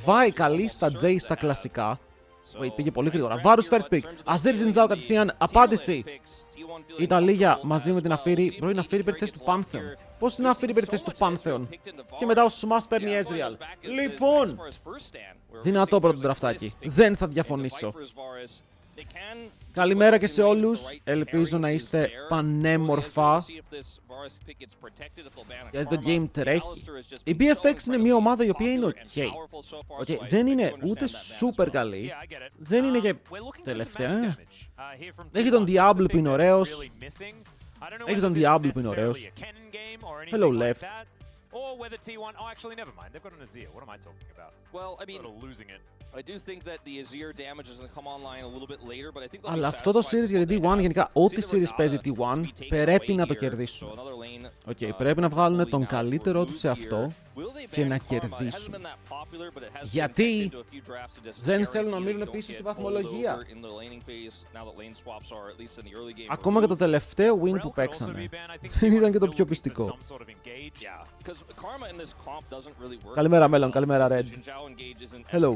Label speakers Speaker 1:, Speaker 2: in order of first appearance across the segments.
Speaker 1: Βάει καλή στα J στα κλασικά. Wait, πήγε πολύ γρήγορα. Βάρους first pick. Αζέρι Ζιντζάο κατευθείαν απάντηση. Η Ταλίγια μαζί με την Αφήρη. Μπρο, η Αφήρη παίρνει θέση του Pantheon. Πώς είναι Αφήρη παίρνει θέση του Pantheon? Και μετά ο Smash παίρνει Ezreal. Λοιπόν, δυνατό πρώτο τραφτάκι. Δεν θα διαφωνήσω. Καλημέρα και σε όλους. Ελπίζω να είστε πανέμορφα. Γιατί το game τρέχει. Η BFX είναι μια ομάδα η οποία είναι ok. Δεν είναι ούτε super καλή. Δεν είναι και τελευταία. Έχει τον Diablo που είναι ωραίος. Έχει τον Diablo που είναι ωραίος. Hello left.
Speaker 2: Or whether T1... Oh, actually, never mind. They've got an Azir. What am I talking about?
Speaker 3: Well, I mean,
Speaker 2: sort of losing it.
Speaker 3: I do think that the Azir damage is going to come online a little bit later, but I think...
Speaker 1: Αλλά αυτό το series για την T1, γενικά ό,τι series παίζει T1, πρέπει να το κερδίσουν. Πρέπει να βγάλουν τον καλύτερό του σε αυτό και να κερδίσουν. Γιατί δεν θέλουν να μείνουν πίσω στη βαθμολογία. Ακόμα και το τελευταίο win που παίξανε δεν ήταν και το πιο πιστικό. Καλημέρα Μέλλον, καλημέρα Red. Hello.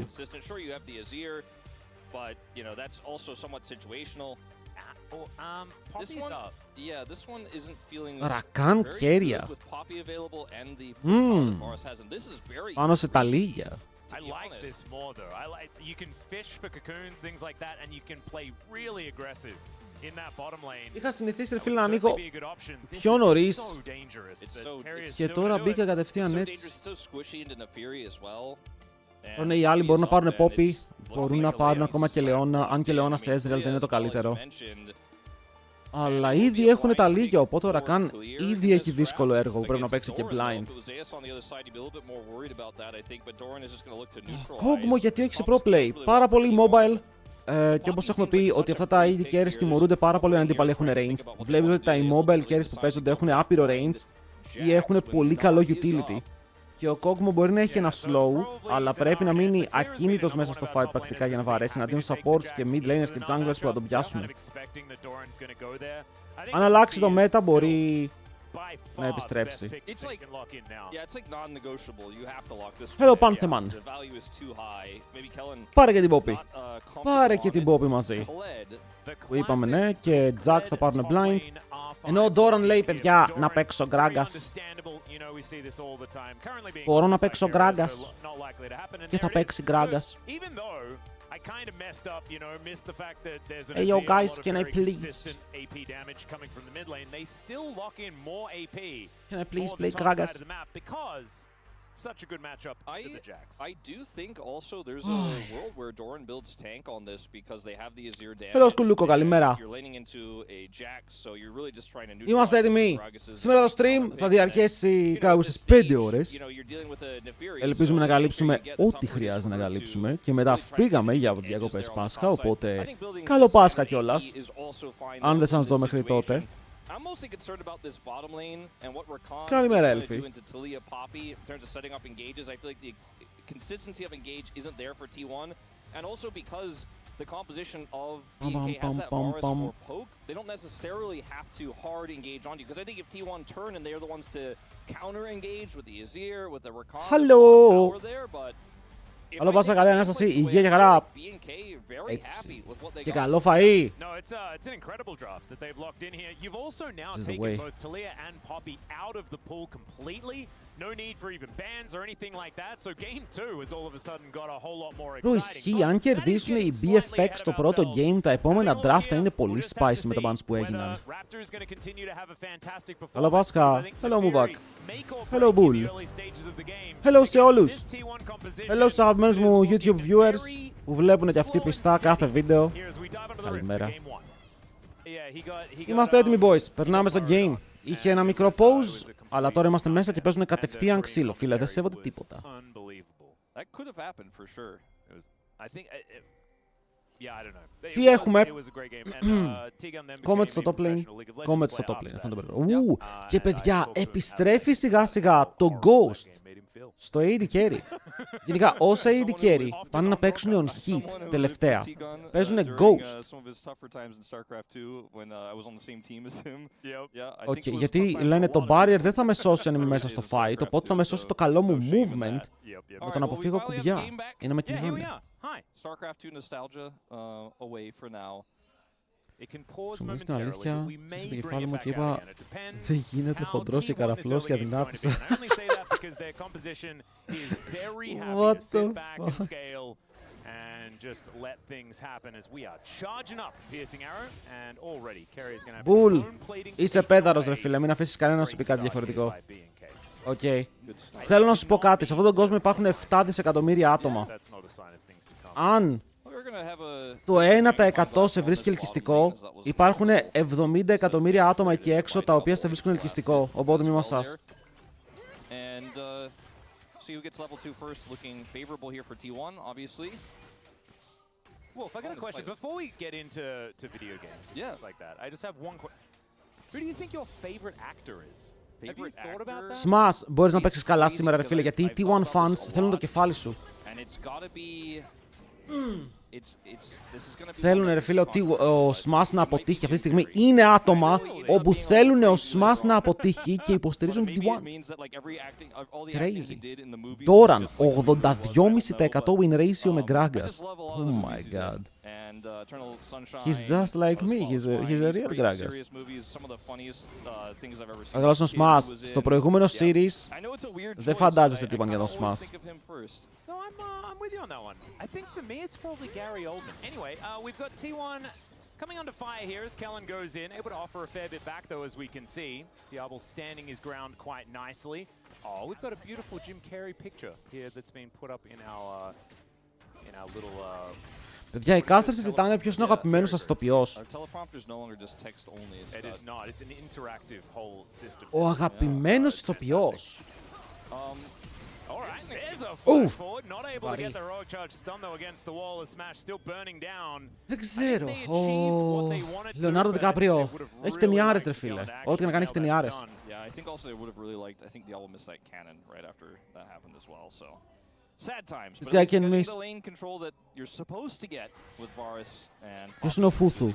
Speaker 3: But, you know, that's also somewhat situational. This one, yeah, this one isn't feeling
Speaker 1: Ρακάν κέρια. Πάνω σε ταλίγια.
Speaker 2: I like this more though. I like you can fish for cocoons, things like that, and you can play really aggressive in that bottom lane.
Speaker 1: Είχα συνηθίσει ρε φίλε να ανοίγω πιο νωρίς και τώρα μπήκα κατευθείαν έτσι. Τώρα οι άλλοι μπορούν να πάρουν Poppy, μπορούν να πάρουν ακόμα και Leona, αν και Leona σε Ezreal δεν είναι το καλύτερο. Αλλά ήδη έχουν τα λίγια, οπότε ο Rakan ήδη έχει δύσκολο έργο που πρέπει να παίξει και blind. Kog'Maw γιατί όχι σε pro play, πάρα πολύ mobile. Και όπως έχουμε πει ότι αυτά τα AD carries τιμωρούνται πάρα πολύ αν αντίπαλοι έχουν range. Βλέπεις ότι τα immobile carries που παίζονται έχουν άπειρο range ή έχουν πολύ καλό utility. Και ο Kog'Maw μπορεί να έχει ένα slow, αλλά πρέπει να μείνει ακίνητος μέσα στο fight πρακτικά για να βαρέσει εναντίον supports και mid laners και junglers που θα τον πιάσουν. Αν αλλάξει το meta μπορεί να επιστρέψει. Hello Pantheon. Πάρε και την Poppy. Πάρε και την Poppy μαζί. Που είπαμε ναι, και Jax θα πάρουν blind. Ενώ ο Doran λέει παιδιά να παίξω Gragas. Μπορώ να παίξω Gragas. Και θα παίξει Gragas. Hey yo guys, can I please? Can I please play Gragas?
Speaker 2: Such a good matchup with the Jax.
Speaker 3: I do think also there's a world where Doran builds tank on this because they have the Azir damage.
Speaker 1: Hello Σκουλούκο, καλημέρα. Είμαστε έτοιμοι. Σήμερα το stream θα διαρκέσει κάπου στις 5 ώρες. Ελπίζουμε να καλύψουμε ό,τι χρειάζεται να καλύψουμε. Και μετά φύγαμε για διακοπές Πάσχα, οπότε καλό Πάσχα κιόλας. Αν δεν σας δω μέχρι τότε.
Speaker 3: I'm mostly concerned about this bottom lane and what Rakan is going to do into Talia Poppy in terms of setting up engages. I feel like the consistency of engage isn't there for T1, and also because the composition of BNK has that Varus or poke, they don't necessarily have to hard engage on you. Because I think if T1 turn and they're the ones to counter engage with the Azir, with the Rakan, power there, but
Speaker 1: Καλό Πάσχα, καλή Ανάσταση, υγεία και χαρά. Έτσι. Και καλό φαΐ. This is the way. Bro, ισχύει, αν κερδίσουν οι BFX το πρώτο game, τα επόμενα draft θα είναι πολύ spicy με τα bans που έγιναν. Καλό Πάσχα, hello Muvak, hello Bull, hello σε όλους, hello στους αγαπημένους μου YouTube viewers που βλέπουν και αυτοί πιστά κάθε βίντεο. Καλημέρα. Είμαστε έτοιμοι boys, περνάμε στο game. Είχε ένα μικρό pause, αλλά τώρα είμαστε μέσα και παίζουν κατευθείαν ξύλο, φίλε, δεν σέβονται τίποτα. Τι έχουμε? Comment στο top lane. Comment στο top lane. Αυτό είναι το περίπου. Και παιδιά, επιστρέφει σιγά σιγά το Ghost στο AD Carry. Γενικά, όσα AD Carry πάνε να παίξουν on hit τελευταία, παίζουν Ghost. Okay, γιατί λένε το barrier δεν θα με σώσει αν είμαι μέσα στο fight, οπότε θα με σώσει το καλό μου movement με το να αποφύγω κουμπιά ή να με κυνηγάνε. Σου μιλήσει την αλήθεια, είσαι στο κεφάλι μου και είπα δεν γίνεται χοντρός και καραφλός και αδυνάτησα. What the fuck? Μπουλ, είσαι πέδαρος ρε φίλε, μην αφήσεις κανένα να σου πει κάτι διαφορετικό. Οκ. Θέλω να σου πω κάτι, σε αυτόν τον κόσμο υπάρχουν 7 δισεκατομμύρια άτομα. Αν το 1% σε βρίσκει ελκυστικό, υπάρχουν 70 εκατομμύρια άτομα εκεί έξω τα οποία σε βρίσκουν ελκυστικό, οπότε μη μασάς.
Speaker 2: Well, if I got a question before we get into video games like that, I just have one question. Who do you think your favorite actor is? Have you thought about that?
Speaker 1: Smash, μπορείς να παίξεις καλά σήμερα ρε φίλε, γιατί οι T1 fans θέλουν το κεφάλι σου. Θέλουν ρε φίλε ότι ο Smash να αποτύχει. Αυτή τη στιγμή είναι άτομα όπου θέλουν ο Smash να αποτύχει και υποστηρίζουν την T1. Crazy. Τώρα 82,5% win ratio με Gragas. Oh my god. He's just like me. He's a real Gragas. Αγαλώς τον Smash. Στο προηγούμενο series δεν φαντάζεσαι τι είπαν για τον Smash.
Speaker 2: No, I'm with you on that one. I think for me it's probably Gary Oldman. Anyway, we've got T1 coming under fire here as Kellen goes in, able to offer a fair bit back though as we can see. Diablo standing his ground quite nicely. Oh, we've got a beautiful Jim Carrey picture here that's been put up in our little
Speaker 1: Παιδιά, οι casters συζητάνε ποιος είναι ο αγαπημένος σας ηθοποιός. Ο αγαπημένος ηθοποιός. Δεν ξέρω. Ο Λεωνάρντο Ντικάπριο. Έχει ταινιάρες ρε φίλε. Ό,τι και να κάνει έχει ταινιάρες. This guy can miss. Ποιος είναι ο Φούθου?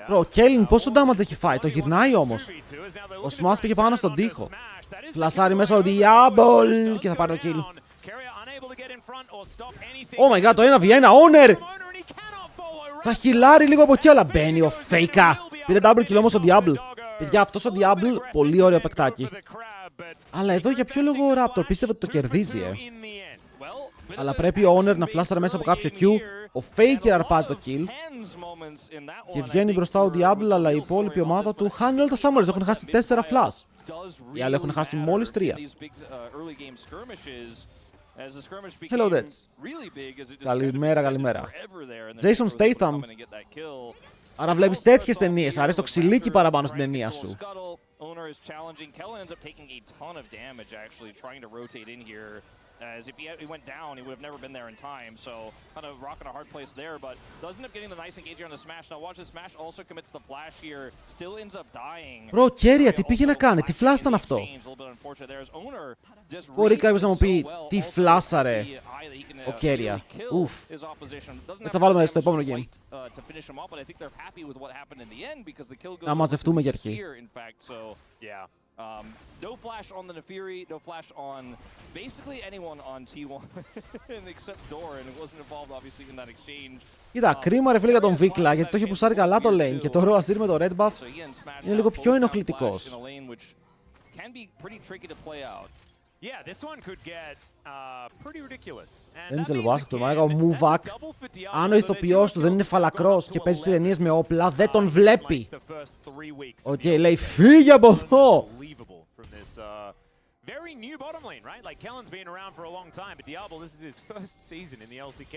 Speaker 1: Bro, Κέλλιν πόσο damage έχει φάει, το γυρνάει όμως. Ο Smash πήγε πάνω στον τοίχο. Φλασάρει μέσα ο Diablo και θα πάρει το kill. Oh my god, το 1v1, Honor! Θα χιλάρει λίγο από εκεί, αλλά μπαίνει ο Faker. Πήρε double kill όμως ο Diablo. Παιδιά, αυτός ο Diablo, πολύ ωραίο παικτάκι. Αλλά εδώ για ποιο λόγο ο Raptor πίστευε ότι το κερδίζει, Αλλά πρέπει ο Honor να φλάσταρε μέσα από κάποιο Q. Ο Faker αρπάζει το kill. Και βγαίνει μπροστά ο Diablo, αλλά η υπόλοιπη ομάδα του χάνει όλα τα summoners. Έχουν χάσει 4 flash. Οι άλλοι έχουν χάσει μόλις 3. Hello, Dets. Καλημέρα, καλημέρα. Jason Statham. Άρα βλέπεις τέτοιες ταινίες. Αρέσει το ξυλίκι παραπάνω στην ταινία σου.
Speaker 3: As if he went down, he would have never been there in time. So kind of rocking a hard place there, but does end up getting the nice engagement on the smash. Now watch the smash also commits the flash here. Still ends up dying.
Speaker 1: Bro, Keria, τι πήγε να κάνει, τι φλάσ ήταν αυτό? Μπορεί κάποιος να μου πει τι φλάσαρε ο Keria? Ουφ. Δεν θα βάλουμε στο επόμενο game. Να μαζευτούμε για αρχή.
Speaker 3: No flash on the Nefiri, no flash on basically anyone on T1 except Dor, and it wasn't involved obviously in that exchange.
Speaker 1: Κοίτα, κρίμα ρε φίλε για τον Βίκλα, γιατί το είχε πουσάρει καλά το lane και τώρα ο Azir με το red buff είναι λίγο πιο ενοχλητικός. Angel Wask, το μάγα, ο Muvak. Αν ο ηθοποιός του δεν είναι φαλακρός και παίζει σε ταινίες με όπλα, δεν τον βλέπει. Οκ, λέει φύγε από εδώ.
Speaker 2: Very new bottom lane, right? Like Kellen's been around for a long time, but Diablo, this is his first season in the LCK.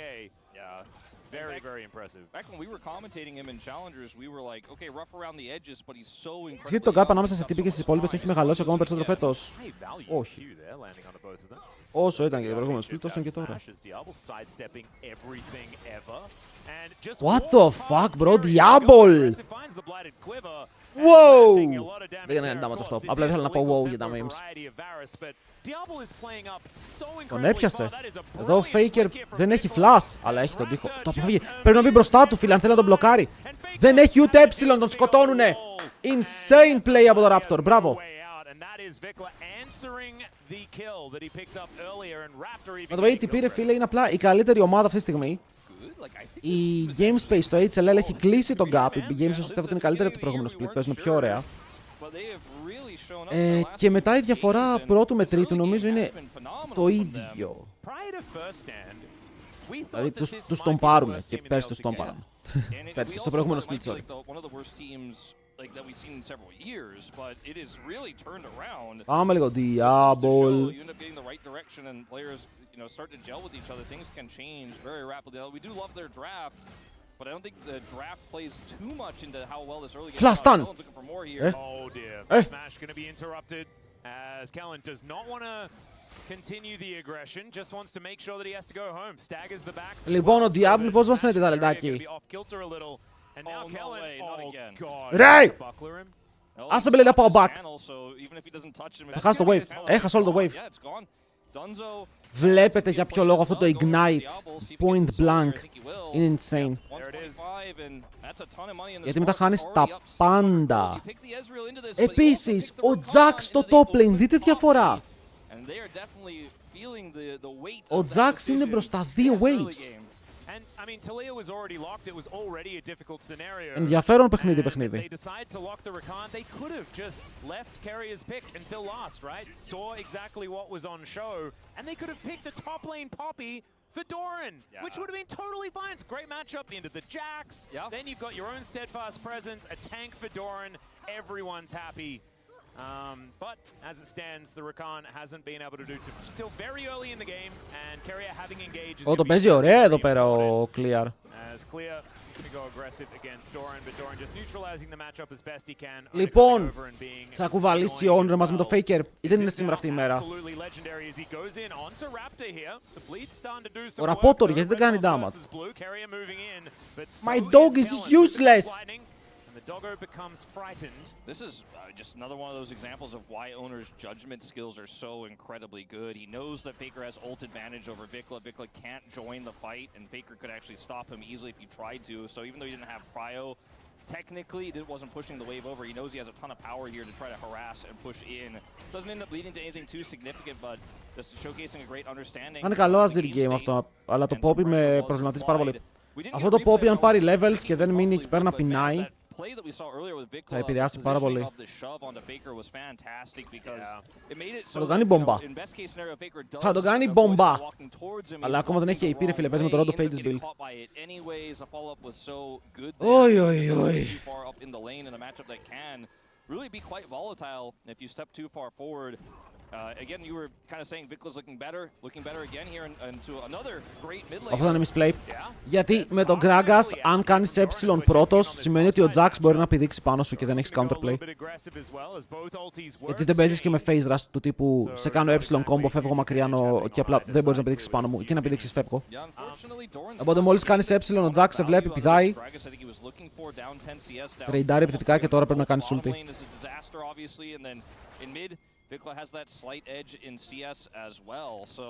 Speaker 2: Yeah, very, very impressive.
Speaker 3: Back when we were commentating him in Challengers, we were like, okay, rough around the edges, but he's so incredible.
Speaker 1: Γιατί το gap ανάμεσα σε τύπη και στις υπόλοιπες έχει μεγαλώσει ακόμα περισσότερο φέτος? Όχι. Όσο ήταν και το προηγούμενο split, τόσο είναι και τώρα. What the fuck, bro, Diabol! Wow! Δεν είναι damage αυτό. Απλά ήθελα να πω wow για τα memes. Τον έπιασε. Εδώ ο Faker δεν έχει flash, αλλά έχει τον τοίχο. Το αποφύγει. Πρέπει να μπει μπροστά του, φίλε, αν θέλει να τον μπλοκάρει. Δεν έχει ούτε έψιλον, τον σκοτώνουνε. Insane play από το Raptor, μπράβο. Με το ATP, ρε φίλε, είναι απλά η καλύτερη ομάδα αυτή τη στιγμή. Η GameSpace στο HLL έχει κλείσει τον gap. Η GameSpace πιστεύω ότι είναι καλύτερη από το προηγούμενο split, παίζουν πιο ωραία. Και μετά η διαφορά πρώτου με τρίτου νομίζω είναι το ίδιο. Δηλαδή τους τον πάρουν και πέρσι τους τον πάρουν. Πέρσι, στο προηγούμενο split, sorry. Πάμε λίγο, Diabol.
Speaker 3: Start to gel with each other, things can change very rapidly. We do love their draft, but I don't think the draft plays too much into how well this early game.
Speaker 1: Flash stun.
Speaker 3: Looking for more here.
Speaker 2: Oh dear, Smash going to be interrupted as Kellen does not want to continue the aggression, just wants to make sure that he has to go home. Staggers the back.
Speaker 1: Λοιπόν, ο Diabol πώς μας φαίνεται ταλεντάκι.
Speaker 2: And now Kellen, oh god.
Speaker 1: Ρε! Άσε με λέει να πάω back. Θα χάσει το wave. Έχασε όλο το wave. Βλέπετε για ποιο λόγο αυτό το Ignite point blank είναι insane. Γιατί μετά χάνεις τα πάντα. Επίσης, ο Jax στο top lane, δείτε διαφορά. Ο Jax είναι μπροστά 2 waves. Ενδιαφέρον παιχνίδι.
Speaker 2: For Doran, which would have been totally fine. It's a great matchup into the Jax. Then you've got your own steadfast presence, a tank for Doran. Everyone's happy. But as it stands, the Rakan hasn't been able to do too much. Still very early in the game, and Keria having engaged.
Speaker 1: Το παίζει ωραία εδώ πέρα ο Clear.
Speaker 2: As Clear going to go aggressive against Doran, but Doran just neutralizing the matchup as best he can.
Speaker 1: Λοιπόν, θα κουβαλήσει ο Honor μαζί με το Faker. Ή δεν είναι σήμερα αυτή η μέρα. Ο Raptor γιατί δεν κάνει damage. My dog is useless.
Speaker 2: The doggo becomes frightened.
Speaker 3: This is just another one of those examples of why Owner's judgment skills are so incredibly good. He knows that Faker has ult advantage over Vikla. Vikla can't join the fight, and Faker could actually stop him easily if he tried to. So even though he didn't have Cryo, technically he wasn't pushing the wave over. He knows he has a ton of power here to try to harass and push in. Doesn't end up leading to anything too significant, but just showcasing a great understanding.
Speaker 1: Είναι καλό Azir game αυτό, αλλά το Poppy με προβληματίζει πάρα πολύ. Αυτό το Poppy αν πάρει levels και δεν μείνει εκεί πέρα να πεινάει, θα επηρεάσει πάρα πολύ. Θα το κάνει μπομπά. Θα το κάνει μπομπά. Αλλά ακόμα δεν έχει AP, ρε φίλε, παίζει με το Road of Ages build. Oi, oi, oi.
Speaker 3: Again, you were kind of saying Vikla's looking better again here into another great mid lane.
Speaker 1: Αυτό είναι misplay. Γιατί με τον Gragas, αν κάνεις έψιλον πρώτος, σημαίνει ότι ο Jax μπορεί να πηδήξει πάνω σου και δεν έχεις counterplay. Γιατί δεν παίζεις και με phase rush του τύπου σε κάνω έψιλον combo, φεύγω μακριά και απλά δεν μπορείς να πηδήξεις πάνω μου και να πηδήξεις φεύγω. Οπότε μόλις κάνεις έψιλον, ο Jax σε βλέπει, πηδάει. Ρεϊντάρει επιθετικά και τώρα πρέπει να κάνεις ulti.
Speaker 3: Vikla has that slight edge in CS as well, so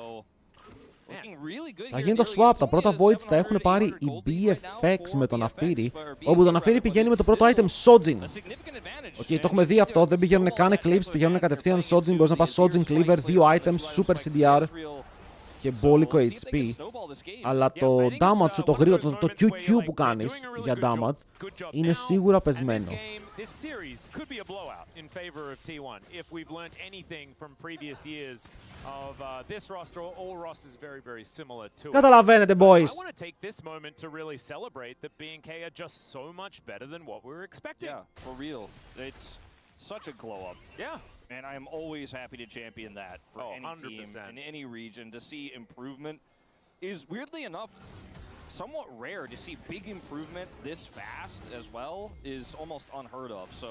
Speaker 3: looking really good.
Speaker 1: Θα γίνει το swap, τα πρώτα voids τα έχουν πάρει οι BFX με τον Afiri, όπου τον Afiri πηγαίνει με το πρώτο item Sojin. Οκ, το έχουμε δει αυτό, δεν πηγαίνουν καν Eclipse, πηγαίνουν κατευθείαν Sojin, μπορείς να πας Sojin Cleaver, 2 items, super CDR και μπόλικο HP, αλλά το damage σου, το γρήγορο, το QQ που κάνεις για damage είναι σίγουρα πεσμένο. Καταλαβαίνετε, boys.
Speaker 3: Such a glow up. Yeah. And I am always happy to champion that for any 100%. Team in any region. To see improvement is, weirdly enough, somewhat rare. To see big improvement this fast as well is almost unheard of. So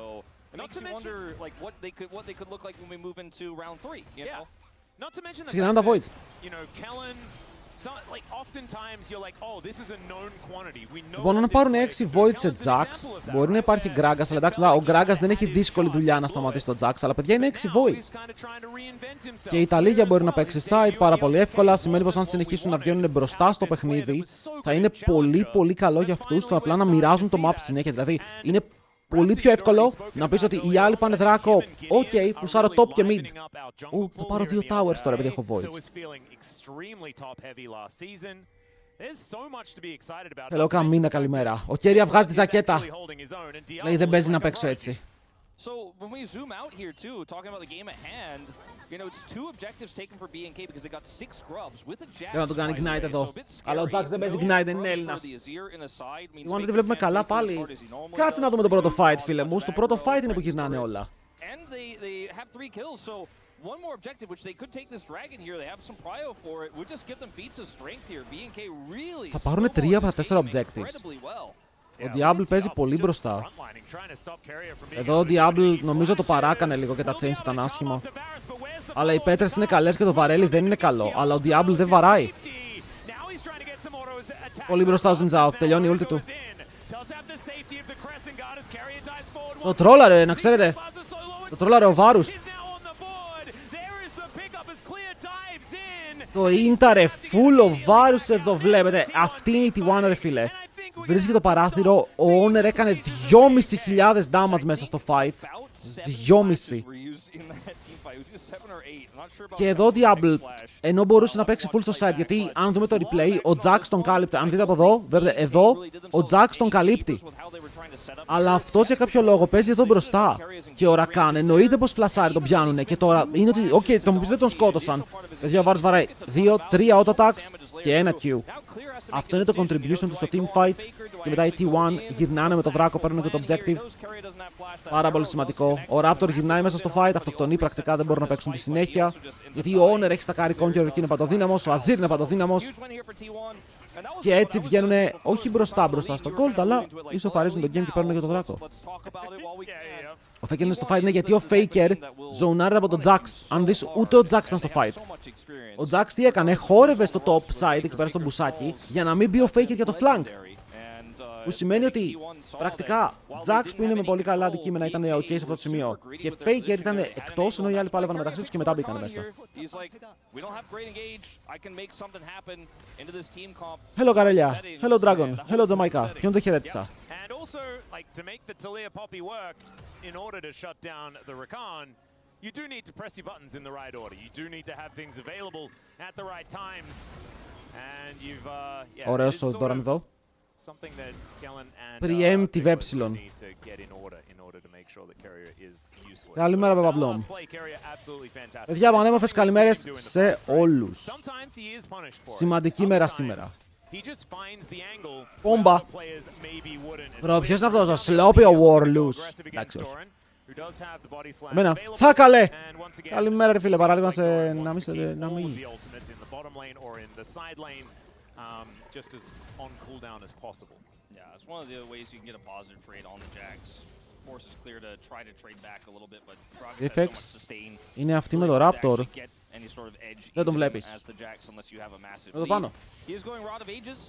Speaker 3: it makes you wonder, like, what they could look like when we move into round 3. You know?
Speaker 2: Not to mention the
Speaker 1: Ξεκινάνε
Speaker 2: fact
Speaker 1: τα
Speaker 2: that,
Speaker 1: Voids.
Speaker 2: you know, Kellen, like oftentimes you're like, oh, this is a known quantity. We know
Speaker 1: Λοιπόν, αν
Speaker 2: that this
Speaker 1: πάρουν
Speaker 2: player
Speaker 1: 6
Speaker 2: can do it.
Speaker 1: Voids σε
Speaker 2: Kellen's an
Speaker 1: Jax,
Speaker 2: example of that,
Speaker 1: μπορεί να
Speaker 2: right?
Speaker 1: υπάρχει
Speaker 2: Where
Speaker 1: Gragas, αλλά εντάξει,
Speaker 2: he felt
Speaker 1: ο
Speaker 2: like he
Speaker 1: Gragas
Speaker 2: had
Speaker 1: δεν έχει
Speaker 2: his
Speaker 1: δύσκολη
Speaker 2: shot,
Speaker 1: δουλειά
Speaker 2: he
Speaker 1: να
Speaker 2: blew
Speaker 1: σταματήσει
Speaker 2: it.
Speaker 1: τον Jax, αλλά παιδιά είναι 6
Speaker 2: Now
Speaker 1: Voids.
Speaker 2: he's kind of trying to reinvent himself.
Speaker 1: Και η Ιταλία μπορεί να
Speaker 2: Well,
Speaker 1: παίξει
Speaker 2: his
Speaker 1: side
Speaker 2: debut
Speaker 1: πάρα
Speaker 2: in the
Speaker 1: πολύ
Speaker 2: LCK
Speaker 1: εύκολα.
Speaker 2: wasn't
Speaker 1: Σημαίνει πως αν
Speaker 2: what we
Speaker 1: συνεχίσουν να
Speaker 2: wanted.
Speaker 1: βγαίνουν μπροστά στο
Speaker 2: This player that
Speaker 1: παιχνίδι,
Speaker 2: was so
Speaker 1: θα
Speaker 2: good
Speaker 1: είναι
Speaker 2: in
Speaker 1: πολύ
Speaker 2: Challenger.
Speaker 1: πολύ καλό
Speaker 2: And
Speaker 1: για αυτούς το
Speaker 2: finally
Speaker 1: απλά
Speaker 2: we're
Speaker 1: να
Speaker 2: starting
Speaker 1: μοιράζουν
Speaker 2: to
Speaker 1: το
Speaker 2: see
Speaker 1: map
Speaker 2: that.
Speaker 1: συνέχεια. Δηλαδή
Speaker 2: And
Speaker 1: είναι πολύ πιο εύκολο να πεις ότι οι άλλοι πάνε δράκο. Οκ, πουσάρω top και mid. Θα πάρω 2 towers τώρα επειδή έχω Voids. Hello, Καμίνα, καλημέρα. Ο Κέρια βγάζει τη ζακέτα. Λέει δεν παίζει να παίξω έτσι.
Speaker 3: So when we zoom out here too, talking about the game at hand, you know, it's 2 objectives taken for BNK because they got 6 grubs with a Jax.
Speaker 1: Πρέπει να τον κάνει
Speaker 3: by the way,
Speaker 1: Ignite
Speaker 3: so
Speaker 1: εδώ.
Speaker 3: a bit scary.
Speaker 1: Αλλά ο Jax δεν παίζει
Speaker 3: No
Speaker 1: Ignite, δεν
Speaker 3: grubs
Speaker 1: είναι
Speaker 3: for
Speaker 1: Έλληνας.
Speaker 3: the Azir in a side means
Speaker 1: Λοιπόν, δεν τη
Speaker 3: Faker
Speaker 1: βλέπουμε
Speaker 3: can't
Speaker 1: καλά
Speaker 3: fake as
Speaker 1: πάλι.
Speaker 3: hard as he normally
Speaker 1: Κάτσε να
Speaker 3: does.
Speaker 1: δούμε το πρώτο fight,
Speaker 3: Touch
Speaker 1: φίλε μου.
Speaker 3: back
Speaker 1: Στο πρώτο
Speaker 3: row,
Speaker 1: fight είναι που
Speaker 3: French
Speaker 1: γυρνάνε
Speaker 3: turrets.
Speaker 1: όλα.
Speaker 3: And they have 3 kills, so one more objective, which they could take this dragon here. They have some prio for it. We'll just give them feats of strength here. BNK really
Speaker 1: Θα πάρουν
Speaker 3: snowballing
Speaker 1: 3 από τα
Speaker 3: this
Speaker 1: 4
Speaker 3: game
Speaker 1: objectives.
Speaker 3: incredibly well.
Speaker 1: Ο Diablo παίζει πολύ μπροστά. Εδώ ο Diablo νομίζω το παράκανε λίγο και τα change ήταν άσχημα. Αλλά οι Πέτρες είναι καλές και το Βαρέλι δεν είναι καλό. Αλλά ο Diablo δεν βαράει. Πολύ μπροστά ο Ζιντζάο. Τελειώνει η ulti του. Το τρόλαρε, να ξέρετε. Το τρόλαρε ο Βάρους. Το ίνταρε full ο Βάρους εδώ βλέπετε. Αυτή είναι η T1 ρε φίλε. Βρίσκει το παράθυρο, ο Owner έκανε 2.500 damage μέσα στο fight. 2.500. Και εδώ ο Diablo, ενώ μπορούσε να παίξει full στο side, γιατί αν δούμε το replay, ο Jax τον κάλυπτε. Αν δείτε από εδώ, βλέπετε εδώ, ο Jax τον καλύπτει. Αλλά αυτός για κάποιο λόγο παίζει εδώ μπροστά. Και ο Rakan εννοείται πως φλασάρει τον πιάνουνε. Και τώρα είναι ότι, οκ, το μου πεις δεν τον σκότωσαν. Παιδιά, ο Βάρος βαράει 2-3 auto attacks και 1 Q. Αυτό είναι το contribution του στο team fight. Και μετά οι T1 γυρνάνε με το δράκο, παίρνουν και το objective. Πάρα πολύ σημαντικό. Ο Raptor γυρνάει μέσα στο fight, αυτοκτονεί πρακτικά, δεν μπορούν να παίξουν τη συνέχεια. Γιατί ο Owner έχει στακάρει conqueror και είναι παντοδύναμος, ο Azir είναι παντοδύναμος. Και έτσι βγαίνουν όχι μπροστά στο gold, αλλά ισοφαρίζουν τον game και παίρνουν και το δράκο. Ο Faker είναι στο fight, ναι, γιατί ο Faker ζωνάρεται από τον Jax. Αν δεις, ούτε ο Jax ήταν στο fight. Ο Jax τι έκανε, χόρευε στο top side εκεί πέρα στο μπουσάκι για να μην μπει ο Faker για το flank. Που σημαίνει ότι πρακτικά Jax που είναι με πολύ καλά αντικείμενα ήταν ok σε αυτό το σημείο. Και Faker ήταν εκτός ενώ οι άλλοι πάλευαν μεταξύ τους και μετά μπήκαν μέσα. Hello Καρέλια, hello Dragon, hello Jamaica. Ποιον το χαιρέτησα.
Speaker 2: You do need to press your buttons in the right order. You do need to have things available at the right times. And you've
Speaker 1: Ωραίος ο Doran εδώ.
Speaker 2: Something that Kellen and
Speaker 1: Preemptive
Speaker 2: Faker
Speaker 1: Epsilon.
Speaker 2: need to get in order to make sure that Carrier is useless.
Speaker 1: Καλημέρα, Παπαπλόμ.
Speaker 2: Last play, Carrier absolutely fantastic.
Speaker 1: Παιδιά, πανέμορφες καλημέρες σε όλους.
Speaker 2: Sometimes he is punished for it.
Speaker 1: Σημαντική μέρα
Speaker 2: Other
Speaker 1: σήμερα.
Speaker 2: times, he just finds the angle
Speaker 1: Πόμπα.
Speaker 2: where other players maybe wouldn't.
Speaker 1: Μπρο, ποιος είναι αυτός, ο Sloppy ο Warloose.
Speaker 2: Aggressive
Speaker 1: Εντάξει,
Speaker 2: against
Speaker 1: όχι.
Speaker 2: Doran, who does have the body slam
Speaker 1: Εμένα,
Speaker 2: available.
Speaker 1: τσάκαλε.
Speaker 2: And once again,
Speaker 1: Καλημέρα ρε φίλε, παράλογα
Speaker 2: seems like Doran
Speaker 1: να
Speaker 2: wants
Speaker 1: μην
Speaker 2: to keep
Speaker 1: να
Speaker 2: all of
Speaker 1: μην.
Speaker 2: the ultimates in the bottom lane or in the side lane, just as on cooldown as possible.
Speaker 3: Yeah, it's one of the ways you can get a positive trade on the Jax. Force is clear to try to trade back a little bit, but Gragas has so much sustain.
Speaker 1: Είναι αυτή με το Raptor. Δεν τον βλέπεις. Εδώ πάνω.
Speaker 3: He is going Rod of Ages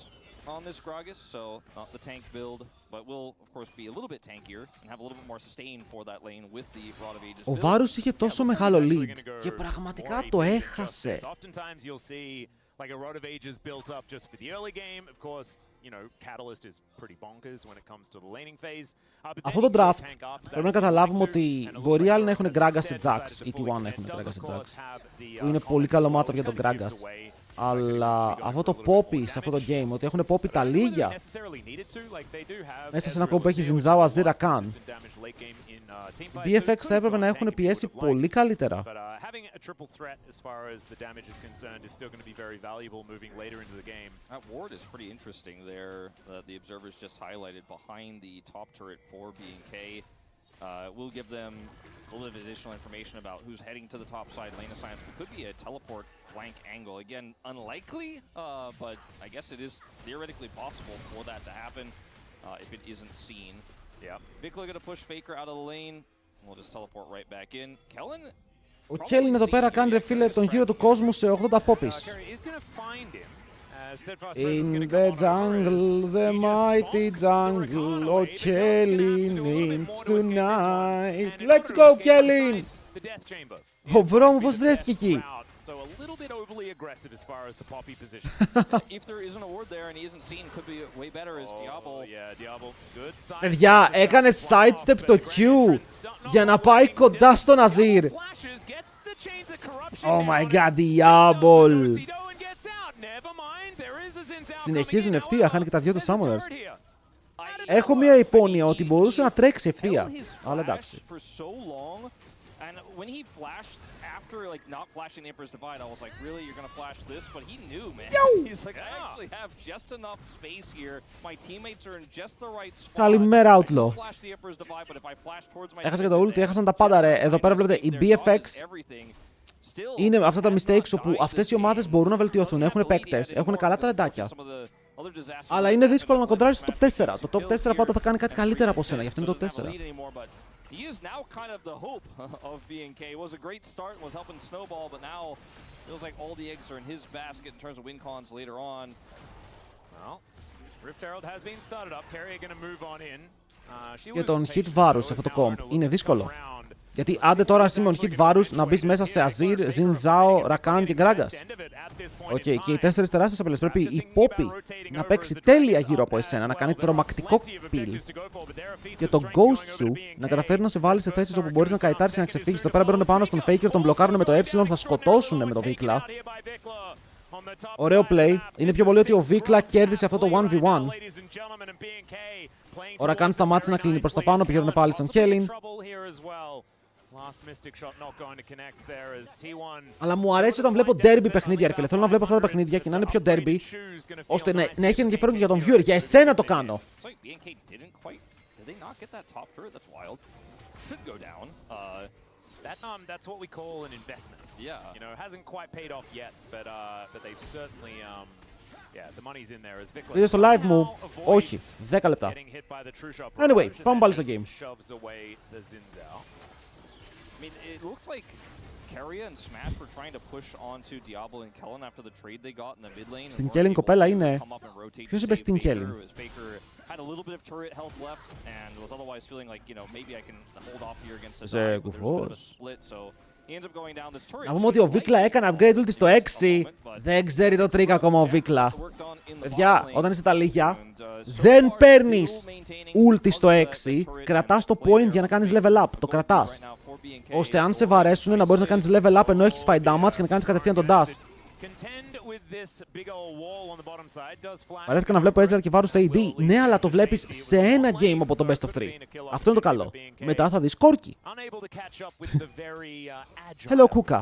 Speaker 3: on this Gragas, so not the tank build, but will of course be a little bit tankier and have a little bit more sustain for that lane with the Rod of Ages.
Speaker 1: Ο Βάρους είχε τόσο μεγάλο lead και πραγματικά το έχασε.
Speaker 2: Oftentimes you'll see like a Rod of Ages built up just for the early game. Of course, you know, Catalyst is pretty bonkers when it comes to the laning phase.
Speaker 1: Αυτό το draft πρέπει να καταλάβουμε ότι μπορεί άλλοι να έχουν Gragas σε Jax ή T1 να έχουν Gragas σε Jax, που είναι πολύ καλό matchup για τον Gragas. Αλλά αυτό το Poppy σε αυτό το game, ότι έχουν Poppy τα λίγια μέσα σε ένα κόμπο που έχει Ζινζάο Azir Rakan, οι BFX θα έπρεπε να έχουν πιέσει πολύ καλύτερα.
Speaker 3: That ward is pretty interesting there. The observers just highlighted behind the top turret for BNK. We'll give them a little bit of additional information about who's heading to the top side lane assignments. It could be a teleport flank angle. Again, unlikely, but I guess it is theoretically possible for that to happen if it isn't seen. Yeah. Vikla gonna push Faker out of the lane. We'll just teleport right back in. Kellen
Speaker 1: Ο Κέλιν εδώ πέρα κάνει ρε φίλε τον γύρο του κόσμου σε 80 πόπις. In the jungle, the mighty jungle, ο Κέλιν is tonight. Let's go, Κέλιν! Ο μπρο μου πώς βρέθηκε εκεί.
Speaker 2: So a little bit overly aggressive as far as the poppy position.
Speaker 3: If there isn't a ward there and he isn't seen, could be way better as Diablo.
Speaker 2: Yeah, Diablo, good side.
Speaker 1: Παιδιά, έκανε sidestep το Q για να πάει κοντά στον Αζίρ. Oh my god, Diablo. Συνεχίζουν ευθεία, χάνει και τα δυο του Summoners. Έχω μια υπόνοια ότι μπορούσε να τρέξει ευθεία. Αλλά εντάξει.
Speaker 3: And when he flashed after like not flashing the Emperor's Divide, I was like, really, you're gonna flash this? But he knew, man. He's like, I actually have just enough space here. My teammates are in just the right spot.
Speaker 1: Καλημέρα, Outlaw.
Speaker 3: Flash the Emperor's Divide, but if I flash towards my
Speaker 1: Έχασα και το ulti, έχασαν τα πάντα ρε. Εδώ πέρα βλέπετε οι BFX είναι αυτά τα mistakes όπου αυτές οι ομάδες μπορούν να βελτιωθούν. Έχουν παίκτες, έχουν καλά ταλεντάκια. Αλλά είναι δύσκολο να κοντράρεις το top 4. Το top 4 πάντα θα κάνει κάτι καλύτερα από σένα, γι' αυτό είναι το 4.
Speaker 3: He is now kind of the hope of BNK. It was a great start and was helping snowball, but now feels like all the eggs are in his basket in terms of win cons later on.
Speaker 2: Well, Rift Herald has been started up. Carrier going to move on in.
Speaker 1: Για τον hit Varus σε αυτό το comp είναι δύσκολο. Γιατί άντε τώρα Simon hit Varus να μπεις μέσα σε Azir, Xin Zhao, Rakan και Gragas. Οκ, και οι 4 τεράστιες απειλές. Πρέπει η Poppy να παίξει τέλεια γύρω από εσένα, να κάνει τρομακτικό peel. Και το ghost σου να καταφέρει να σε βάλει σε θέσεις όπου μπορείς να καετάρεις και να ξεφύγεις. Εδώ πέρα μπαίνουν πάνω στον Faker, τον μπλοκάρουν με το E, θα σκοτώσουν με το Vikla. Ωραίο play. Είναι πιο πολύ ότι ο Vikla κέρδισε αυτό το 1v1. Ο Rakan σταμάτησε να κλείνει προς τα πάνω, πηγαίνουν πάλι στον Kellen. Αλλά μου αρέσει όταν βλέπω derby παιχνίδια, ρε φίλε. Θέλω να βλέπω αυτά τα παιχνίδια και να είναι πιο derby, ώστε να έχει ενδιαφέρον και για τον viewer. Για εσένα το κάνω.
Speaker 2: That's what we call an investment.
Speaker 3: Yeah.
Speaker 2: You know, it hasn't quite paid off yet, but they've certainly yeah, the money's in there as Vikla.
Speaker 1: Είδες το live μου? Όχι, 10 λεπτά. Anyway, πάμε πάλι στο game.
Speaker 3: I mean, it looks like Keria and Smash were trying to push onto Diablo and Kellen after the trade they got in the mid lane.
Speaker 1: Στην Kellen κοπέλα είναι. Ποιος είπε στην Kellen?
Speaker 3: Had a little bit of turret health left and was otherwise feeling like, you know, maybe I can hold off here against the dive, but there's a bit of a split, so he ends up going down this turret.
Speaker 1: Να πούμε ότι ο Vikla έκανε upgrade ulti στο 6. Δεν ξέρει το trick ακόμα ο Vikla. Παιδιά, όταν είσαι τα λίγια, δεν παίρνεις ulti στο 6, κρατάς το point για να κάνεις level up. Το κρατάς. Ώστε αν σε βαρέσουν να μπορείς να κάνεις level up ενώ έχεις fight damage και να κάνεις κατευθείαν τον dash. Αρέθηκα να βλέπω Ezreal και Varus στο AD. Ναι, αλλά το βλέπεις σε ένα game από το best of 3. Αυτό είναι το καλό. Μετά θα δεις κόρκι. Hello, Kuka.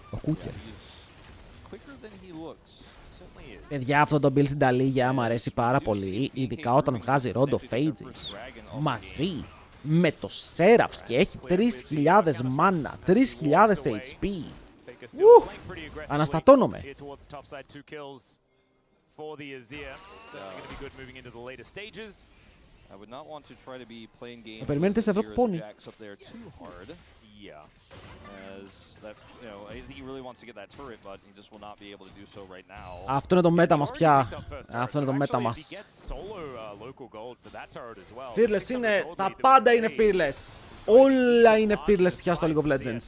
Speaker 1: Ο Κούκερ. Παιδιά, αυτό το build στην ταλίγια μου αρέσει πάρα πολύ. Ειδικά όταν βγάζει Rod of Ages μαζί με το Seraphs και έχει 3.000 mana, 3.000 HP. Αναστατώνομαι. Με περιμένετε σε Ευρώπη πόνι. Αυτό είναι το μέτα μας πια. Αυτό είναι το μέτα μας. Fearless είναι, τα πάντα είναι Fearless. Όλα είναι Fearless πια στο League of Legends.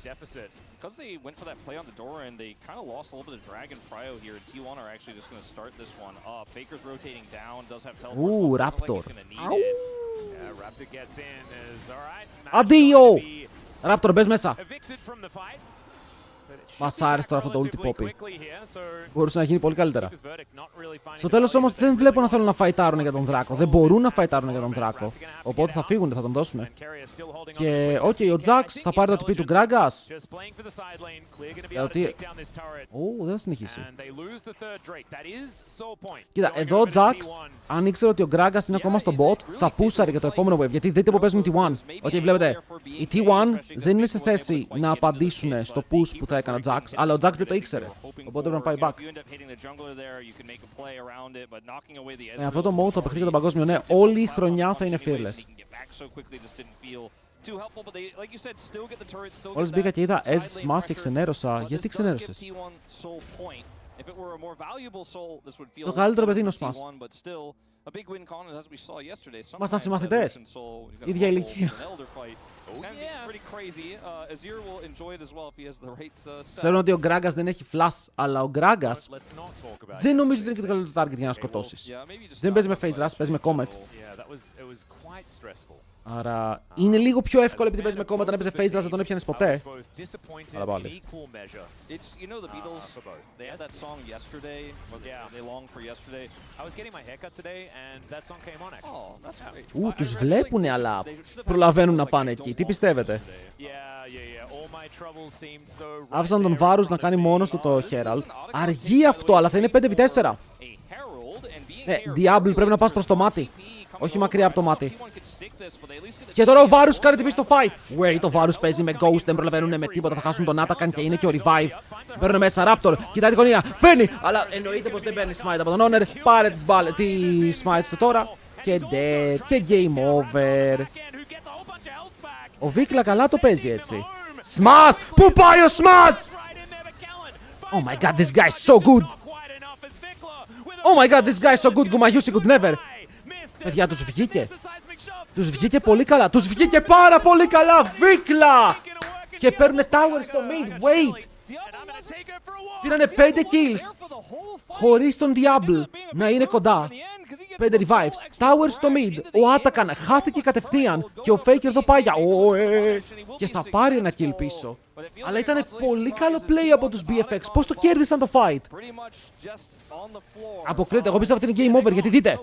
Speaker 3: Because they went for that play on the door and they kind of lost a little bit of Dragon Prio here, T1 are actually just going to start this one up. Faker's rotating down, does have teleport.
Speaker 1: Ooh, Raptor.
Speaker 2: Yeah, Raptor gets in as alright.
Speaker 1: Addio! Raptor, μπες μέσα. Μας άρεσε τώρα αυτό το ulti poppy. Μπορούσε να γίνει πολύ καλύτερα. Στο τέλος όμως δεν βλέπω να θέλουν να φαϊτάρουν για τον Δράκο. Δεν μπορούν να φαϊτάρουν για τον Δράκο. Οπότε θα φύγουν, θα τον δώσουν. Και ο Jax θα πάρει το TP του Gragas. Γιατί... δεν θα συνεχίσει. Κοίτα, εδώ ο Jax, αν ήξερε ότι ο Gragas είναι ακόμα στο bot, θα πούσαρε για το επόμενο wave. Γιατί δείτε που παίζουν οι T1. Οκ, βλέπετε, οι T1 δεν είναι σε θέση να απαντήσουν στο push που θα έκανε ο Jax, αλλά ο Jax δεν το ήξερε. Οπότε πρέπει να πάει back. Με αυτό το mode το παιχνίδι για τον παγκόσμιο, ναι, όλη η χρονιά θα είναι fearless. Μόλις μπήκα και είδα Ez Smash και ξενέρωσα. Γιατί ξενέρωσες? Το καλύτερο παιδί είναι ο Smash. Ήμασταν συμμαθητές. Ίδια ηλικία. Ξέρουν ότι ο Γκράγκας δεν έχει flash, αλλά ο Γκράγκας δεν νομίζω ότι είναι και το καλύτερο target για να σκοτώσεις. Δεν παίζει με face rush, παίζει με comet. Άρα είναι λίγο πιο εύκολο επειδή παίζει με comet, αν έπαιζε face rush δεν τον έπιανες ποτέ. Αλλά πάλι. Τους βλέπουνε, αλλά προλαβαίνουν να πάνε εκεί. Τι πιστεύετε? Άφησαν τον Varus να κάνει μόνος του το Herald. Αργεί αυτό, αλλά θα είναι 5v4. Ναι, Diablo πρέπει να πας προς το μάτι. Όχι μακριά από το μάτι. Και τώρα ο Varus κάνει τιμή στο fight. Wait, ο Varus παίζει με Ghost, δεν προλαβαίνουν με τίποτα. Θα χάσουν τον Atakan και είναι και ο Revive. Παίρνουν μέσα Raptor, κοιτάει την γωνία. Φέρνει! Αλλά εννοείται πως δεν παίρνει smite από τον Honor. Πάρε τη smite του τώρα. Και dead. Και game over. Ο Βίκλα καλά το παίζει έτσι. Smash! Πού πάει ο Smash! Oh my god, this guy is so good! Oh my god, this guy is so good! Gumayusi could never! Παιδιά, τους βγήκε. Τους βγήκε πολύ καλά. Τους βγήκε πάρα πολύ καλά. Βίκλα! Και παίρνουνε tower στο mid. Wait! Πήρανε 5 kills. Χωρίς τον Diablo να είναι κοντά. 5 revives. Tower στο mid. Ο Atakan χάθηκε κατευθείαν. Και ο Faker εδώ πάει για και θα πάρει ένα kill πίσω. Αλλά ήταν πολύ καλό play από τους BFX. Πώς το κέρδισαν το fight? Αποκλείται. Εγώ πιστεύω ότι είναι game over. Γιατί δείτε.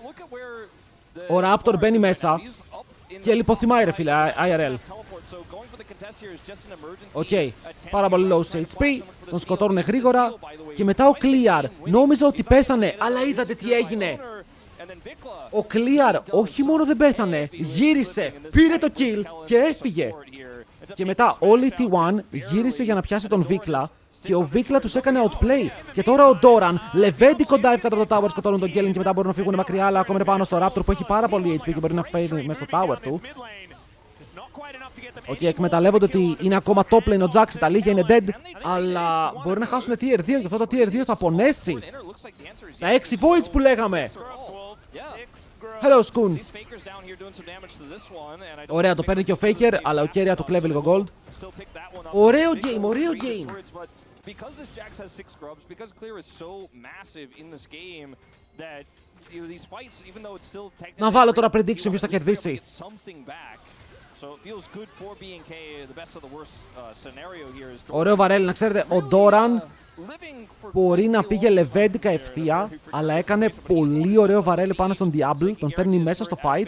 Speaker 1: Ο Raptor μπαίνει μέσα και λιποθυμάει ρε φίλε, IRL. Οκ, πάρα πολύ low σε HP, τον σκοτώρουνε γρήγορα και μετά ο Clear νόμιζα ότι πέθανε, αλλά είδατε τι έγινε. Ο Clear όχι μόνο δεν πέθανε, γύρισε, πήρε το kill και έφυγε. Και μετά όλη η T1 γύρισε για να πιάσει τον Βίκλα. Και ο Βίκλα τους έκανε outplay. Και τώρα ο Doran λεβέντη κοντά κάτω από το tower, σκοτώνουν τον Γκέλιν και μετά μπορούν να φύγουν μακριά. Αλλά ακόμα είναι πάνω στο Raptor που έχει πάρα πολύ HP και μπορεί να παίρνει μέσα στο tower του. Οκ, εκμεταλλεύονται ότι είναι ακόμα top lane ο Jax, τα λίγια είναι dead. Αλλά μπορεί να χάσουν tier 2 και αυτό το tier 2 θα πονέσει. Τα 6 voids που λέγαμε. Hello, Skun. Ωραία, το παίρνει και ο Faker, αλλά ο Keria του κλέβει λίγο gold. Ωραίο game, ωραίο game.
Speaker 3: Because this Jax has 6 grubs, because Clear is so massive in this game that these fights, even though it's still technically...
Speaker 1: Να βάλω τώρα prediction ποιος θα κερδίσει. Ωραίο βαρέλι, να ξέρετε, ο Doran μπορεί να πήγε λεβέντικα ευθεία, αλλά έκανε πολύ ωραίο βαρέλι πάνω στον Diablo, τον παίρνει μέσα στο fight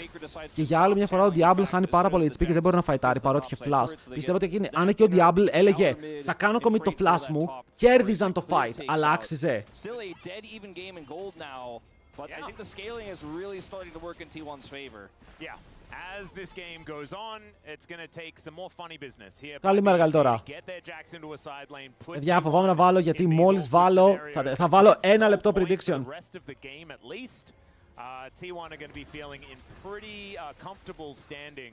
Speaker 1: και για άλλη μια φορά ο Diablo χάνει πάρα πολύ HP και δεν μπορεί να φαϊτάρει παρότι είχε flash. Πιστεύω ότι αν και ο Diablo έλεγε θα κάνω commit το flash μου, κέρδιζαν το fight, αλλά άξιζε.
Speaker 3: But I think the scaling is really starting to work in T1's favor.
Speaker 2: Yeah. As this game goes on, it's going to take some more funny business here.
Speaker 1: Καλημέρα, καλητόρα. Παιδιά, φοβάμαι να βάλω γιατί μόλις βάλω, θα βάλω 1 λεπτό prediction.
Speaker 2: T1 are going to be feeling in pretty comfortable standing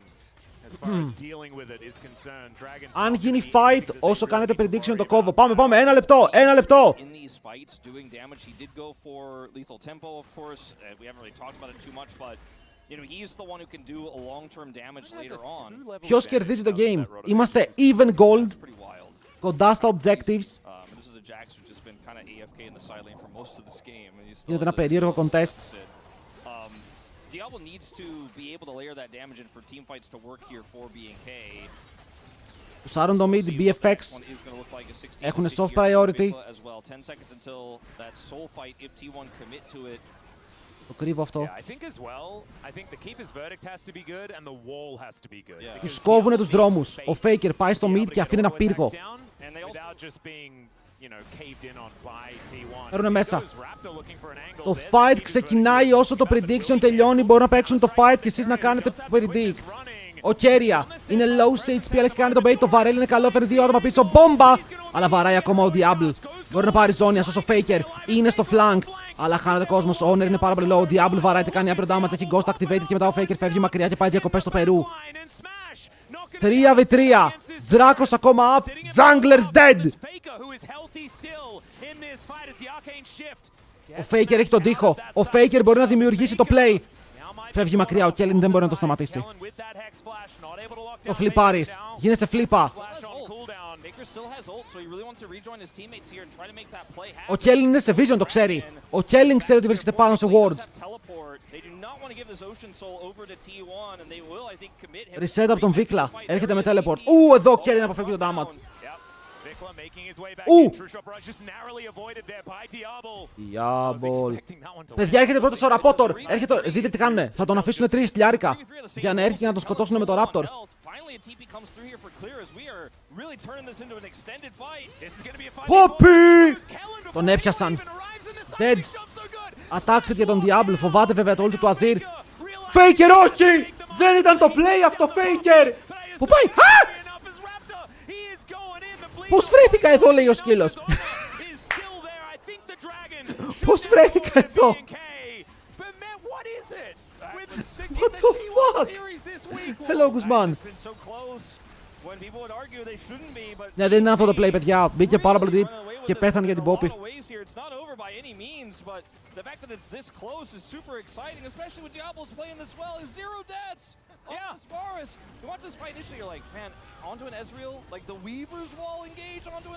Speaker 2: as far as dealing with it is concerned.
Speaker 1: Αν γίνει fight, όσο κάνετε prediction το κόβω. Πάμε, 1 λεπτό, 1 λεπτό.
Speaker 3: In these fights, doing damage, he did go for lethal tempo, of course. We haven't really talked about it too much, but you know, he's the one who can do a long-term damage later on.
Speaker 1: Ποιος κερδίζει το game? Είμαστε even gold, κοντά στα objectives.
Speaker 3: This is a Jax who's just been kind of AFK in the side lane for most of this game.
Speaker 1: Είναι ένα περίεργο contest.
Speaker 3: Diablo needs to be able to layer that damage in for team fights to work here for BNK.
Speaker 1: Σάρουν το mid, BFX έχουν soft priority. Το κρύβω αυτό. Τους κόβουνε τους δρόμους. Ο Faker πάει στο mid και αφήνει ένα πύργο. Παίρνουνε μέσα. Το fight ξεκινάει όσο το prediction τελειώνει. Μπορούν να παίξουν το fight και εσείς να κάνετε predict. Ο Keria είναι low σε HP, αλλά έχει κάνει τον bait. Το βαρέλι είναι καλό, φέρνει 2 άτομα πίσω. Μπόμπα! Αλλά βαράει ακόμα ο Diablo. Μπορεί να πάρει ζώνη, όσο ο Faker είναι στο flank. Αλλά χάνεται κόσμος. Ο Honor είναι πάρα πολύ low. Ο Diablo βαράει και κάνει upper damage. Έχει ghost activated και μετά ο Faker φεύγει μακριά και πάει διακοπές στο Περού. 3v3. Δράκος ακόμα up. Jungler's dead. Ο Faker έχει τον τοίχο. Ο Faker μπορεί να δημιουργήσει το play. Φεύγει μακριά. Ο Κέλιν δεν μπορεί να το σταματήσει. Το φλιπάρεις. Γίνεσαι φλίπα. Ο Κέλιν είναι σε vision, το ξέρει. Ο Κέλιν ξέρει ότι βρίσκεται πάνω σε wards. Reset από τον Βίκλα. Έρχεται με teleport. Εδώ ο Κέλιν αποφεύγει το damage. Diabol. Παιδιά, έρχεται πρώτος ο Raptor. Δείτε τι κάνουνε. Θα τον αφήσουν 3 χιλιάρικα για να έρθει και να τον σκοτώσουν με το Raptor. Πόπι! Τον έπιασαν. Dead. Attack speed για τον Diablo. Φοβάται βέβαια το ulti του Azir. Faker, όχι! Δεν ήταν το play αυτό, Faker! Πού πάει? Πώς βρέθηκα εδώ, λέει ο σκύλος. Πώς βρέθηκα εδώ. What the fuck? Hello, Guzman. Ναι, δεν είναι αυτό το play, παιδιά. Μπήκε πάρα πολύ deep και πέθανε για την Poppy.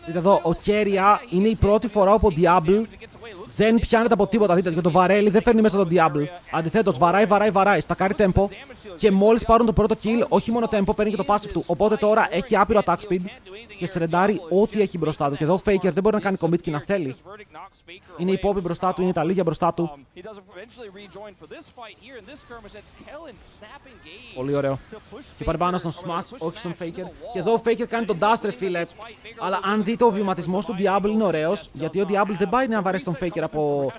Speaker 1: Δείτε εδώ, ο Keria είναι η πρώτη φορά όπου ο Diablo δεν πιάνεται από τίποτα. Δείτε, και το Vareli δεν φέρνει μέσα τον Diablo. Αντιθέτως, βαράει, στακάρει tempo και μόλις πάρουν το πρώτο kill, όχι μόνο tempo, παίρνει και το passive του. Οπότε τώρα έχει άπειρο attack speed και σρεντάρει ό,τι έχει μπροστά του. Και εδώ ο Faker δεν μπορεί να κάνει commit και να θέλει. Είναι η Poppy μπροστά του, είναι η Ταλίγια μπροστά του. Πολύ ωραίο. Και πάρει πάνω στον Smash, όχι στον Faker. Και εδώ ο Faker κάνει τον dash, ρε φίλε. Αλλά αν δείτε, ο βηματισμός του Diablo είναι ωραίος. Γιατί ο Diablo δεν πάει να βαρέσει τον Faker από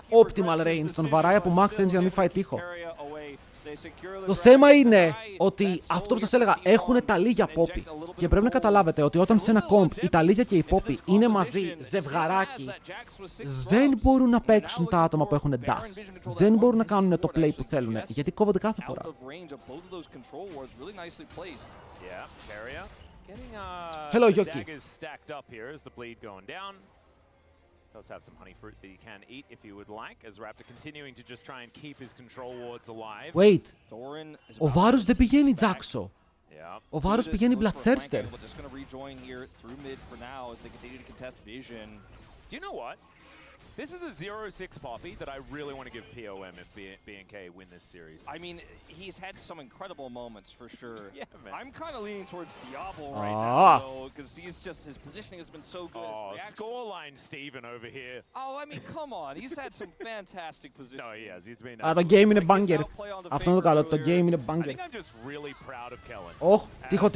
Speaker 1: optimal range. Τον βαράει από max range για να μην φάει τείχο. Το θέμα είναι ότι αυτό που σας έλεγα, έχουν ταλίγια Poppy. Και πρέπει να καταλάβετε ότι όταν σε ένα comp η ταλίγια και η Poppy είναι μαζί, ζευγαράκι, δεν μπορούν να παίξουν τα άτομα που έχουν dash. Δεν μπορούν να κάνουν το play που θέλουν, γιατί κόβονται κάθε φορά. Hello, Yoki.
Speaker 2: Does have some honey fruit that you can eat if you would like, as Raptor continuing to just try and keep his control wards alive.
Speaker 1: Wait, ο Varus δεν πηγαίνει Jaxo. Ο Varus πηγαίνει Bloodthirster.
Speaker 2: Do you know what? This is a 0-6 Poppy that I really want to give POM if BNK win this series.
Speaker 3: I mean, he's had some incredible moments for sure.
Speaker 2: Yeah, man.
Speaker 3: I'm kind of leaning towards Diablo right now, because his positioning has been so good.
Speaker 2: Oh, scoreline Steven over here.
Speaker 3: Oh, I mean, come on. He's had some fantastic positioning.
Speaker 2: No, he has. He's been.
Speaker 1: Το game είναι banger. Αυτό είναι το καλό. Το game είναι banger.
Speaker 2: I think I'm just really proud of Kellen.
Speaker 1: Ωχ, τείχο.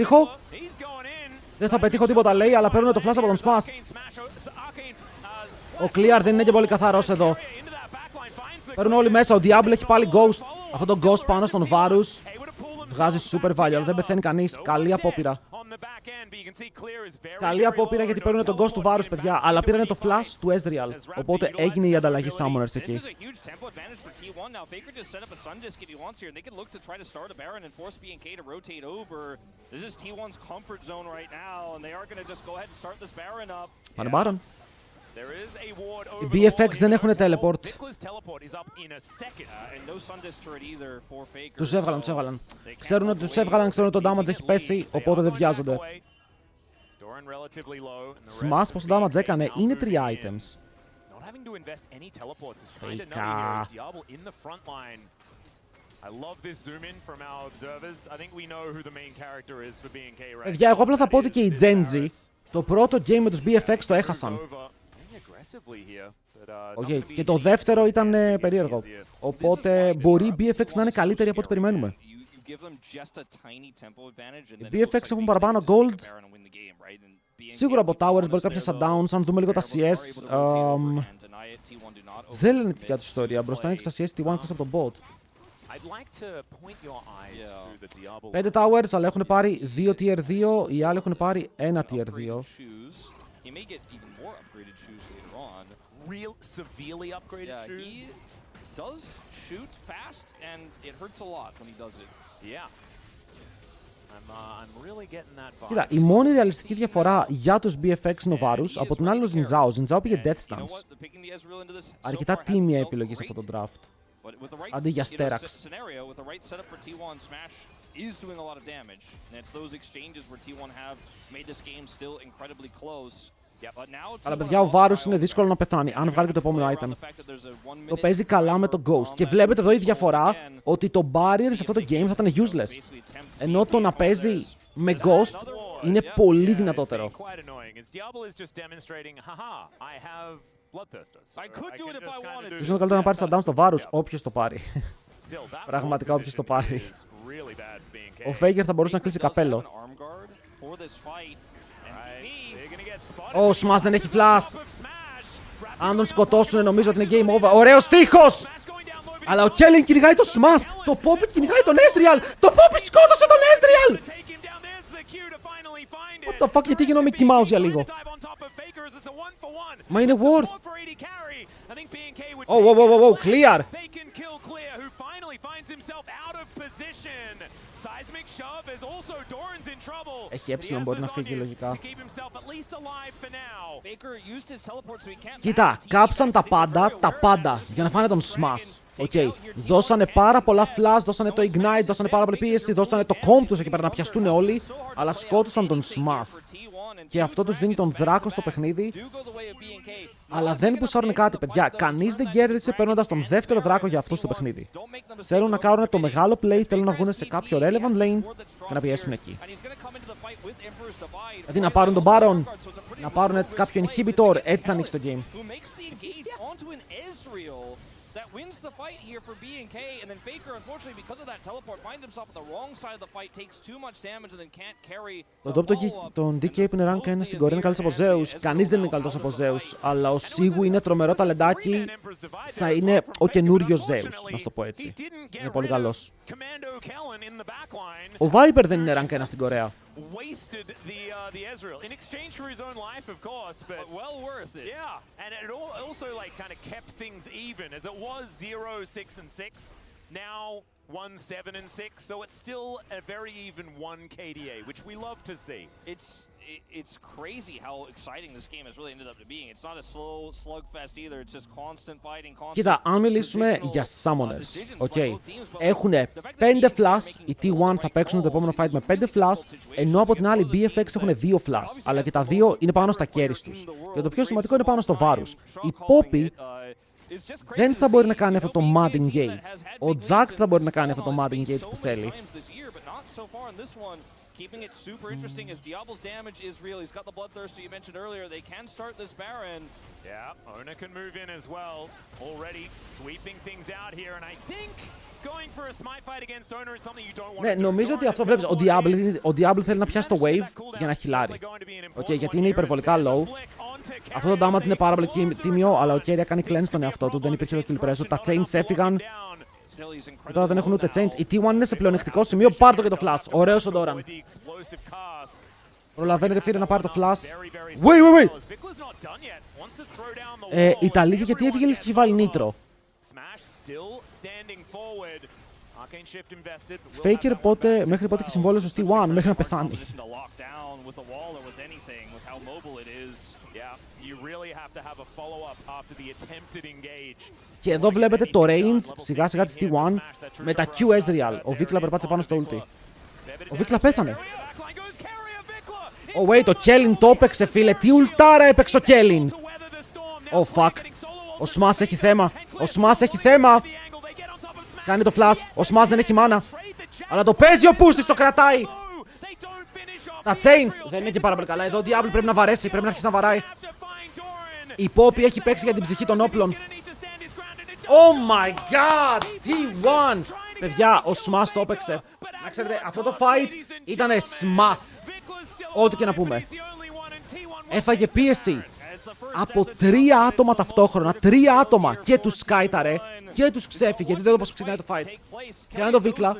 Speaker 2: He's going in.
Speaker 1: Δεν θα πετύχω τίποτα, λέει, αλλά παίρνουν το flash από τον Smash. Ο Clear δεν είναι και πολύ καθαρός εδώ. Παίρνουν όλοι μέσα. Ο Diablo έχει πάλι Ghost. Αυτό το Ghost πάνω στον Varus βγάζει super value, αλλά δεν πεθαίνει κανείς. Καλή απόπειρα. Καλή απόπειρα, γιατί παίρνουν τον Ghost του Varus, παιδιά. Αλλά πήρανε το flash του Ezreal. Οπότε έγινε η ανταλλαγή Summoners εκεί. Πάνε Baron. Οι BFX δεν έχουν teleport. Τους έβγαλαν. Ξέρουν ότι τους έβγαλαν, ξέρουν ότι το damage έχει πέσει, οπότε δεν βιάζονται. Smash πως το damage έκανε, είναι 3 items. Φεϊκά. Παιδιά, εγώ απλά θα πω ότι και οι Genji το πρώτο game με τους BFX το έχασαν. Okay. Και το δεύτερο ήταν περίεργο. Οπότε μπορεί οι BFX να είναι καλύτεροι από ό,τι περιμένουμε. Οι BFX έχουν παραπάνω gold. Σίγουρα από towers, μπορεί κάποια shutdowns. Αν δούμε λίγο τα CS, δεν λένε τη δικιά τους ιστορία. Μπροστά είναι και στα CS T1 εκτός από τον bot. 5 towers, αλλά έχουν πάρει 2 tier 2. Οι άλλοι έχουν πάρει 1 tier 2.
Speaker 2: Real severely upgraded shoes.
Speaker 3: He does shoot fast, and it hurts a lot when he does it.
Speaker 2: Yeah.
Speaker 1: Κοίτα, η μόνη ρεαλιστική διαφορά για τους BFX είναι ο Varus. Από την άλλη ο Zinzao. Ο Zinzao πήγε Death Stance. Αρκετά τίμια επιλογή σε αυτό το draft. Αντί για Sterax. Αλλά παιδιά, ο Varus είναι δύσκολο να πεθάνει αν βγάλει και το επόμενο item. Το παίζει καλά με το Ghost. Και βλέπετε εδώ η διαφορά ότι το barrier σε αυτό το game θα ήταν useless. Ενώ το να παίζει με Ghost είναι πολύ δυνατότερο. Ποιος είναι καλύτερο να πάρει shutdown στο Varus? Όποιος το πάρει. Πραγματικά όποιος το πάρει. Ο Faker θα μπορούσε να κλείσει καπέλο. Ο Smash δεν έχει flash. Αν τον σκοτώσουν νομίζω ότι είναι game over. Ωραίος τείχος! Αλλά ο Kellen κυνηγάει το Smash. Το Poppy κυνηγάει τον Ezreal. Το Poppy σκότωσε τον Ezreal! What the fuck, γιατί γίνω Mickey Mouse για λίγο? Μα είναι worth. Oh, clear! Έχει έψιλον, μπορεί να φύγει λογικά. Κοίτα, κάψαν τα πάντα, για να φάνε τον Smash. Okay. Δώσανε πάρα πολλά flash, δώσανε το ignite, δώσανε πάρα πολύ πίεση, δώσανε το comp τους εκεί πέρα να πιαστούν όλοι, αλλά σκότωσαν τον Smash. Και αυτό τους δίνει τον δράκο στο παιχνίδι. Αλλά δεν πουσάρουν κάτι, παιδιά. Κανείς δεν κέρδισε παίρνοντας τον δεύτερο δράκο για αυτό στο παιχνίδι. Θέλουν να κάνουν το μεγάλο play, θέλουν να βγουν σε κάποιο relevant lane και να πιέσουν εκεί. Δηλαδή να πάρουν τον Baron, να πάρουν κάποιο inhibitor, έτσι θα ανοίξει το game. That wins the fight here for B&K, and then Faker, unfortunately, because of that teleport, finds himself on the wrong side of the fight, takes too much damage, and then can't carry. Τον DK που είναι rank 1 στην Κορέα είναι καλύτερος από Zeus. Κανείς δεν είναι καλύτερος από Zeus, αλλά ο Sigu είναι τρομερό ταλεντάκι. Θα είναι ο καινούριος Zeus, να σου το πω έτσι. Είναι πολύ καλός. Ο Viper δεν είναι rank 1 στην Κορέα.
Speaker 2: Wasted the Ezreal in exchange for his own life, of course, but well worth it. Yeah, and it also like kind of kept things even, as it was 0-6-6. Now 1-7-6, so it's still a very even 1 KDA, which we love to see. It's crazy how exciting this game has really ended up to being. It's not a slow slugfest either. It's just constant fighting, constant.
Speaker 1: Κοίτα, αν μιλήσουμε για summoners, okay, έχουν 5 flash, οι T1 θα παίξουν το επόμενο fight με 5 flash, ενώ από την άλλη BFX έχουν 2 flash, αλλά και τα δύο είναι πάνω στα carries τους. Και το πιο σημαντικό είναι πάνω στο Varus. Η Poppy δεν θα μπορεί να κάνει αυτό το mad engage. Ο Jax θα μπορεί να κάνει αυτό το mad engage που θέλει.
Speaker 3: Keeping it super interesting as Diablo's damage is real. He's got the bloodthirster you mentioned earlier. They can start this Baron. Yeah, Ona can move in as well. Already sweeping things out here, and I think going for a smite fight against Ona is something you don't want to do.
Speaker 1: Ναι, νομίζω ότι αυτό βλέπεις. Ο Diablo θέλει να πιάσει το wave για να χιλάρει. Okay, γιατί είναι υπερβολικά low. Αυτό το damage είναι πάρα πολύ τίμιο, αλλά ο Keria κάνει cleanse στον εαυτό του. Δεν υπήρχε το kill pressure. Τα chains έφυγαν. Και τώρα δεν έχουν ούτε change. Η T1 είναι σε πλεονεκτικό σημείο. Πάρ' το και το flash. Ωραίος ο Doran. Προλαβαίνει ρεφίρε να πάρει το flash. Wait. Η Ταλίκη γιατί έφυγε λες και έχει βάλει νίτρο. Faker μέχρι πότε έχει συμβόλαιο στο T1, μέχρι να πεθάνει. Και εδώ βλέπετε το range σιγά σιγά της T1 με τα Q Ezreal. Ο Βίκλα περπάτησε πάνω στο ulti. Ο Βίκλα πέθανε. Oh wait, ο Kellen το έπαιξε φίλε. Τι ουλτάρα έπαιξε ο Kellen. Oh fuck. Ο Smash έχει θέμα. Ο Smash έχει θέμα. Κάνει το flash. Ο Smash δεν έχει mana. Αλλά το παίζει ο Πούστης, το κρατάει. Τα chains δεν είναι και πάρα πολύ καλά. Εδώ ο Diablo πρέπει να βαρέσει, πρέπει να αρχίσει να βαράει. Η Poppy έχει παίξει για την ψυχή των όπλων. Oh my god! T1! Παιδιά, ο Smash το έπαιξε. Να ξέρετε, αυτό το fight ήταν Smash. Ό,τι και να πούμε. Έφαγε πίεση από 3 άτομα ταυτόχρονα. 3 άτομα και του σκάιταρε. και τους ξέφυγε. Δείτε εδώ πώς ξεκινάει το fight. Κάνει το βίκλα.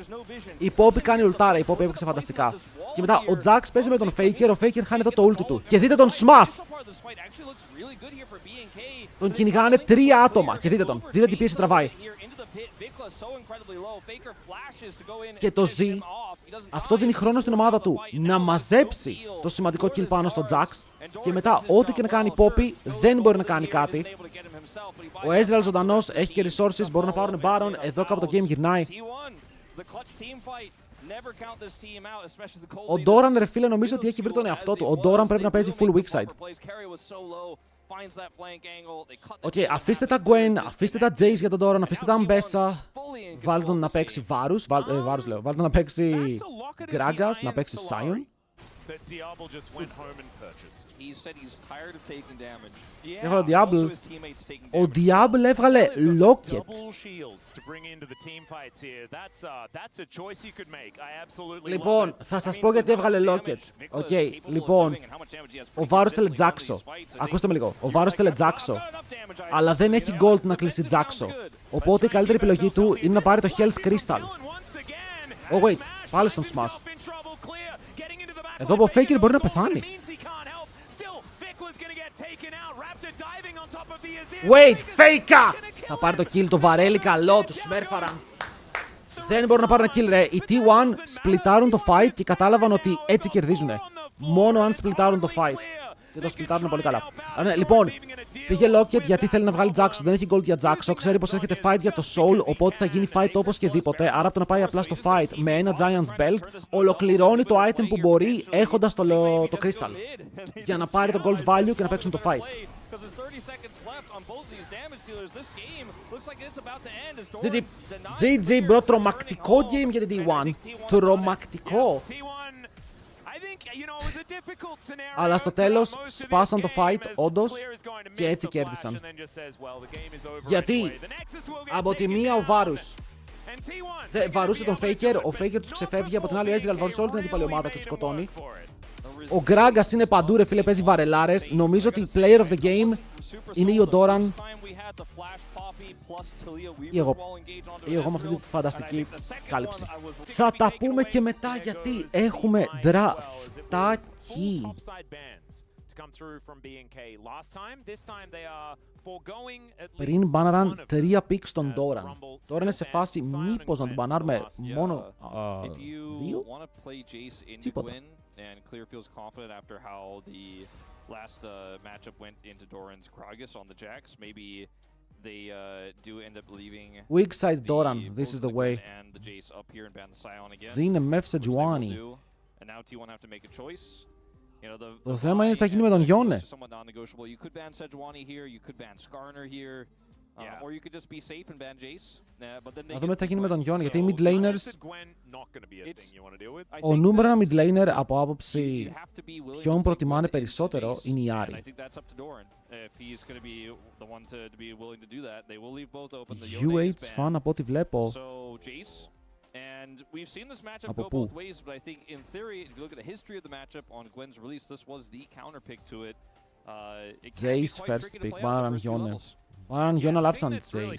Speaker 1: Η Poppy κάνει ουλτάρα. Η Poppy έπαιξε φανταστικά. Και μετά ο Jax παίζει με τον Faker. Ο Faker χάνει εδώ το ult του. Και δείτε τον smash. Τον κυνηγάνε 3 άτομα. Και δείτε τον. Δείτε τι πίεση τραβάει. Και το Z, αυτό δίνει χρόνο στην ομάδα του να μαζέψει το σημαντικό kill πάνω στο Jax. Και μετά, ό,τι και να κάνει η Poppy, δεν μπορεί να κάνει κάτι. Ο Ezreal ζωντανός, έχει και resources, μπορούν να πάρουν Baron. Εδώ κάπου το game γυρνάει. Ο Doran, ρε φίλε, νομίζω ότι έχει βρει τον εαυτό του. Ο Doran πρέπει να παίζει full weak side. Οκ, αφήστε τα Gwen, αφήστε τα Jace για τον Doran, αφήστε τα Ambessa. Βάλτε τον να παίξει Varus, βάλτε τον να παίξει Gragas, να παίξει Sion. Έβαλε ο Diablo. Ο Diablo έβγαλε Locket. Λοιπόν, θα σας πω γιατί έβγαλε Locket. Οκ, λοιπόν, ο Varus θέλει Jaxo. Ακούστε με λίγο. Ο Varus θέλει Jaxo. Αλλά δεν έχει gold να κλείσει Jaxo. Οπότε η καλύτερη επιλογή του είναι να πάρει το Health Crystal. Oh wait, πάλι στον Smash. Εδώ ο Faker μπορεί να πεθάνει. Wait, Faker! Θα πάρει το kill, το βαρέλι καλό, του σμέρφαραν. Δεν μπορούν να πάρουν ένα kill, ρε. Οι T1 σπλιτάρουν το fight και κατάλαβαν ότι έτσι κερδίζουνε. Μόνο αν σπλιτάρουν το fight. Και το σπλιτάρουν πολύ καλά. Λοιπόν, πήγε Locket γιατί θέλει να βγάλει Jaxo. Δεν έχει gold για Jaxo. Ξέρει πως έρχεται fight για το Soul. Οπότε θα γίνει fight όπως και δίποτε. Άρα από το να πάει απλά στο fight με ένα Giant's Belt, ολοκληρώνει το item που μπορεί έχοντας το Crystal. Για να πάρει το gold value και να παίξουν το fight. GG bro, τρομακτικό game για την T1. Τρομακτικό. Αλλά στο τέλος σπάσαν το fight όντως και έτσι κέρδισαν. Γιατί από τη μία ο Varus βαρούσε τον Faker, ο Faker τους ξεφεύγει, από την άλλη ο Ezreal βαρούσε όλη την αντίπαλη ομάδα και τους σκοτώνει. Ο Gragas είναι παντού, ρε φίλε, παίζει βαρελάρες. Νομίζω ότι η player of the game είναι η ο Doran ή εγώ με αυτή τη φανταστική κάλυψη. Θα τα πούμε και μετά γιατί έχουμε δραφτάκι. Πριν μπάναραν 3 picks στον Doran. Τώρα είναι σε φάση μήπως να τον μπανάρουμε μόνο 2. Τίποτα.
Speaker 3: And Clear feels confident after how the last matchup went into Doran's Gragas on the Jax. Maybe they do end up leaving
Speaker 1: weak side Doran. This is the way.
Speaker 3: And the Jace up here and ban the Sion again.
Speaker 1: Zine Mef Sejuani.
Speaker 3: And now T1 have to make a choice. You know,
Speaker 1: το θέμα είναι τι θα γίνει με τον Yone.
Speaker 3: You could ban Sejuani here, you could ban Skarner here. Or you could just be safe and ban Jace.
Speaker 1: Να δούμε τι θα γίνει με τον Yone, γιατί οι mid laners... Ο νούμερο ένα mid laner από άποψη ποιον προτιμάνε περισσότερο είναι η Ari. UH fan από ό,τι βλέπω. Από πού? Jace first pick, μπάναραν Yone. Αν Yone λάψαν Jace.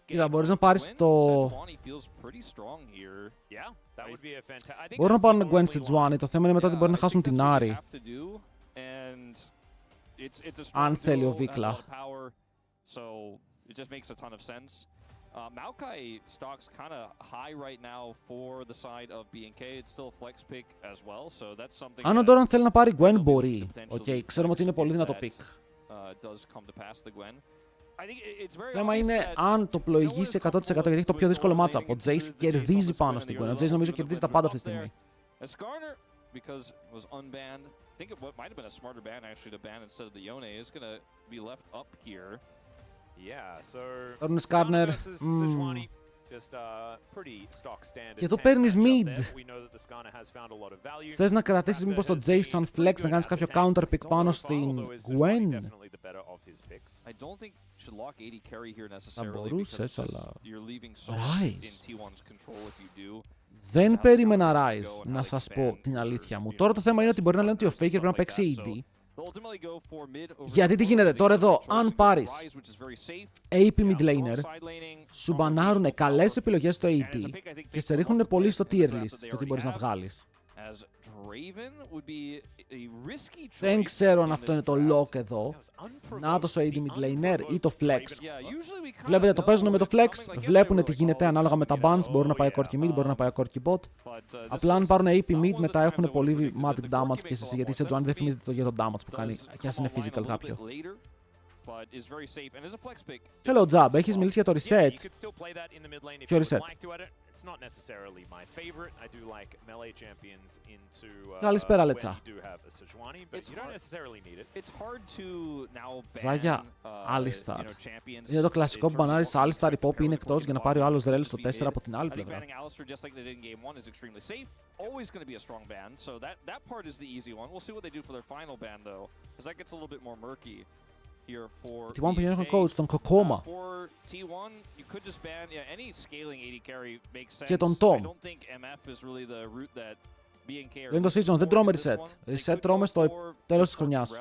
Speaker 1: Κοίτα, μπορείς να πάρεις το... Μπορούν να πάρουν Gwen σε Sejuani, το θέμα είναι μετά ότι μπορεί να χάσουν την Ari. Αν θέλει ο Βίκλα.
Speaker 3: Maokai stocks kind of high right now for the side of BNK. It's still a flex pick as well, so that's something.
Speaker 1: Αν ο Doran θέλει να πάρει Gwen μπορεί. Οκ, ξέρουμε ότι είναι πολύ δυνατό pick. Θέμα είναι αν το πλοηγήσει 100% γιατί έχει το πιο δύσκολο matchup. Ο Jace κερδίζει πάνω στην Gwen. Ο Jace νομίζω κερδίζει τα πάντα αυτή τη στιγμή.
Speaker 3: I think it might have been a smarter ban actually to ban instead of the Yone. Is going to be left up here.
Speaker 1: Παίρνουν Skarner. Και εδώ παίρνεις mid. Θες να κρατήσεις μήπως το Jace σαν flex, να κάνεις κάποιο counter pick πάνω στην Gwen? Θα μπορούσες, αλλά... Rise. Δεν περίμενα Rise, να σας πω την αλήθεια μου. Τώρα το θέμα είναι ότι μπορεί να λένε ότι ο Faker πρέπει να παίξει AD. Γιατί τι γίνεται τώρα εδώ, αν πάρεις AP mid laner, σου μπανάρουν καλές επιλογές στο AD και σε ρίχνουν πολύ στο tier list, στο τι μπορείς να βγάλεις. Δεν ξέρω αν αυτό είναι το lock εδώ. Να το AD mid laner ή το flex. Βλέπετε το παίζουν με το flex, βλέπουν τι γίνεται ανάλογα με τα bans. Μπορεί να πάει corky mid, μπορεί να πάει corky bot. Απλά αν πάρουν AP mid μετά έχουν πολύ magic damage και εσείς, γιατί σε Joanne δεν θυμίζετε το για το damage που κάνει και ας είναι physical κάποιο. Hello Jab, έχεις μιλήσει για το reset. Ποιο reset? Καλησπέρα Λετσα. Ζάγια, Alistar. Είναι το κλασικό που μπανάρεις Alistar, η Poppy είναι εκτός για να πάρει ο άλλος ρέλ στο 4 από την άλλη πλευρά. Τι πάμε πηγαίνει έχω coach, τον Kokoma και τον Tom. Δεν το season, δεν τρώμε reset. Reset τρώμε στο τέλος της χρονιάς.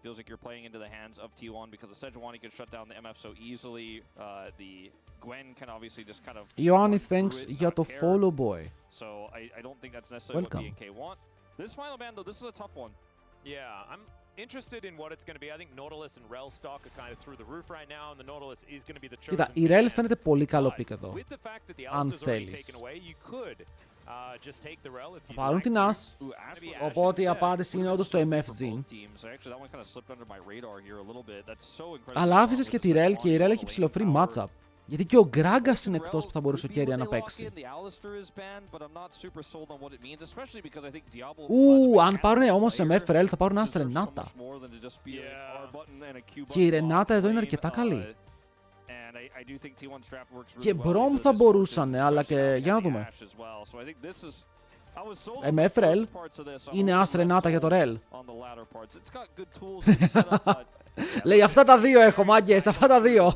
Speaker 1: Feels like you're playing into the hands of T1 because the Sejuani can shut down the MF so easily. The Gwen can obviously just kind of. Ioanni, thanks για το follow boy.
Speaker 3: So I don't think that's necessarily what BNK want. This final ban though, this is a tough one.
Speaker 2: Yeah, I'm interested in what it's going to be. I think Nautilus and Rel stock are kind of through the roof right now, and the Nautilus is going to be the chosen.
Speaker 1: Κοίτα, η Rel φαίνεται πολύ καλό pick εδώ. Αν θέλεις. Θα πάρουν την As, οπότε η απάντηση είναι όντως το MF Zin. Αλλά άφησες και τη Rel και η Rel έχει ψηλοφρee matchup. Γιατί και ο Gragas είναι εκτός που θα μπορούσε ο Carrier να παίξει. Αν πάρουν όμως MF Rel θα πάρουν As Renata. Και η Renata εδώ είναι αρκετά καλή. Και Brom θα μπορούσαν, αλλά και για να δούμε. MF Rel είναι As Renata για το Rel. Λέει αυτά τα δύο έχω μάγκες, αυτά τα δύο.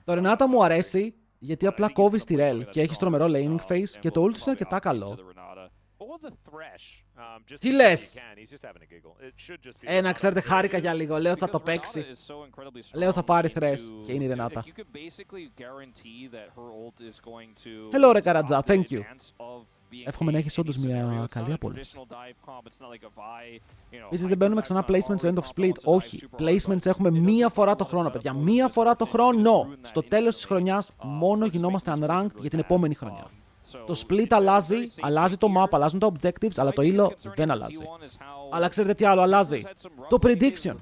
Speaker 1: Το Renata μου αρέσει γιατί απλά κόβει τη Rel και έχει τρομερό laning phase και το ult είναι αρκετά καλό. Τι λες? Να ξέρετε, χάρηκα για λίγο. Λέω θα το παίξει. Λέω θα πάρει Thresh και είναι η Renata. Hello ρε Καρατζά, thank you. Εύχομαι να έχεις όντως μια καλή απόλαυση. Επίσης δεν μπαίνουμε ξανά placements στο end of split. Όχι, placements έχουμε μία φορά το χρόνο, παιδιά. Μία φορά το χρόνο. Στο τέλος της χρονιάς μόνο γινόμαστε unranked για την επόμενη χρονιά. Το split αλλάζει το map, αλλάζουν τα objectives, αλλά το elo δεν αλλάζει. Αλλά ξέρετε τι άλλο αλλάζει? Το prediction.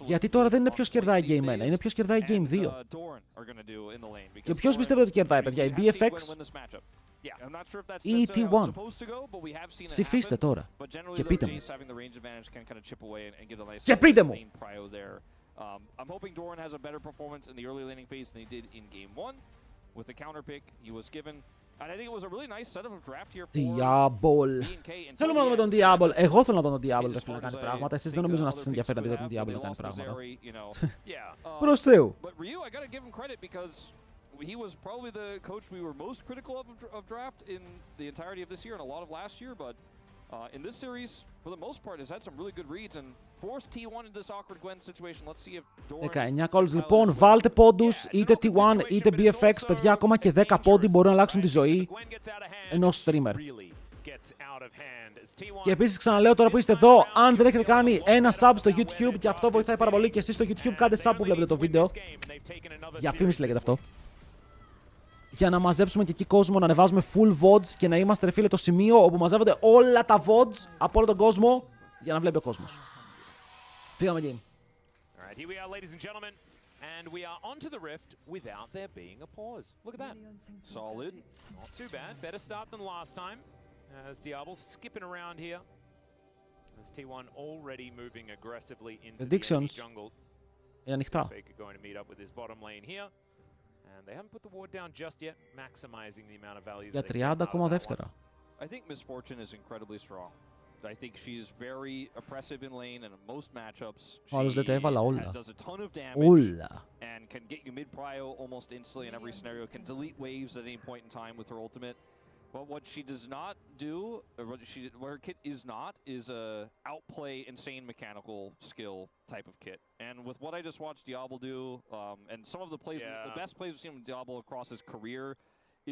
Speaker 1: Γιατί τώρα δεν είναι ποιος κερδάει game 1, είναι ποιος κερδάει game 2. Και ποιος πιστεύετε ότι κερδάει, παιδιά, η BFX ή η T1? Ψηφίστε τώρα και πείτε μου. Και πείτε μου! I'm hoping Doran has a better performance in the early laning phase than he did in game 1 with the counter pick he was given. And I think it was a really nice setup of draft here for Diabol. Θέλουμε να δούμε τον Diabol. Εγώ θέλω να δω τον Diabol να κάνει πράγματα. Εσείς δεν νομίζω να σας ενδιαφέρει να δείτε τον Diabol να κάνει πράγματα. Προς Θεού.
Speaker 3: He was probably the coach we were most critical of draft in the entirety of this year and a lot of last year, but in this series, for the most part, has had some really good reads and forced T1 into this awkward Gwen situation. Let's see if Doran...
Speaker 1: 19 calls λοιπόν, βάλτε πόντους, είτε T1 είτε BFX, παιδιά, ακόμα και 10 πόντι μπορούν να αλλάξουν τη ζωή ενός streamer. Και επίσης ξαναλέω τώρα που είστε εδώ, αν δεν έχετε κάνει ένα sub στο YouTube, και αυτό βοηθάει πάρα πολύ, και εσείς στο YouTube κάντε sub που βλέπετε το βίντεο. Διαφήμιση λέγεται αυτό. Για να μαζέψουμε και εκεί κόσμο, να ανεβάζουμε full VODs και να είμαστε, ρε φίλε, το σημείο όπου μαζεύονται όλα τα VODs από όλο τον κόσμο για να βλέπει ο κόσμος. Φύγαμε game.
Speaker 2: Alright, here we are, ladies and gentlemen, and we are onto the rift without there being a pause. Look at that.
Speaker 3: Solid.
Speaker 2: Not too bad. Better start than last time. As Diablo skipping around here. As T1 already moving aggressively into the enemy jungle.
Speaker 1: Ανοιχτά.
Speaker 2: Faker going to meet up with his bottom lane here. And they haven't put the ward down just yet, maximizing the amount of value that they get out of that one.
Speaker 1: Για 30,2.
Speaker 3: I think Misfortune is incredibly strong. I think she's very oppressive in lane and in most matchups.
Speaker 1: Ο άλλος δεν τα έβαλα όλα.
Speaker 3: Does a ton of damage
Speaker 1: Όλα.
Speaker 3: and can get you mid-prio almost instantly in every scenario. Can delete waves at any point in time with her ultimate. But what she does not do, or what her kit is not, is a outplay insane mechanical skill type of kit. And with what I just watched Diablo do, and some of the plays, the best plays we've seen from Diablo across his career,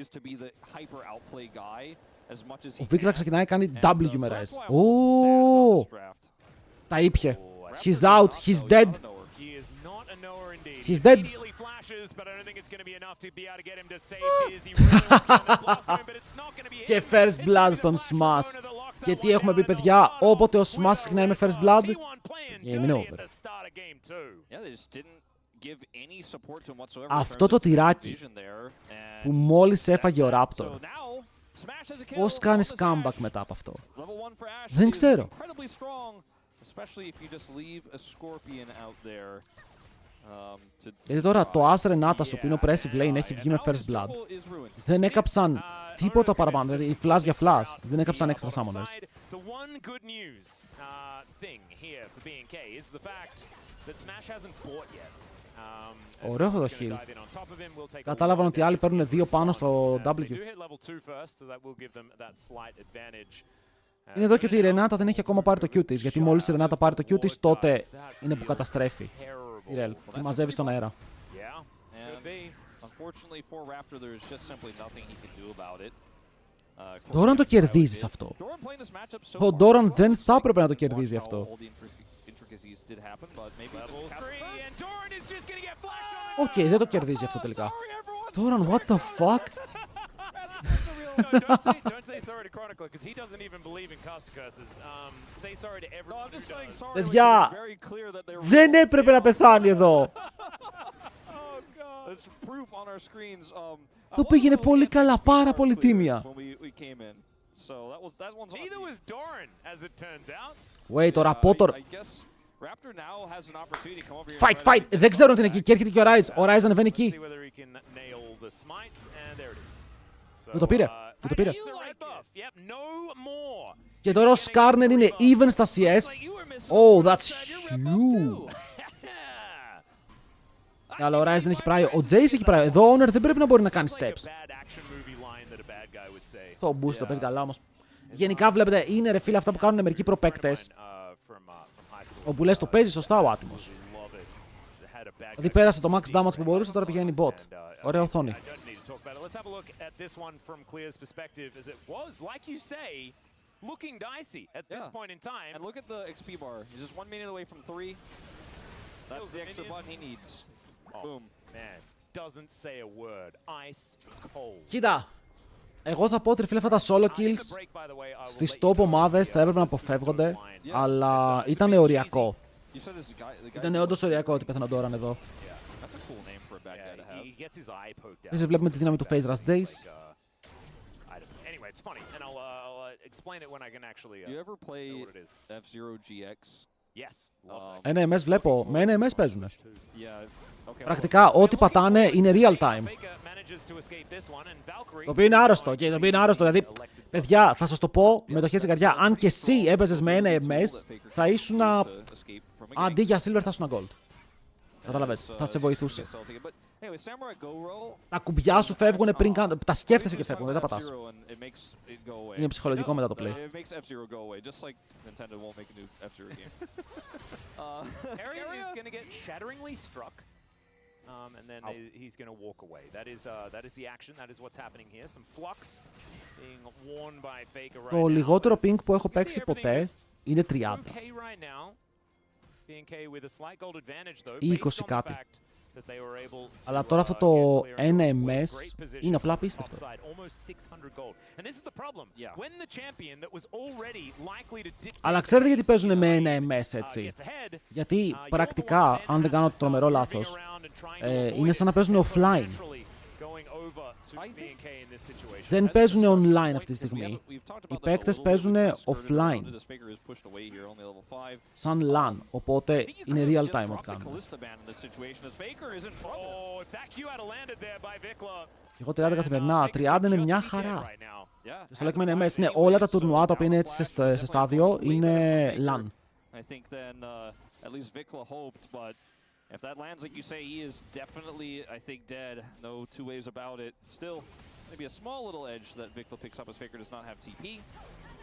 Speaker 3: is to be the hyper outplay guy as much as he
Speaker 1: Ο Βίκλα ξεκινάει, κάνει W με Res. Τα ήπια. He's out, he's dead. He's dead. Και first blood στον Smash. Και τι έχουμε πει, παιδιά, όποτε ο Smash ξεκινάει με first blood, game over. Αυτό το τυράκι που μόλις έφαγε ο Raptor, πώς κάνεις comeback μετά από αυτό? Δεν ξέρω. Γιατί τώρα το Astra Natas, ο οποίο είναι ο Pressive Lane, έχει βγει με First Blood. Δεν έκαψαν τίποτα παραπάνω. Δηλαδή, flash για flash. Δεν έκαψαν extra summoners. Ωραίο αυτό το heal. Κατάλαβαν ότι οι άλλοι παίρνουν 2 πάνω στο W. Είναι εδώ και ότι η Ρενάτα δεν έχει ακόμα πάρει το Q της, γιατί μόλις η Ρενάτα πάρει το Q της, τότε είναι που καταστρέφει τη Ρελ. Τη μαζεύει στον αέρα. Ντόραν το κερδίζεις αυτό. Ο Ντόραν δεν θα έπρεπε να το κερδίζει αυτό. Οκ, δεν το κερδίζει αυτό τελικά. Ντόραν, what the fuck? Παιδιά, δεν έπρεπε να πεθάνει εδώ. Το πήγαινε πολύ καλά, πάρα πολύ τίμια. Wait, ο Raptor. Fight! Δεν ξέρω τι είναι εκεί και έρχεται και ο Ryze. Ο Ryze ανεβαίνει εκεί. Δεν το πήρε. Και τώρα ο Skarner είναι even στα CS. Oh, that's huge. Αλλά ο Ryze δεν έχει πράιο. Ο Jace έχει πράιο. Εδώ ο Honor δεν πρέπει να μπορεί να κάνει steps. Το boost το παίζει καλά όμως. Γενικά βλέπετε, είναι ρε φίλε αυτά που κάνουν μερικοί προπαίκτες. Όπου λες το παίζει σωστά ο άτιμος. Δηλαδή πέρασε το max damage που μπορούσε, τώρα πηγαίνει bot. Ωραία οθόνη.
Speaker 2: Looking dicey at this point in time.
Speaker 3: And look at the XP bar. He's just 1 minute away from 3. That's the extra button he needs. Boom.
Speaker 2: Man, doesn't say a word. Ice cold.
Speaker 1: Κοίτα, εγώ θα πω ότι φίλε αυτά τα solo kills στις top ομάδες θα έπρεπε να αποφεύγονται, αλλά ήταν οριακό. Ήταν όντως οριακό ότι πέθανε ο Doran εδώ. Επίσης βλέπουμε τη δύναμη του Phase Rush Jace. Ένα MS βλέπω, με ένα MS παίζουνε. Πρακτικά ό,τι πατάνε είναι real time. Το οποίο είναι άρρωστο, και το οποίο είναι άρρωστο, δηλαδή, παιδιά, θα σας το πω με το χέρι στην καρδιά, αν και εσύ έπαιζες με ένα MS, θα ήσουν αντί για silver θα ήσουν gold. Κατάλαβες, θα σε βοηθούσε. Τα κουμπιά σου φεύγουν πριν καν, τα σκέφτεσαι και φεύγουν, δεν τα πατάς. Είναι ψυχολογικό μετά το play.
Speaker 2: And then he's going to walk away. That is the action. That is what's happening here. Some flux being worn by Faker right now.
Speaker 1: Το λιγότερο ping που έχω παίξει ποτέ είναι 30. Ή 20 κάτι. Αλλά τώρα αυτό το 1 MS είναι απλά απίστευτο. Αλλά ξέρετε γιατί παίζουν με 1 MS έτσι? Γιατί πρακτικά, αν δεν κάνω το τρομερό λάθος, είναι σαν να παίζουν offline. Δεν παίζουν online αυτή τη στιγμή. Οι παίκτες παίζουν offline. Σαν LAN, οπότε είναι real time ό,τι κάνουν. Και εγώ 30 καθημερινά. 30 είναι μια χαρά.
Speaker 3: Yeah.
Speaker 1: Στο λέμε είναι MS. Ναι, όλα τα τουρνουά τα οποία είναι έτσι σε στάδιο είναι LAN.
Speaker 3: I think then at least Vikla hoped, but if that lands like you say, he is definitely, I think, dead. No two ways about it. Still, maybe a small little edge that Vikla picks up as Faker does not have TP.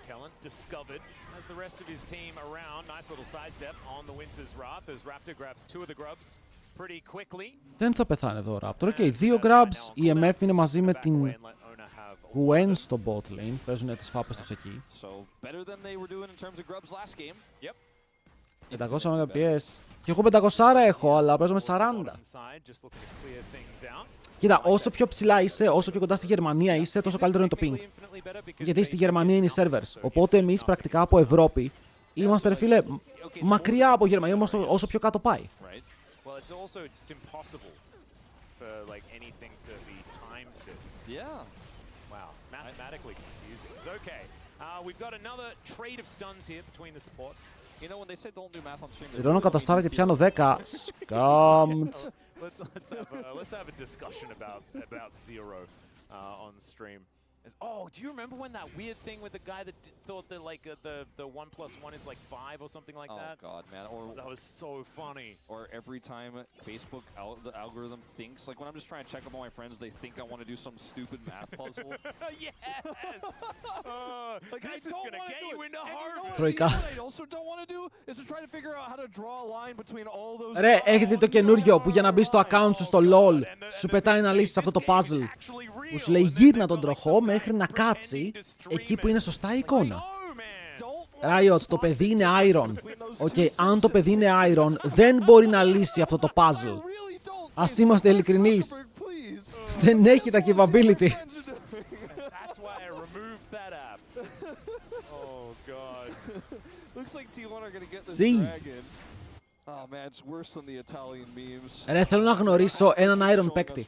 Speaker 2: Kellen discovered as the rest of his team around. Nice little sidestep on the Winter's Wrath as Raptor grabs 2 of the grubs pretty quickly.
Speaker 1: Δεν θα πεθάνει εδώ ο Raptor. Και οι δύο grabs, η MF είναι μαζί με την Gwen στο bot lane. Παίζουν τις φάπες τους εκεί.
Speaker 3: So better than they were doing in terms of grubs last game.
Speaker 2: Yep.
Speaker 1: 500 Mbps. Και εγώ 500 έχω, αλλά παίζω με 40. Κοίτα, όσο πιο ψηλά είσαι, όσο πιο κοντά στη Γερμανία είσαι, τόσο καλύτερο είναι το ping. Γιατί στη Γερμανία είναι οι servers. Οπότε εμείς πρακτικά από Ευρώπη είμαστε, ρε φίλε, μακριά από Γερμανία, είμαστε όσο πιο κάτω πάει.
Speaker 2: Wow, mathematically confusing. It's okay. We've got another trade of stuns here between the supports.
Speaker 3: You know, when they say don't do math on stream.
Speaker 1: Πληρώνω κατοστάρα και πιάνω 10. Scammed.
Speaker 2: Let's have a discussion about Zero on stream. Oh, do you remember when that weird thing with the guy that thought that like the 1+1 is like 5 or something like that?
Speaker 3: Oh god, man! Or
Speaker 2: that was so funny.
Speaker 3: Or every time Facebook the algorithm thinks, like when I'm just trying to check up on my friends, they think I want to do some stupid math puzzle.
Speaker 2: Yes. Like
Speaker 3: I
Speaker 2: this is
Speaker 3: don't
Speaker 2: gonna
Speaker 3: wanna
Speaker 2: get
Speaker 3: do
Speaker 2: you
Speaker 3: it.
Speaker 2: into
Speaker 3: And
Speaker 2: Harvard.
Speaker 1: Troika.
Speaker 3: What I also don't want to do is to try to figure out how to draw a line between all those.
Speaker 1: Ρε, έχετε το καινούριο που για να μπει στο account σου στο LOL σου πετάει να λύσεις αυτό το puzzle. Που σου λέει γύρνα τον τροχό μέχρι να κάτσει εκεί που είναι σωστά η εικόνα. Riot, το παιδί είναι Iron. Οκ, αν το παιδί είναι Iron, δεν μπορεί να λύσει αυτό το puzzle. Ας είμαστε ειλικρινείς. Δεν έχει τα capabilities. Ρε, θέλω να γνωρίσω έναν Iron παίκτη.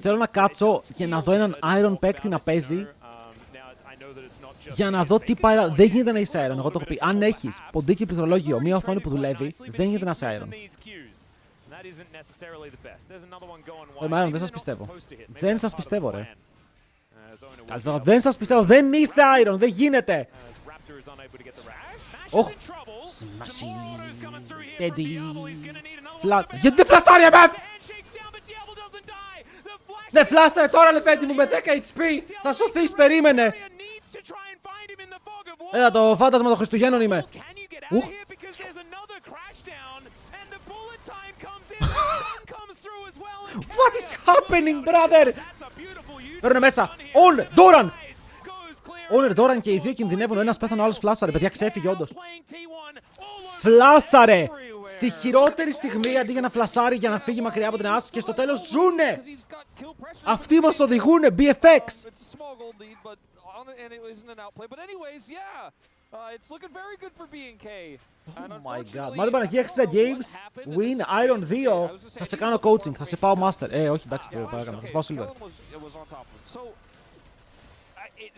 Speaker 1: Θέλω να κάτσω και να δω έναν Iron παίκτη να παίζει. Για να δω τι πάει. Δεν γίνεται να είσαι Iron. Εγώ το έχω πει. Αν έχεις ποντίκι πληκτρολόγιο, μία οθόνη που δουλεύει, δεν γίνεται να είσαι Iron. Iron, δεν σας πιστεύω. Δεν σας πιστεύω, ρε. Καλησπέρα. Δεν σας πιστεύω. Δεν είστε Iron. Δεν γίνεται. Οχ. Σμασί. Έτσι. Γιατί δεν φλαστάρει, MF! Ναι, φλάσταρε τώρα, λεφέντη μου, με 10 HP. Θα σωθείς, περίμενε. Έλα, το φάντασμα των Χριστουγέννων είμαι. Ουχ. What is happening, brother? Παίρνε μέσα. All Doran. Όλερ Doran και οι δύο κινδυνεύουν. Ο ένας πέθανε, ο άλλος φλάσαρε. Παιδιά, ξέφυγε όντως. Φλάσαρε! Στη χειρότερη στιγμή αντί για να φλασάρει για να φύγει μακριά από την άση και στο τέλος ζουνε! Αυτοί μας οδηγούνε, BFX! Oh my god. Μάλλον Παναγία 60 games, win, Iron 2. Θα σε κάνω coaching, θα σε πάω master. Όχι, εντάξει, το παρακάνω, θα σε πάω silver.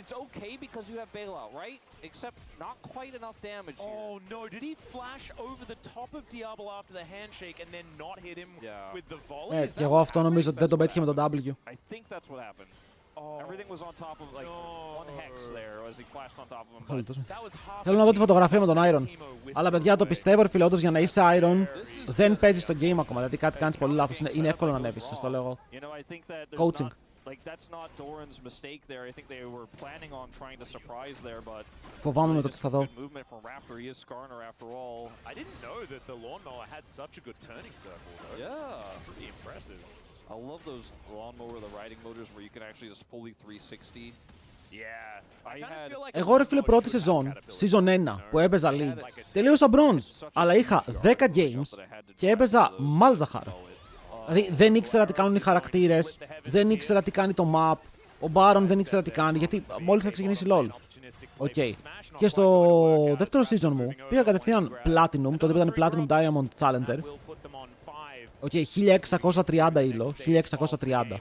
Speaker 3: It's okay because you have bailout, right? Except not quite enough damage here.
Speaker 2: Oh no, did he flash over the top of Diablo after the handshake and then not hit him with the volley?
Speaker 1: Και εγώ αυτό νομίζω ότι δεν τον πέτυχε με τον W.
Speaker 3: I think that's what happened. Everything was on top of like one hex there as he flashed on top of him.
Speaker 1: Θέλω να δω τη φωτογραφία με τον Iron. Αλλά παιδιά, το πιστεύω, φίλε, όντως για να είσαι Iron δεν παίζεις το game ακόμα. Δηλαδή κάτι κάνεις πολύ λάθος. Είναι εύκολο να ανέβεις, σας το λέω εγώ. Coaching.
Speaker 3: Like that's not Doran's mistake there. I think they were planning on trying to surprise there, but
Speaker 1: φοβάμαι με το τι θα δω.
Speaker 3: Movement from Raptor. He is Skarner after all.
Speaker 2: I didn't know that the lawnmower had such a good turning circle though.
Speaker 3: Yeah,
Speaker 2: pretty impressive.
Speaker 3: I love those lawnmower, the riding motors where you can actually just fully 360.
Speaker 1: Εγώ ρε φίλε πρώτη σεζόν, season 1 που έπαιζα league, τελείωσα bronze, αλλά είχα 10 games και έπαιζα Malzahar. Δηλαδή δεν ήξερα τι κάνουν οι χαρακτήρες, δεν ήξερα τι κάνει το map, ο Baron δεν ήξερα τι κάνει, γιατί μόλις θα ξεκινήσει LOL. Οκ. Και στο δεύτερο season μου πήγα κατευθείαν Platinum, τότε ήταν Platinum Diamond Challenger. Οκ, 1630 ήλο, 1630.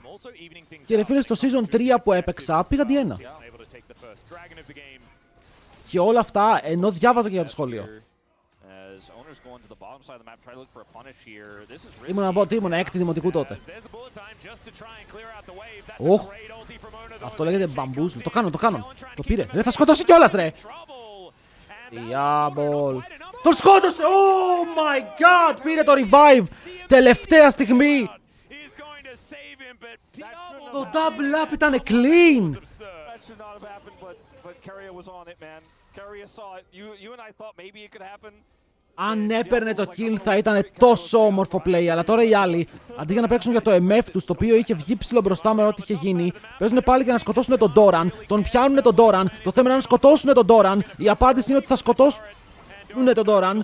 Speaker 1: Και ρε φίλε στο season 3 που έπαιξα πήγα D1. Και όλα αυτά ενώ διάβαζα και για το σχολείο. Ήμουν έκτη δημοτικού τότε. Οχ, αυτό λέγεται μπαμπούζου. Το κάνω. Το πήρε. Ρε, θα σκοτώσει κιόλας, ρε. Diabol. Τον σκότωσε! Oh my god! Πήρε το revive! Τελευταία στιγμή! Το double up ήταν clean! Αν έπαιρνε το kill θα ήταν τόσο όμορφο play, αλλά τώρα οι άλλοι, αντί για να παίξουν για το MF τους, το οποίο είχε βγει ψηλό μπροστά με ό,τι είχε γίνει, παίζουν πάλι για να σκοτώσουν τον Doran, τον πιάνουν τον Doran, το θέμα είναι να σκοτώσουν τον Doran, η απάντηση είναι ότι θα σκοτώσουν τον Doran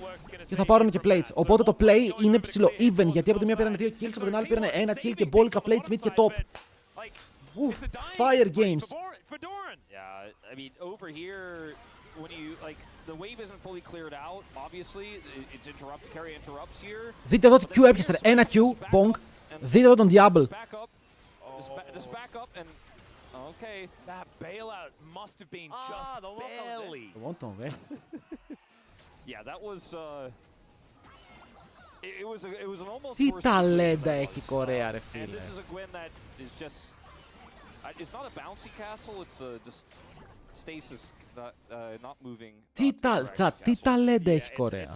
Speaker 1: και θα πάρουν και plates. Οπότε το play είναι ψηλό even, γιατί από τη μία πήραν 2 kills, από την άλλη πήραν 1 kill και μπόλικα plates mid και top. Fire games. Δείτε εδώ τι Q έπιασε, ένα Q, bonk. Δείτε εδώ τον Diabol. Τι ταλέντα έχει η Κορέα, ρε φίλε. Τι ταλέντα έχει η Κορέα.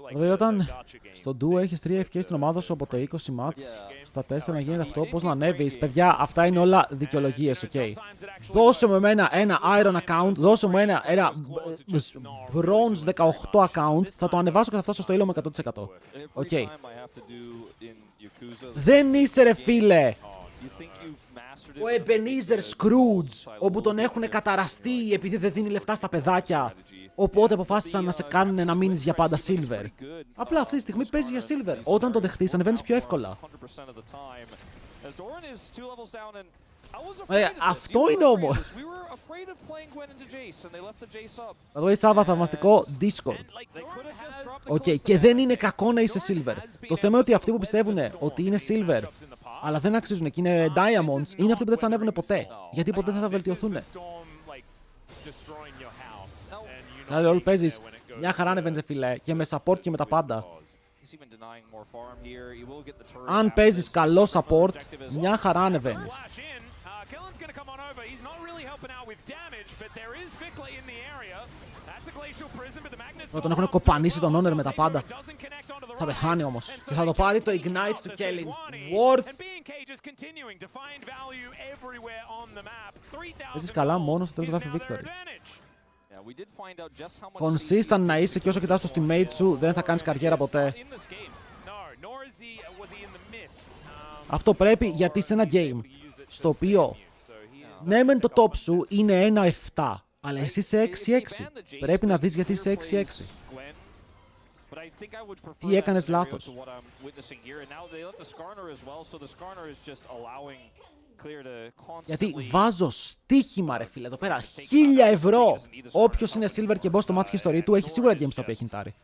Speaker 1: Δηλαδή όταν στο duo έχεις 3 FK στην ομάδα σου από το 20 μάτς στα 4 να γίνεται αυτό, πώς να ανέβεις. Παιδιά, αυτά είναι όλα δικαιολογίες, ok. Δώσε μου εμένα ένα iron account, δώσε μου ένα bronze 18 account, θα το ανεβάσω και θα φτάσω στο ήλιο με 100%. Ok. Δεν είσαι, ρε φίλε, ο Ebenezer Scrooge, όπου τον έχουν καταραστεί επειδή δεν δίνει λεφτά στα παιδάκια. Οπότε αποφάσισαν να σε κάνουν να μείνεις για πάντα silver. Απλά αυτή τη στιγμή παίζεις για silver. Όταν το δεχτείς, ανεβαίνεις πιο εύκολα. Αυτό είναι όμως. Εγώ είσαι Σάββα, θαυμαστικό Discord. Ok, και δεν είναι κακό να είσαι silver. Το θέμα είναι ότι αυτοί που πιστεύουν ότι είναι silver αλλά δεν αξίζουν και είναι diamonds, είναι αυτοί που δεν θα ανέβουν ποτέ. Γιατί ποτέ δεν θα βελτιωθούν. Δηλαδή όλο παίζεις, μια χαρά ανεβαίνεις, φίλε, και με support και με τα πάντα. Αν παίζεις καλό support, μια χαρά ανεβαίνεις. Τον έχουν κοπανίσει τον Honor με τα πάντα. Θα πεθάνει όμως. Και θα το πάρει το Ignite του Kellen. Worth. Παίζεις καλά μόνο στο τέλος γράφει Victory. Consistent να είσαι και όσο κοιτάς το teammate σου δεν θα κάνεις καριέρα ποτέ. Αυτό πρέπει γιατί σε ένα game στο οποίο ναι μεν το top σου είναι 1-7 αλλά εσύ είσαι 6-6. Πρέπει να δεις γιατί είσαι 6-6. Τι έκανες λάθος. Γιατί βάζω στοίχημα, ρε φίλε, εδώ πέρα 1.000 ευρώ. Όποιος είναι silver και boss στο match history του έχει σίγουρα games τα οποία έχει νιτάρει.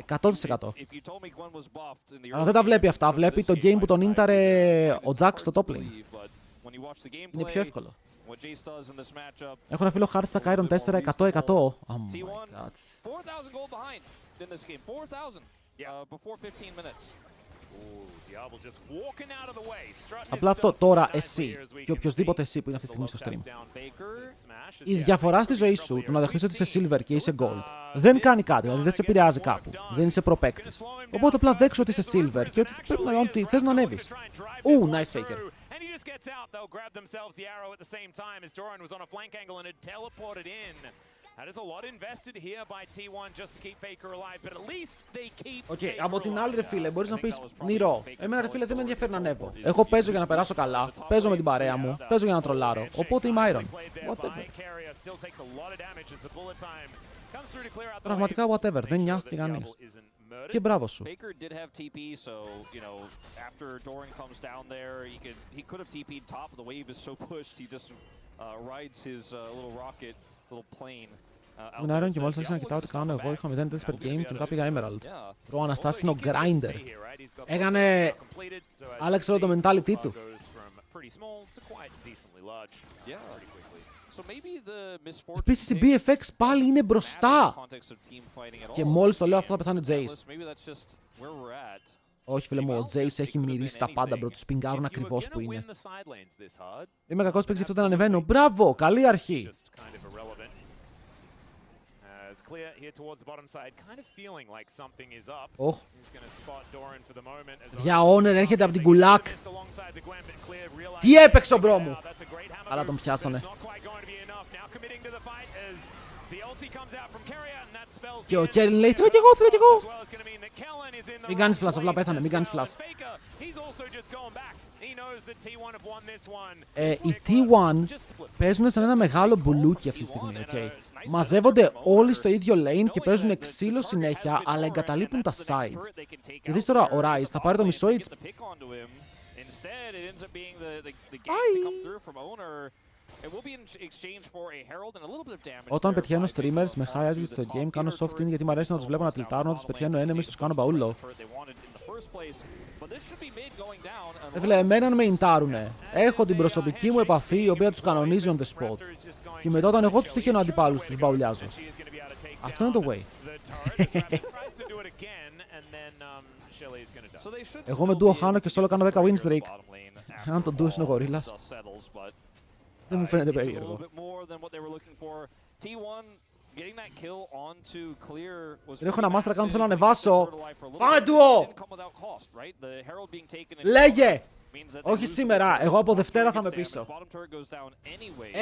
Speaker 1: 100%. Αλλά δεν τα βλέπει αυτά. Βλέπει το game που τον ίνταρε ο Jack στο top lane. Είναι πιο εύκολο. Έχω ένα φίλο Hardstack Iron 4 100%. Oh my god. Απλά αυτό τώρα εσύ και οποιοδήποτε εσύ που είναι αυτή τη στιγμή στο stream. Η διαφορά στη ζωή σου, το να δεχτείς ότι είσαι silver και είσαι gold, δεν κάνει κάτι, δηλαδή δεν σε επηρεάζει κάπου. Δεν είσαι προπαίκτης. Οπότε απλά δέξου ότι είσαι silver και ότι πρέπει να κάνεις ότι θες να ανέβεις. Nice faker. Οκ, από την άλλη, ρε φίλε, μπορείς να πεις Νιρό, εμένα, ρε φίλε, δεν με ενδιαφέρει να ανέβω. Εγώ παίζω για να περάσω καλά, παίζω με την παρέα μου, παίζω για να τρολάρω. Οπότε είμαι Iron. Whatever. Πραγματικά whatever, δεν νοιάστηκε κανείς. Και μπράβο σου. Ήμουν Iron και μόλις άρχισα να κοιτάω τι κάνω εγώ, είχα 0 deaths per game και μετά πήγα Emerald. Ο Αναστάσης είναι ο grinder. Έκανε... άλλαξε όλο το mentality του. Επίσης οι BFX πάλι είναι μπροστά. Και μόλις το λέω αυτό θα πεθάνει ο Jace. Όχι φίλε μου, ο Jace έχει μυρίσει τα πάντα μπρο, τους πιγκάρουν ακριβώς που είναι. Είμαι κακός παίκτης, αυτό δεν ανεβαίνω. Μπράβο, καλή αρχή. Οχ. Για Honor έρχεται από την κουλάκ. Τι έπαιξε ο μπρο μου. Αλλά τον πιάσανε. Και ο Κέριν λέει θέλω κι εγώ, θέλω κι εγώ. Μην κάνεις φλάς, απλά πέθανε, μην κάνεις φλάς. Οι T1 παίζουν σαν ένα μεγάλο μπουλούκι αυτή τη στιγμή, okay. Μαζεύονται όλοι στο ίδιο lane και παίζουν ξύλο συνέχεια, αλλά εγκαταλείπουν τα sides. Και δεις τώρα, ο Rise θα πάρει το μισό hits. Όταν πετυχαίνω streamers με high attitude στο game, κάνω soft in γιατί μου αρέσει να τους βλέπω να τυλτάρουν, να τους πετυχαίνω enemies, τους κάνω μπαούλο. Φίλε, εμένα με ιντάρουνε. Έχω την προσωπική μου επαφή η οποία τους κανονίζει on the spot. Και μετά όταν εγώ τους τυχαίνω αντιπάλους, τους μπαουλιάζω. Αυτό είναι το way. Εγώ με duo χάνω και solo κάνω 10 win streak. Αν το duo είναι ο γορίλας. Δεν μου φαίνεται περίεργο. Δεν έχω ένα master account που θέλω να ανεβάσω. Πάμε duo! Λέγε! Όχι σήμερα, εγώ από Δευτέρα θα είμαι πίσω.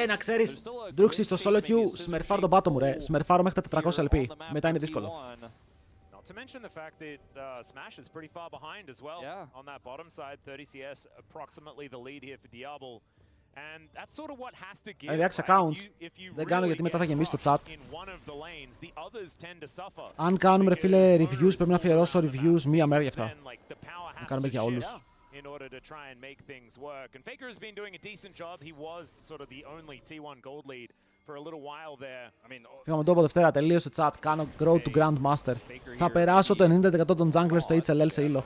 Speaker 1: Να ξέρεις, Ντρούξη στο solo queue, σμερφάρω τον πάτο μου ρε. Σμερφάρω μέχρι τα 400 LP. Μετά είναι δύσκολο.
Speaker 2: To mention the fact that Smash is pretty far behind as well on that bottom side. 30 CS approximately the lead here for Diablo. And that's sort of what has to give.
Speaker 1: React accounts. Δεν κάνω γιατί μετά θα γεμίσει το chat. Αν κάνουμε ρε φίλε reviews, πρέπει να αφιερώσω reviews μία μέρα για αυτά. Να κάνουμε για όλους. In order to try and make things work. And Faker has been doing a decent job. He was sort of the only T1 gold lead for a little while there. Φύγαμε το από Δευτέρα, τελείωσε chat. Κάνω Grow to Grandmaster. Θα περάσω το 90% των junglers στο HLL σε ήλο.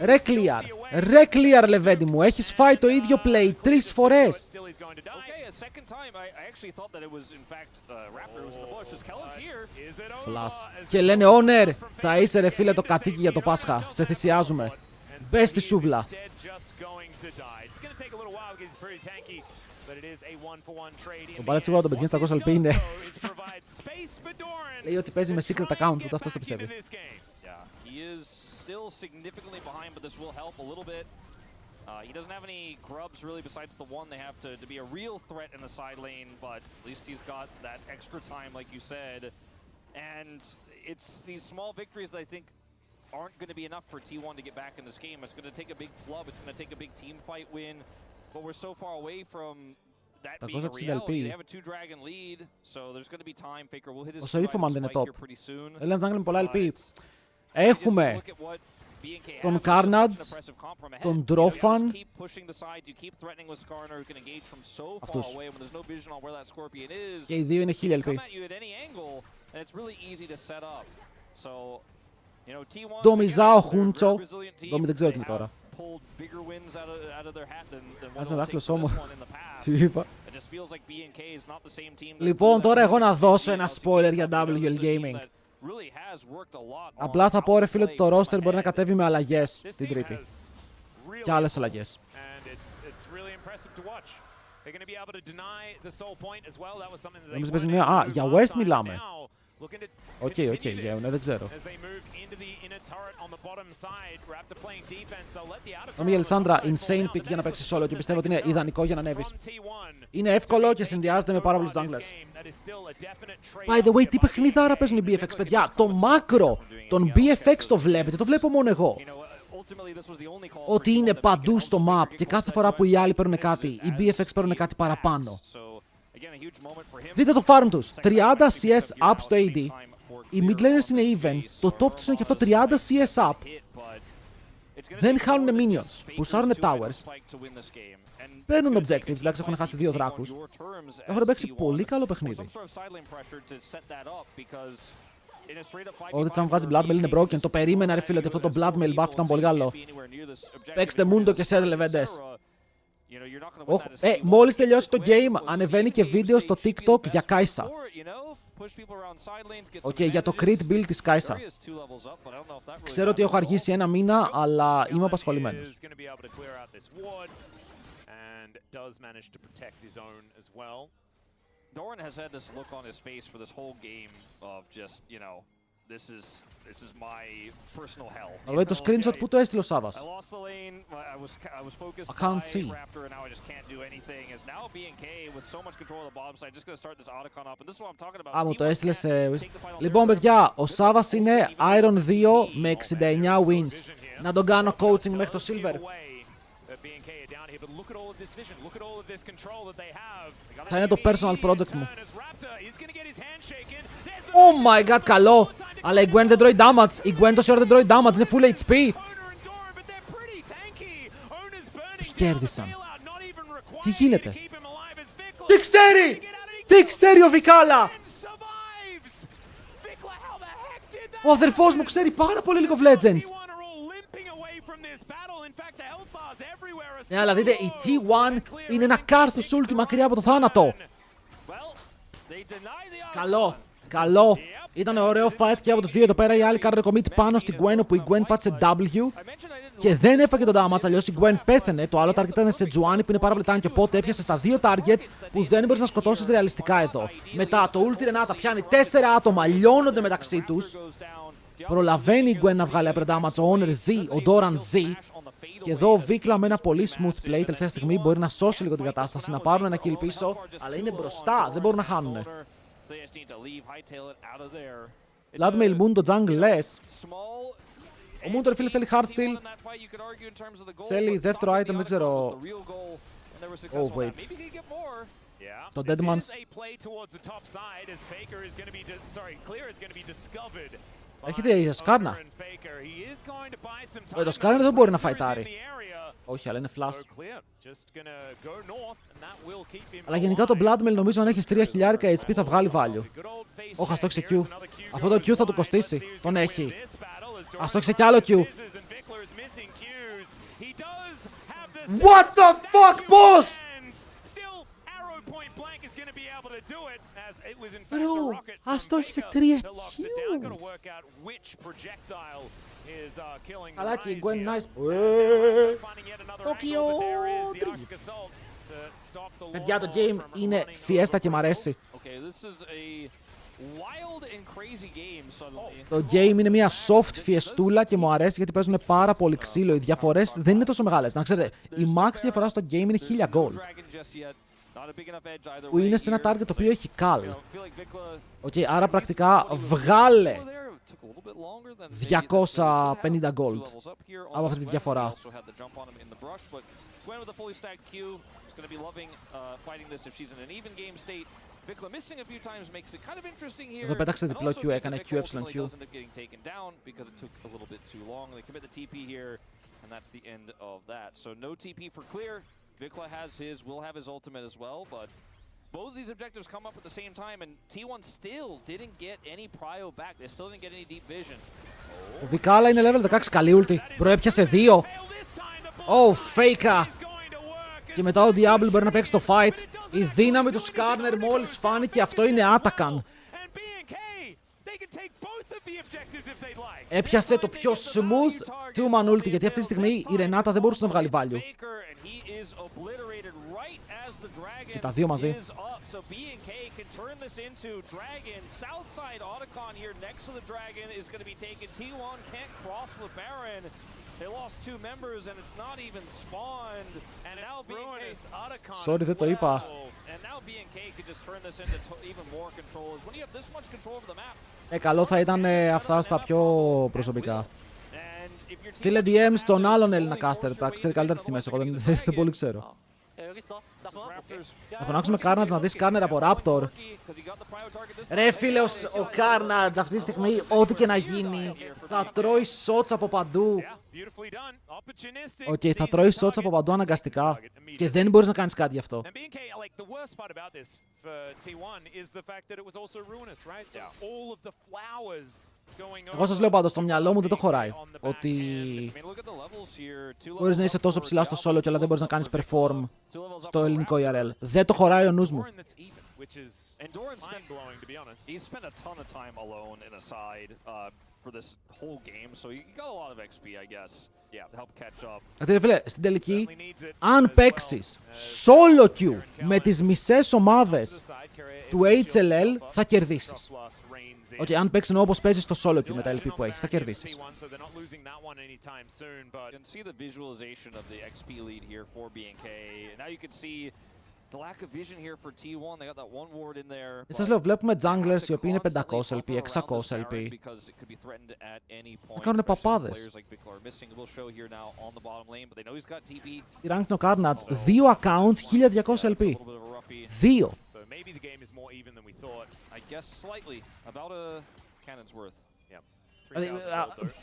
Speaker 1: Ρε clear! Ρε clear, Λεβέντη μου! Έχεις φάει το ίδιο play 3 φορές! Φλάς. Και λένε Honor! Θα είσαι ρε φίλε το κατσίκι για το Πάσχα. Σε θυσιάζουμε. Μπες στη σούβλα. Ο Παλι σίγουρα τον πετυχαίνει στα 200 LP είναι. Λέει ότι παίζει με secret account, ούτε αυτός το πιστεύει.
Speaker 3: Still significantly behind, but this will help a little bit. He doesn't have any grubs really besides the one. They have to be a real threat in the side lane, but at least he's got that extra time, like you said. And it's these small victories that I think aren't going to be enough for T1 to get back in this game. It's going to take a big flub. It's going to take a big team fight win. But we're so far away from that being a reality. They have a 2-dragon lead, so there's going to be time. Faker will hit his spike here pretty soon.
Speaker 1: Έλα jungle με πολλά LP. Έχουμε τον Carnage, τον Drofan, αυτούς. Και οι δύο είναι 1000 LP. Ντομιζάω Χούντσο. Ντόμι δεν ξέρω τι είναι τώρα. Ας ένα δάχτυλο σώμα. Τι είπα. Λοιπόν, τώρα εγώ να δώσω ένα spoiler για WL Gaming. Απλά θα πω ρε φίλε ότι το roster μπορεί να κατέβει με αλλαγές την Τρίτη. Και άλλες αλλαγές. Νομίζω παίζει μια... Α, για West μιλάμε. Οκ, γέουνε, δεν ξέρω. Νομίζω η Ελισάνδρα insane pick για να παίξει solo και πιστεύω ότι είναι ιδανικό για να ανέβεις. Είναι εύκολο και συνδυάζεται με πάρα πολλούς junglers. By the way, τι παιχνιδάρα παίζουν οι BFX, παιδιά. Το μάκρο των BFX το βλέπετε, το βλέπω μόνο εγώ. Ότι είναι παντού στο map και κάθε φορά που οι άλλοι παίρνουν κάτι, οι BFX παίρνουν κάτι παραπάνω. Δείτε το farm τους. 30 CS up στο AD. Οι mid laners είναι even. Το top τους είναι και αυτό 30 CS up. Δεν χάνουν minions. Πουσάρουν towers. Παίρνουν objectives, εντάξει έχουν χάσει 2 δράκους. Έχουν παίξει πολύ καλό παιχνίδι. Ό,τι τσαν βγάζει Bloodmail είναι broken. Το περίμενα ρε φίλε ότι αυτό το Bloodmail buff ήταν πολύ καλό. Παίξτε Mundo και Settle Λεβέντες. Μόλις τελειώσει το game, ανεβαίνει και βίντεο στο TikTok για Κάισα. Για το crit build της Κάισα. Ξέρω ότι έχω αργήσει ένα μήνα, αλλά είμαι απασχολημένος.
Speaker 3: Doran has had this look on his face for this whole game of just, this is my personal hell.
Speaker 1: Αλλά το screenshot που το έστειλε ο Σάβας.
Speaker 3: I lost the lane. I was focused
Speaker 1: I can't
Speaker 3: by
Speaker 1: see.
Speaker 3: Raptor and now I just can't do anything. Is now BNK with so much control of the bottom side just going to start this Otacon up and this is what I'm talking about.
Speaker 1: Μου το έστειλε σε... Λοιπόν, παιδιά, ο Σάβας είναι Iron 2 με 69 wins. Να τον κάνω coaching μέχρι το Silver. Θα είναι το personal project μου. Oh my god, καλό! Αλλά η Gwen δεν τρώει damage. Η Gwen τόση ώρα δεν τρώει damage. Είναι full HP. Τους κέρδισαν. Τι γίνεται? Τι ξέρει! Τι ξέρει ο Βικάλα! Ο αδερφός μου ξέρει πάρα πολύ League of Legends. Ναι, αλλά δείτε, η T1 είναι ένα κάρθους ulti μακριά από το θάνατο. Καλό, καλό. Ήταν ωραίο fight και από τους δύο εδώ πέρα. Οι άλλοι κάνουν commit πάνω στην Gwen, όπου η Gwen πάτησε W και δεν έφαγε τον damage. Αλλιώς η Gwen πέθαινε. Το άλλο target ήταν σε Juani που είναι πάρα πολύ tanky, οπότε έπιασε στα δύο targets που δεν μπορείς να σκοτώσεις ρεαλιστικά εδώ. Μετά το ulti Renata πιάνει 4 άτομα, λιώνονται μεταξύ τους. Προλαβαίνει η Gwen να βγάλει από damage. Ο Owner Z, ο Doran Z. Και εδώ ο Βίκλα με ένα πολύ smooth play τελευταία στιγμή μπορεί να σώσει λίγο την κατάσταση, να πάρουν ένα kill πίσω, αλλά είναι μπροστά, δεν μπορούν να χάνουν. Vladimir Moon το jungle λες. Ο Moon το φίλε θέλει hardstyle. Θέλει δεύτερο item, δεν ξέρω. Oh wait. Το Deadman's. Έρχεται η Σκάρνα. Το Σκάρνα δεν μπορεί να φαϊτάρει. Όχι, αλλά είναι flash. Αλλά γενικά το Bloodmail νομίζω αν έχεις 3.000 HP θα βγάλει value. Όχι, ας το έχει Q. Αυτό το Q θα του κοστίσει. Τον έχει. Ας το έχει κι άλλο Q. What the fuck, boss! Bro, ας το έχει σε 3Q. Αλλά και η Gwen nice. Tokyo Drift. Παιδιά, το game είναι fiesta και μ' αρέσει. Το game είναι μια soft φιεστούλα και μου αρέσει γιατί παίζουν πάρα πολύ ξύλο. Οι διαφορές δεν είναι τόσο μεγάλες. Να ξέρετε, η max διαφορά στο game είναι 1000 gold. Που είναι σε ένα target το οποίο έχει cal. Άρα πρακτικά βγάλε 250 gold από αυτή τη διαφορά. Εδώ πέταξε διπλό Q, έκανε QEQ. Vikla has his, will have his ultimate as well, but both of these objectives come up at the same time, and T1 still didn't get any prio back. They still didn't get any deep vision. Ο Βικάλα είναι level 16, καλή ulti. Προέπιασε 2. Oh, faker. Και μετά ο Diablo μπορεί να παίξει το fight. Η δύναμη του Skarner μόλις φάνηκε, αυτό είναι Atakan. Έπιασε το πιο smooth two-man ulti, γιατί αυτή τη στιγμή η Renata δεν μπορούσε να βγάλει value. Και τα δύο μαζί. Sorry, δεν το είπα. Καλό θα ήταν αυτά στα πιο προσωπικά. Στείλε DM στον άλλον Έλληνα caster, τα ξέρει καλύτερα τις τιμές, εγώ δεν πολύ ξέρω. Θα φωνάξουμε Carnage να δεις Carnage από Raptor. Ρε φίλε, ο Carnage αυτή τη στιγμή, ό,τι και να γίνει, θα τρώει shots από παντού. Θα τρώει shots από παντού αναγκαστικά και δεν μπορείς να κάνεις κάτι γι' αυτό. Εγώ σας λέω πάντως, στο μυαλό μου δεν το χωράει. Ότι μπορείς να είσαι τόσο ψηλά στο solo και αλλά δεν μπορείς να κάνεις perform στο ελληνικό ERL. Δεν το χωράει ο νους μου.
Speaker 3: And Doran's he's spent a ton of time alone in a side for this whole game, so he got a lot of XP, I guess. Yeah, to help catch up.
Speaker 1: Γιατί φίλε, στην τελική, αν παίξεις solo queue με τις μισές ομάδες του HLL, θα κερδίσεις. Okay, αν παίξεις όπως παίζεις στο solo queue με τα LP που έχεις, θα κερδίσεις.
Speaker 3: You can see the visualization of the XP lead here for BNK. Now you can see the lack of vision here for T1. They got that one ward in there.
Speaker 1: Σας λέω, βλέπουμε junglers οι οποίοι είναι 500 LP, 600 LP. Θα κάνουν παπάδες. Η ranked no Carnage, 2 account, 1200 LP. 2.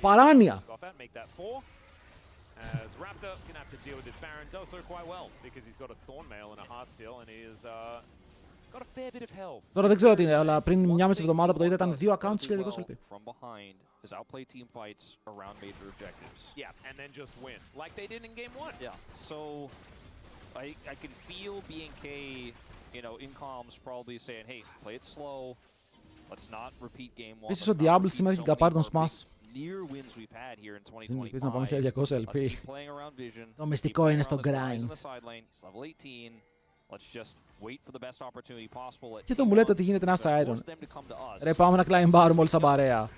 Speaker 1: Παράνοια.
Speaker 2: As Raptor gonna have to deal with this Baron, does so quite well because he's got a Thornmail and a Heartsteel and he has got a fair bit of health.
Speaker 1: Τώρα δεν ξέρω τι είναι, αλλά πριν μια μισή εβδομάδα που το είδα ήταν 2 accounts 1200 LP.
Speaker 3: From behind is outplay team fights around major objectives.
Speaker 2: Yeah, and then just win like they did in game 1.
Speaker 3: Yeah, so I can feel BNK, you know, in comms probably saying, hey, play it slow. Let's not repeat game 1.
Speaker 1: Επίσης ο Diablo σήμερα έχει καπάρει τον Smash.
Speaker 3: Ελπίζω
Speaker 1: να πάμε 1200 LP. Το μυστικό είναι στο grind. Και το μου λέτε ότι γίνεται ένα Iron. Ρε, πάμε να climb όλοι σαν παρέα.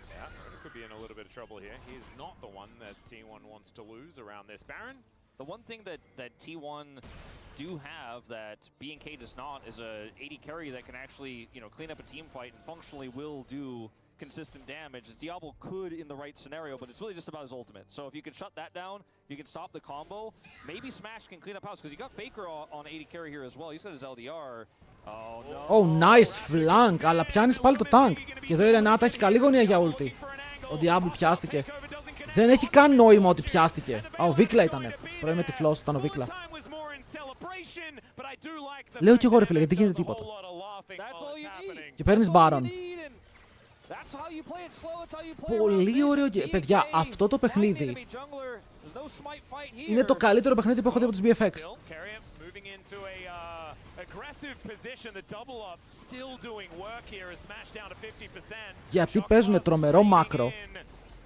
Speaker 3: The one thing that T1 do have that BNK does not is a AD carry that can actually, you know, clean up a team fight and functionally will do consistent damage. Diablo could in the right scenario, but it's really just about his ultimate. So if you can shut that down, you can stop the combo. Maybe Smash can clean up house because he got Faker on AD carry here as well. He's got his LDR. Oh no.
Speaker 1: Oh, nice flank, αλλά πιάνεις πάλι το tank. Και εδώ η Renata έχει καλή γωνία για ulti. Ο Diablo πιάστηκε. Δεν έχει καν νόημα ότι πιάστηκε. Α, ο Βίκλα ήτανε. Πρωί με τυφλός ήταν ο Βίκλα. Λέω κι εγώ ρε φίλε, γιατί γίνεται τίποτα. Και παίρνεις Baron. Πολύ ωραίο. Παιδιά, αυτό το παιχνίδι είναι το καλύτερο παιχνίδι που έχω δει από τους BFX. Γιατί παίζουν τρομερό μάκρο.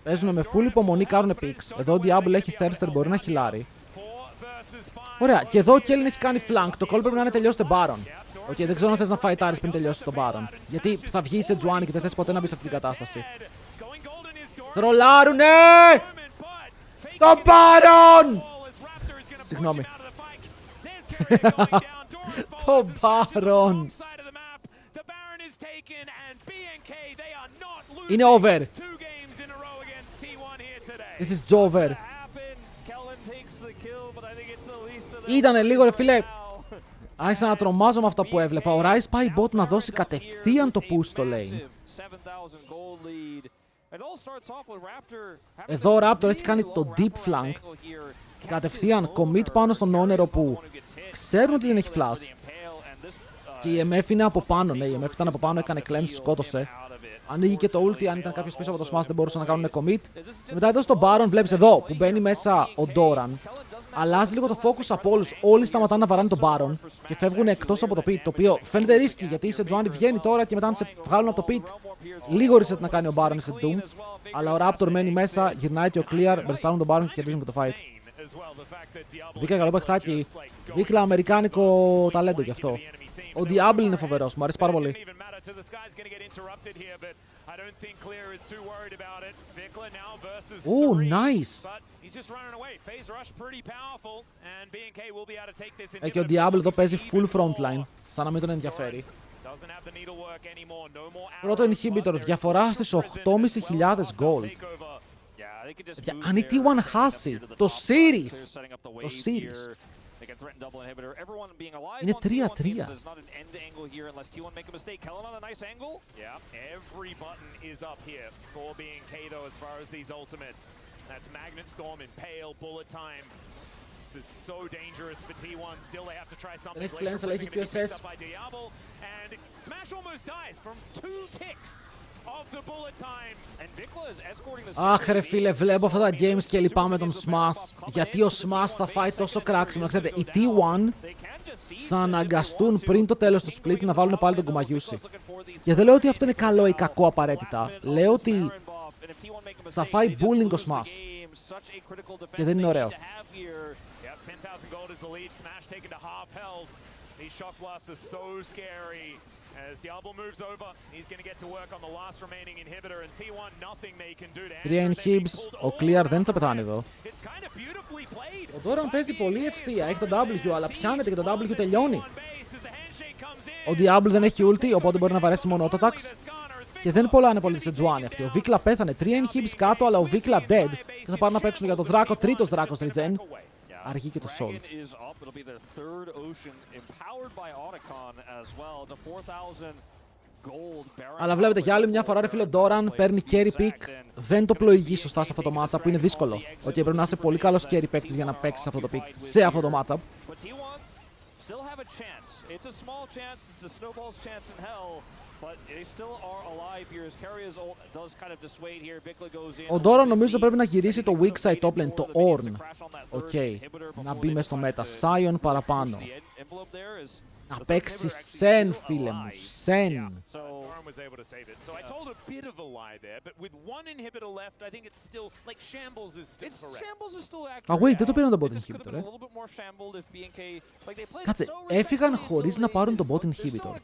Speaker 1: Παίζουν με full υπομονή, κάνουν picks. Εδώ ο Diablo έχει Thirster, μπορεί να χιλάρει. Ωραία, και εδώ ο Kellen έχει κάνει flank. Το call πρέπει να είναι τελειώσει τον Baron. Οκ, δεν ξέρω αν θες να φαϊτάρεις πριν τελειώσεις τον Baron. Γιατί θα βγει σε Τζουάνι και δεν θες ποτέ να μπει σε αυτή την κατάσταση. Τρολάρουνε! Το Baron! Συγγνώμη. Το Baron! Είναι over. This is over. Ήτανε λίγο ρε φίλε. Άρχισα να τρομάζω με αυτά που έβλεπα. Ο Ryze πάει bot να δώσει κατευθείαν το push στο lane. Εδώ ο Raptor έχει κάνει το deep flank. Και κατευθείαν commit πάνω στον όνερο που ξέρουν ότι δεν έχει flash. Και η MF είναι από πάνω, ναι, η MF ήταν από πάνω, έκανε cleanse, σκότωσε. Ανοίγει και το ulti, αν ήταν κάποιος πίσω από το smash δεν μπορούσαν να κάνουν commit. Και μετά εδώ στο Baron βλέπεις εδώ που μπαίνει μέσα ο Doran. Αλλάζει λίγο το focus από όλους. Όλοι σταματάνε να βαράνε τον Baron και φεύγουν εκτός από το pit. Το οποίο φαίνεται ρίσκι γιατί η Sejuani βγαίνει τώρα και μετά να σε βγάλουν από το pit. Λίγο reset να κάνει ο Baron σε Doom. Αλλά ο Raptor μένει μέσα, γυρνάει και ο Clear, μπερστάνουν τον Baron και κερδίζουν και το fight. Βίκλα καλό παιχτάκι. Βίκλα αμερικάνικο ταλέντο γι' αυτό. Ο Diablo είναι φοβερός, μου αρέσει πάρα πολύ. Nice! Και ο Diablo εδώ παίζει full frontline, σαν να μην τον ενδιαφέρει. Πρώτο inhibitor, διαφορά στις 8.500 gold. Αν η T1 χάσει το series, είναι 3-3. Δεν έχει cleanse, αλλά έχει QSS. Αχ ρε φίλε, βλέπω αυτά τα games και λυπάμαι τον Smash. Γιατί ο Smash θα φάει τόσο κράξιμο. Να ξέρετε, οι T1 θα αναγκαστούν πριν το τέλος του split να βάλουν πάλι τον Gumayusi. Και δεν λέω ότι αυτό είναι καλό ή κακό απαραίτητα. Λέω ότι θα φάει bullying ο Smash. Και δεν είναι ωραίο.
Speaker 2: These shock blasts are so scary. As Diablo moves over, he's going to get to work on the last remaining inhibitor, and T1 nothing they can do to
Speaker 1: answer. 3 inhibs, ο Clear δεν θα πεθάνει εδώ. Ο Doran παίζει πολύ ευθεία, έχει το W, αλλά πιάνεται και το W τελειώνει. Ο Diablo δεν έχει ulti, οπότε μπορεί να βαρέσει μόνο auto-attacks. Και δεν πολλάνε πολύ τη Sejuani αυτή. Ο Vikla πέθανε, 3 inhibs κάτω, αλλά ο Vikla dead. Και θα πάρουν να παίξουν για το δράκο, τρίτος δράκος regen. Αργεί και το Soul. Αλλά βλέπετε για άλλη μια φορά ρε φίλε ο Doran παίρνει carry pick. Δεν το πλοηγεί σωστά σε αυτό το matchup που είναι δύσκολο. Οκ, πρέπει να είσαι πολύ καλός carry παίκτης για να παίξεις σε αυτό το pick. Σε αυτό το matchup. Ο Doran νομίζω πρέπει να γυρίσει το weak side top lane, το Ornn. Οκ, να μπει μες στο meta. Sion παραπάνω. Να παίξει Sen, φίλε μου. Sen. Α, wait, δεν το πήραν τον bot inhibitor, Κάτσε, έφυγαν χωρίς να πάρουν τον bot inhibitor.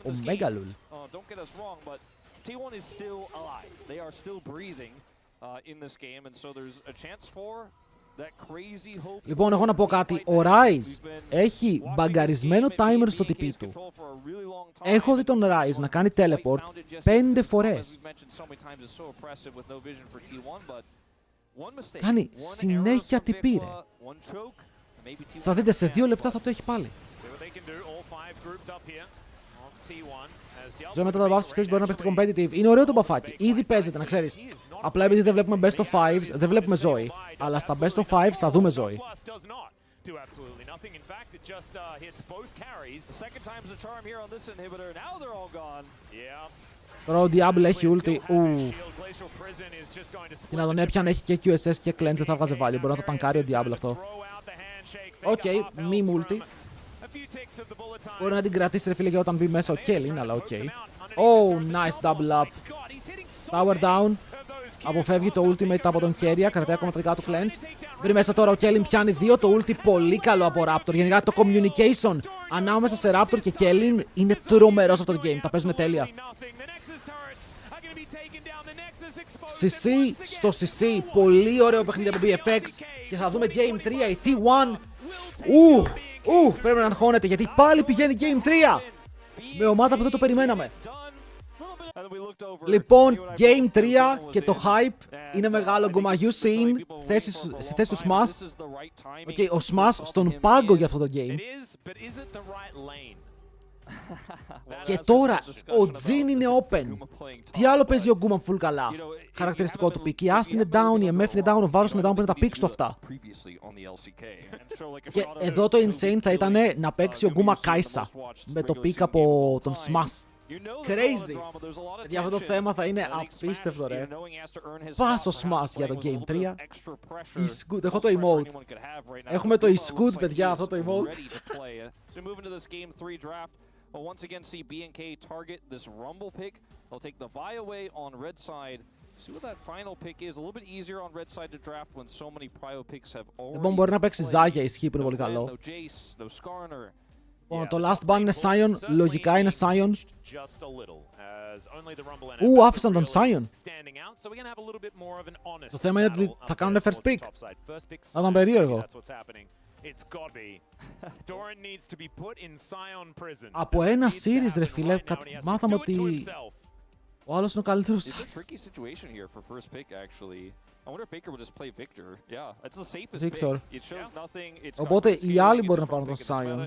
Speaker 1: Ο Megalul. Λοιπόν, έχω να πω κάτι. Ο Ryze έχει μπαγκαρισμένο timer στο TP του. Έχω δει τον Ryze να κάνει teleport 5 φορές. Κάνει συνέχεια TP, ρε. Θα δείτε, σε 2 λεπτά θα το έχει πάλι. Ζωή μετά τα buffs πιστεύεις μπορεί να παίξει competitive. Είναι ωραίο το μπαφάκι. Ήδη παίζεται, να ξέρεις. Απλά επειδή δεν βλέπουμε best of 5s, δεν βλέπουμε ζωή. Αλλά στα best of 5s θα δούμε ζωή. Τώρα ο Diablo έχει ulti. Και να τον έπιανε έχει και QSS και cleanse, δεν θα βγάζει value. Μπορεί να το τανκάρει ο Diablo αυτό. Οκ, μη multi. Μπορεί να την κρατήσει ρε φίλε για όταν μπει μέσα ο Kellin, αλλά οκ. Oh, nice double up. Tower down. Αποφεύγει το ultimate από τον Keria, κρατάει ακόμα τα δικά του cleanse. Βρει μέσα τώρα ο Kellin, πιάνει 2 το ulti, πολύ καλό από Raptor. Γενικά το communication ανάμεσα σε Raptor και Kellin είναι τρομερό σε αυτό το game, τα παίζουν τέλεια. CC στο CC, πολύ ωραίο παιχνίδι από BFX. Και θα δούμε Game 3, η T1. Πρέπει να αγχώνεται γιατί πάλι πηγαίνει Game 3 με ομάδα που δεν το περιμέναμε. Λοιπόν, Game 3 και το hype είναι μεγάλο. Gumayusi στη θέση του Smash. Ο Smash στον πάγκο για αυτό το game. Και τώρα ο Jhin είναι open. Τι άλλο παίζει ο Guma full καλά. Χαρακτηριστικό του pick. Η Ashe είναι down, η MF είναι down, ο Varus είναι down, πρέπει να τα picks του αυτά. Και εδώ το insane θα ήταν να παίξει ο Guma Kai'Sa με το pick από τον Smash. Crazy! Για αυτό το θέμα θα είναι απίστευτο ρε. Πας ο Smash για το Game 3. Iskut, έχω το emote. Έχουμε το Iskut παιδιά, αυτό το emote. We'll once again see B&K target this Rumble pick. They'll take the Vi away on red side. See what that final pick is. A little bit easier on red side to draft when so many prio picks have already. Λοιπόν, μπορεί να παίξει Zaya, ισχύει που είναι πολύ καλό. Το last ban είναι Sion, λογικά είναι Sion. Άφησαν τον Sion. Το θέμα είναι ότι θα κάνουν first pick. Θα ήταν περίεργο. Από ένα series ρε φίλε, μάθαμε ότι ο άλλος είναι ο καλύτερος. Victor. Οπότε οι άλλοι μπορούν να πάρουν τον Sion.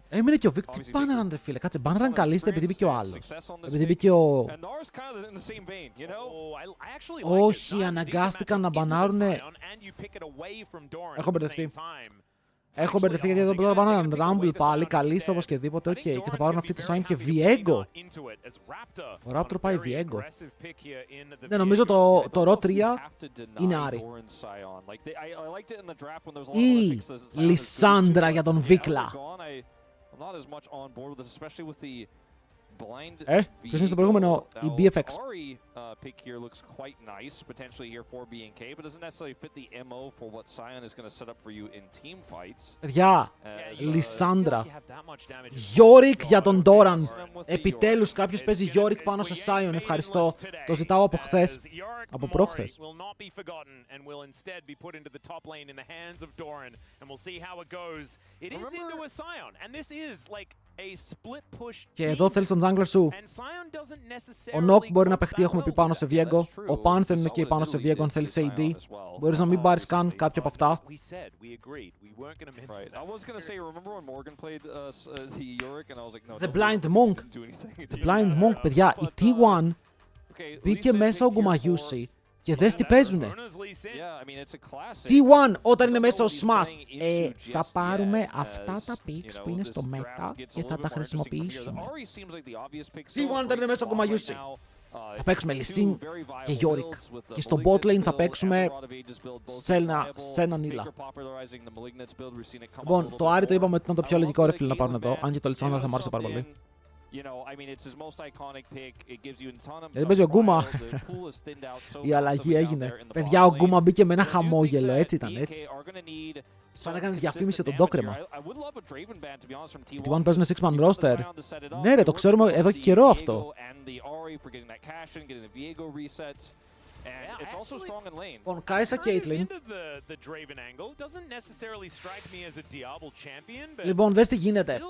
Speaker 1: Έμεινε και ο Victor. Τι μπάνεραν ρε φίλε, κάτσε, μπάνεραν καλύστε επειδή μπήκε ο άλλος. Επειδή μπήκε ο... Όχι, αναγκάστηκαν να μπανάρουνε. Έχω μπερδευτεί. Έχω μπερδευτεί γιατί εδώ τώρα πάνε έναν Rumble πάλι, καλύστε όπως και τίποτε, οκ. Και θα πάρουν αυτή το Sign και Viego. Ο Raptor πάει Viego. Ναι, νομίζω το Raw 3 είναι Άρη. Ή Λισάνδρα για τον Βίκλα. Ποιος είναι στο προηγούμενο, η BFX. Παιδιά, Λισάνδρα. Γιόρικ για τον Ντόραν. Επιτέλους κάποιος παίζει Γιόρικ πάνω σε Σάιον. Ευχαριστώ. Το ζητάω από χθες. Από προχθες. Και εδώ θέλεις τον jungler σου. Ο Νοκ μπορεί να παιχτεί, έχουμε πει, πάνω σε Viego. Ο Pantheon είναι και πάνω σε Viego αν θέλεις AD. Μπορείς να μην πάρεις καν κάποιο από αυτά. The Blind Monk. The Blind Monk, παιδιά. Η T1 μπήκε μέσα ο Gumayusi. Και δες τι παίζουνε. T1 όταν είναι μέσα ο Smash. Θα πάρουμε αυτά τα picks που είναι στο meta και θα τα χρησιμοποιήσουμε. T1 όταν είναι μέσα ο Gumayusi. Θα παίξουμε Lee και Yorick. Και στο bot lane θα παίξουμε σε ένα Νίλα. Λοιπόν, το Άρη το είπαμε ότι ήταν το πιο λογικό ρε φίλε να πάρουν εδώ. Αν και το Lissandra θα μ' άρεσε πάρα πολύ. Γιατί παίζει ο Γκούμα. Η αλλαγή έγινε. Παιδιά, ο Γκούμα μπήκε με ένα χαμόγελο, έτσι ήταν, έτσι. Σαν να έκανε διαφήμιση τον τόκρεμα. Οι T1 παίζουν 6-man roster. Ναι ρε, το ξέρουμε εδώ και καιρό αυτό. Λοιπόν, Κάισα Κέιτλιν. Λοιπόν, δες τι γίνεται.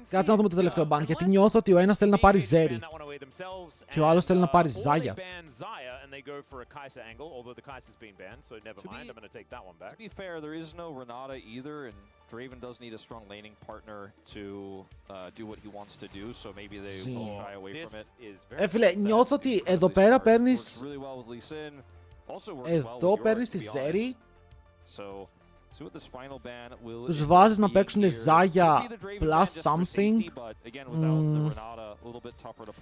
Speaker 1: Κάτσε να δούμε το τελευταίο ban, γιατί νιώθω ότι ο ένας θέλει να πάρει Ζέρι και ο άλλος θέλει να πάρει Ζάγια. Φίλε, νιώθω ότι εδώ πέρα παίρνεις τη Ζέρι. Τους βάζεις να παίξουν Ζάγια plus something.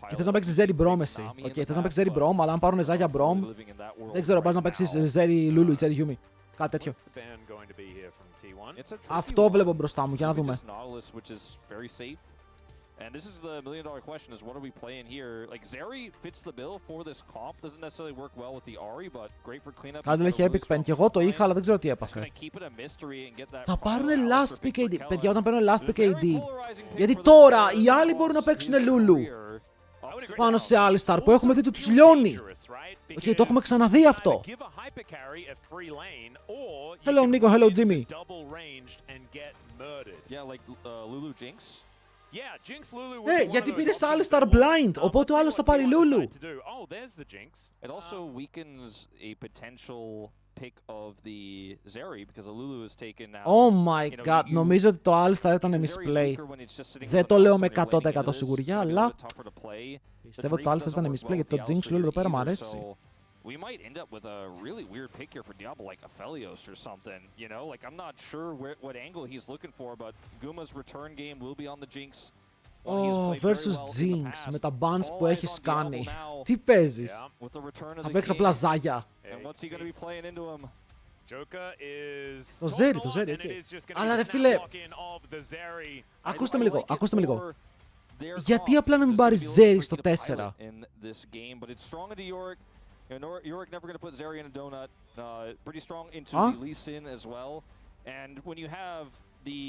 Speaker 1: Και θες να παίξεις Ζέρι Μπρόμ εσύ. Οκ, θες να παίξεις Ζέρι Μπρόμ, αλλά αν πάρουν Ζάγια Μπρόμ, δεν ξέρω, πας να παίξεις Ζέρι Λούλου ή Ζέρι Γιούμι. Κάτι τέτοιο. Αυτό βλέπω μπροστά μου, για να δούμε.
Speaker 3: And this is the $1 million question: is what are we playing here? Like Zeri fits the bill for this comp. Doesn't necessarily work well with the Ahri, but great for cleanup.
Speaker 1: Κάτι έχει Epic Pen και εγώ το είχα, αλλά δεν ξέρω τι έπαθε. Θα πάρουν last pick AD. Παιδιά, όταν παίρνουν last pick AD. Γιατί τώρα οι άλλοι μπορούν να παίξουν Lulu πάνω σε Alistar που έχουμε δει ότι τους λιώνει. Οκ, το έχουμε ξαναδεί αυτό. Hello Nico, hello Jimmy. Ναι, γιατί πήρες Alistar blind, οπότε ο άλλος θα πάρει Lulu. Oh my god, νομίζω ότι το Alistar ήταν misplay. Δεν το λέω με 100% σιγουριά, αλλά πιστεύω ότι το Alistar ήταν misplay, γιατί το Jinx Lulu εδώ πέρα μου αρέσει.
Speaker 3: We might end up with a really weird pick here for Diablo, like Aphelios or something, you know? Like, I'm not sure what angle he's looking for, but Guma's return game will be on the Jinx.
Speaker 1: Versus Jinx, με τα bans που έχεις κάνει. Τι παίζεις? Θα παίξεις απλά Ζάγια. Το Zeri, okay. Αλλά ρε φίλε, ακούστε με λίγο. Γιατί απλά να μην πάρει Zeri στο 4? Yorick never going to put Zeri in a donut. Pretty strong into the Lee Sin as well. And when you have the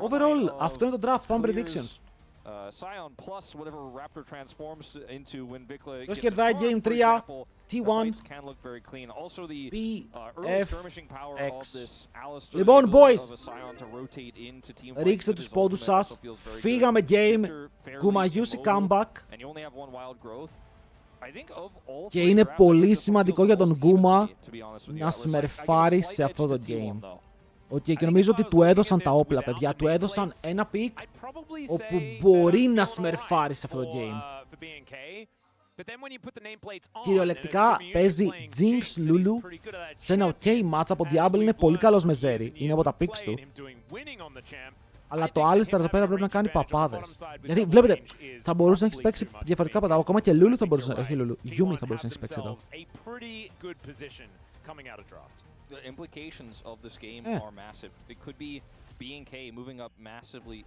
Speaker 1: overall, αυτό είναι το draft, πάμε predictions. Scion plus whatever Raptor transforms into when Vikla gets κερδάει Game 3, T1,
Speaker 3: can look very clean. Also the
Speaker 1: early
Speaker 3: skirmishing power of this Alistar.
Speaker 1: Λοιπόν, boys, ρίξτε τους πόντους σας. Φύγαμε game, Gumayusi comeback.
Speaker 3: And you only have one wild growth.
Speaker 1: Και είναι πολύ σημαντικό για τον Γκούμα να σμερφάρει σε αυτό το game. Okay, και νομίζω ότι του έδωσαν τα όπλα, παιδιά. Του έδωσαν ένα pick όπου μπορεί να σμερφάρει σε αυτό το game. Κυριολεκτικά παίζει Jinx Lulu σε ένα ok matchup. Ο Diablo είναι πολύ καλός με Zeri, είναι από τα picks του. Αλλά το Alistar εδώ πέρα πρέπει να κάνει παπάδες. Γιατί βλέπετε, θα μπορούσε να έχει παίξει διαφορετικά πράγματα. Ακόμα και Lulu θα μπορούσε να. Όχι Lulu, Yumi θα μπορούσε να έχει παίξει εδώ.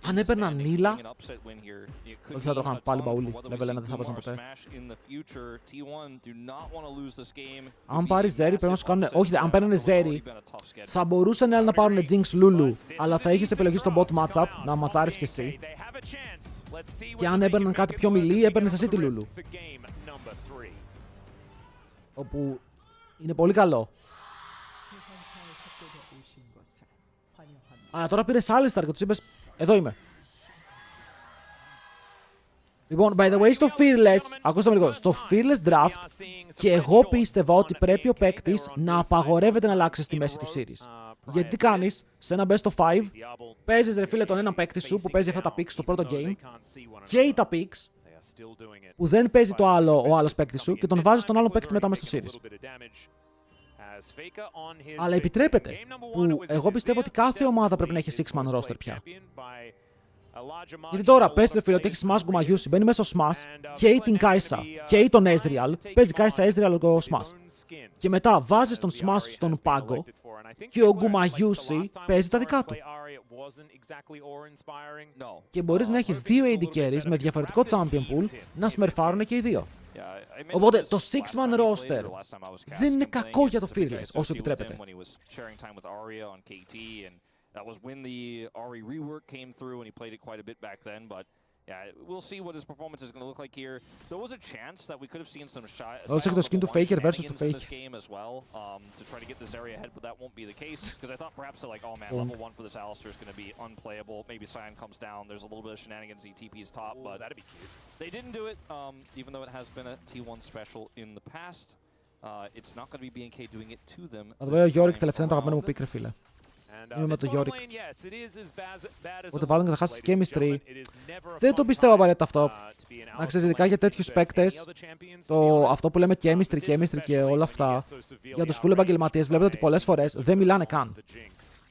Speaker 1: Αν έπαιρναν Νίλα. Όχι, θα το είχαν πάλι μπαούλι. Level 1 δεν θα βάζαν ποτέ. Αν πάρει Zeri, πρέπει να σου κάνουν. Όχι, αν παίρνανε Zeri, θα μπορούσαν να πάρουν Jinx Lulu. Αλλά θα είχε επιλογή στο bot matchup να ματσάρει κι εσύ. Και αν έπαιρναν κάτι πιο μιλή, έπαιρνε εσύ τη Lulu. Όπου είναι πολύ καλό. Αλλά τώρα πήρες Alistar και τους είπες, εδώ είμαι. Λοιπόν, by the way, στο Fearless, ακούστε με λίγο, στο Fearless Draft και εγώ πίστευα ότι πρέπει ο παίκτης να απαγορεύεται να αλλάξει στη μέση του series. Γιατί τι κάνεις, σε ένα best of 5, παίζεις ρε φίλε τον έναν παίκτη σου που παίζει αυτά τα picks στο πρώτο game, καίει τα picks, που δεν παίζει ο άλλος παίκτης σου και τον βάζεις τον άλλο παίκτη μετά μέσα στο series. Αλλά επιτρέπεται, που εγώ πιστεύω ότι κάθε ομάδα πρέπει να έχει 6-man roster πια. Γιατί τώρα πες ρε φίλε ότι έχει Smash Gumayusi, μπαίνει μέσα στο Smash, καίει την Kai'Sa, καίει τον Ezreal, παίζει Kai'Sa Ezreal ο Smash. Και μετά βάζεις τον Smash στον πάγκο και ο Gumayusi παίζει τα δικά του. Και μπορείς να έχεις δύο AD carries με διαφορετικό champion pool να σμερφάρουν και οι δύο. Οπότε το 6-man roster δεν είναι κακό για το Fearless όσο επιτρέπεται.
Speaker 3: That was when the Ahri rework came through and he played it quite a bit back then, but yeah, we'll see what his performance is going to look like here. There was a chance that we could have seen some shenanigans game as well to try to get this area ahead, but that won't be the case because I thought perhaps that like, oh man, level 1 for this Alistar is going to be unplayable. Maybe Sion comes down, there's a little bit of shenanigans, he TP's top, but that'd be cute. They didn't do it, even though it has been a T1 special in the past. It's not going to be BNK doing it to them.
Speaker 1: Εδώ ο Yorick τελευταία είναι το αγαπημένο μου pick, ρε φίλε. Είμαι με το Yorick. Οπότε βάλουν και θα χάσεις chemistry. Δεν το πιστεύω απαραίτητα αυτό. Να ξέρεις, ειδικά για τέτοιους παίκτες, αυτό που λέμε chemistry και όλα αυτά, για τους full επαγγελματίες, βλέπετε ότι πολλές φορές δεν μιλάνε καν.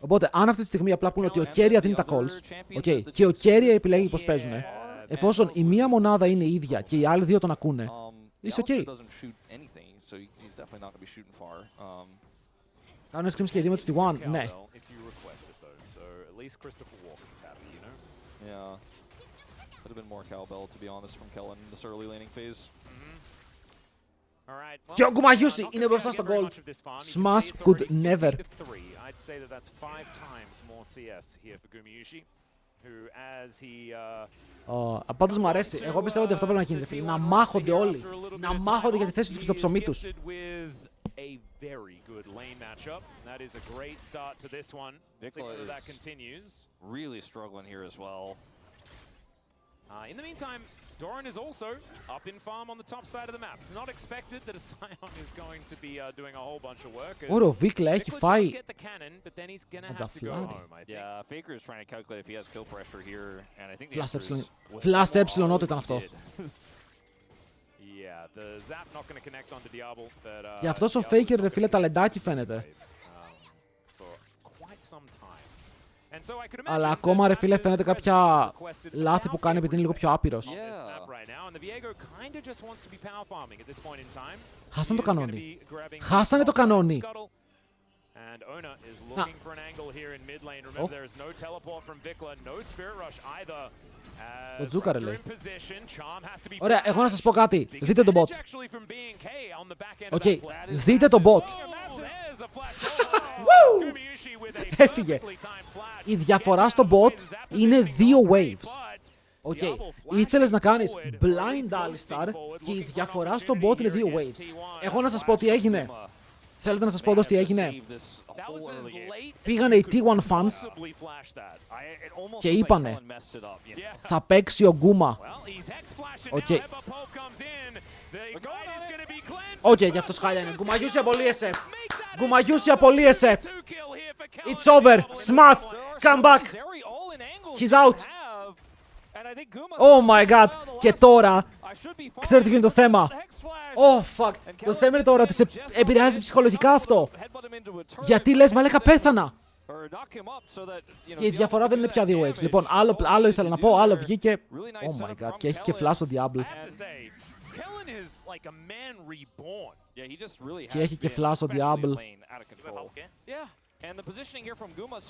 Speaker 1: Οπότε, αν αυτή τη στιγμή απλά πούνε ότι ο Keria δίνει τα calls, okay, και ο Keria επιλέγει πώς παίζουν, εφόσον η μία μονάδα είναι η ίδια και οι άλλοι δύο τον ακούνε, είσαι ok. Κάνουν scrims και οι δύο με τους T1, ναι.
Speaker 3: Yeah, could have been more cowbell to be honest from Kellen in this early laning phase.
Speaker 1: Και ο Gumayusi είναι μπροστά στο goal. Smash could never. Πάντως μου αρέσει. Εγώ πιστεύω ότι αυτό πρέπει να γίνει, φίλε. Να μάχονται όλοι. Να μάχονται για τη θέση τους και το ψωμί τους.
Speaker 2: A very good lane matchup. That is a great start to this one. Victor that continues.
Speaker 3: Really struggling here as well.
Speaker 2: In the meantime, Doran is also up in farm on the top side of the map. It's not expected that a Sion is going to be doing a whole bunch of work.
Speaker 1: Όρο, Βίκλα έχει φάει.
Speaker 3: Yeah, Faker is trying to calculate if he has kill pressure here, and I think the
Speaker 1: answer is Flash Epsilon ό,τι ήταν αυτό. Και αυτός ο Faker, ρε φίλε, ταλεντάκι φαίνεται. Αλλά ακόμα, ρε φίλε, φαίνεται κάποια λάθη που κάνει επειδή είναι λίγο πιο άπειρος. Χάσανε το κανόνι. Χάσανε το κανόνι. Το τζούκαρε, λέει. Ωραία, έχω να σας πω κάτι. Δείτε το bot. Οκ, δείτε το bot. Έφυγε. Η διαφορά στο bot είναι 2 waves. Οκ, ήθελες να κάνεις blind Alistar και η διαφορά στο bot είναι 2 waves. Έχω να σας πω τι έγινε. Θέλετε να σας πω τι έγινε. Πήγανε οι T1 fans και είπανε θα παίξει ο Γκούμα. Οκ, γι' αυτό σχάλια είναι. Gumayusi απολύεσαι. Gumayusi απολύεσαι. It's over. Smash. Come back. He's out. Oh my god. Και τώρα Ξέρετε ποιο είναι το θέμα? Oh fuck. Το θέμα είναι τώρα ότι σε επηρεάζει ψυχολογικά αυτό. Γιατί λες, μαλάκα πέθανα. Και η διαφορά δεν είναι πια δύο waves. Λοιπόν, άλλο ήθελα να πω, άλλο βγήκε. Oh my god, και έχει και flash ο Diablo. Και έχει και flash ο Diablo.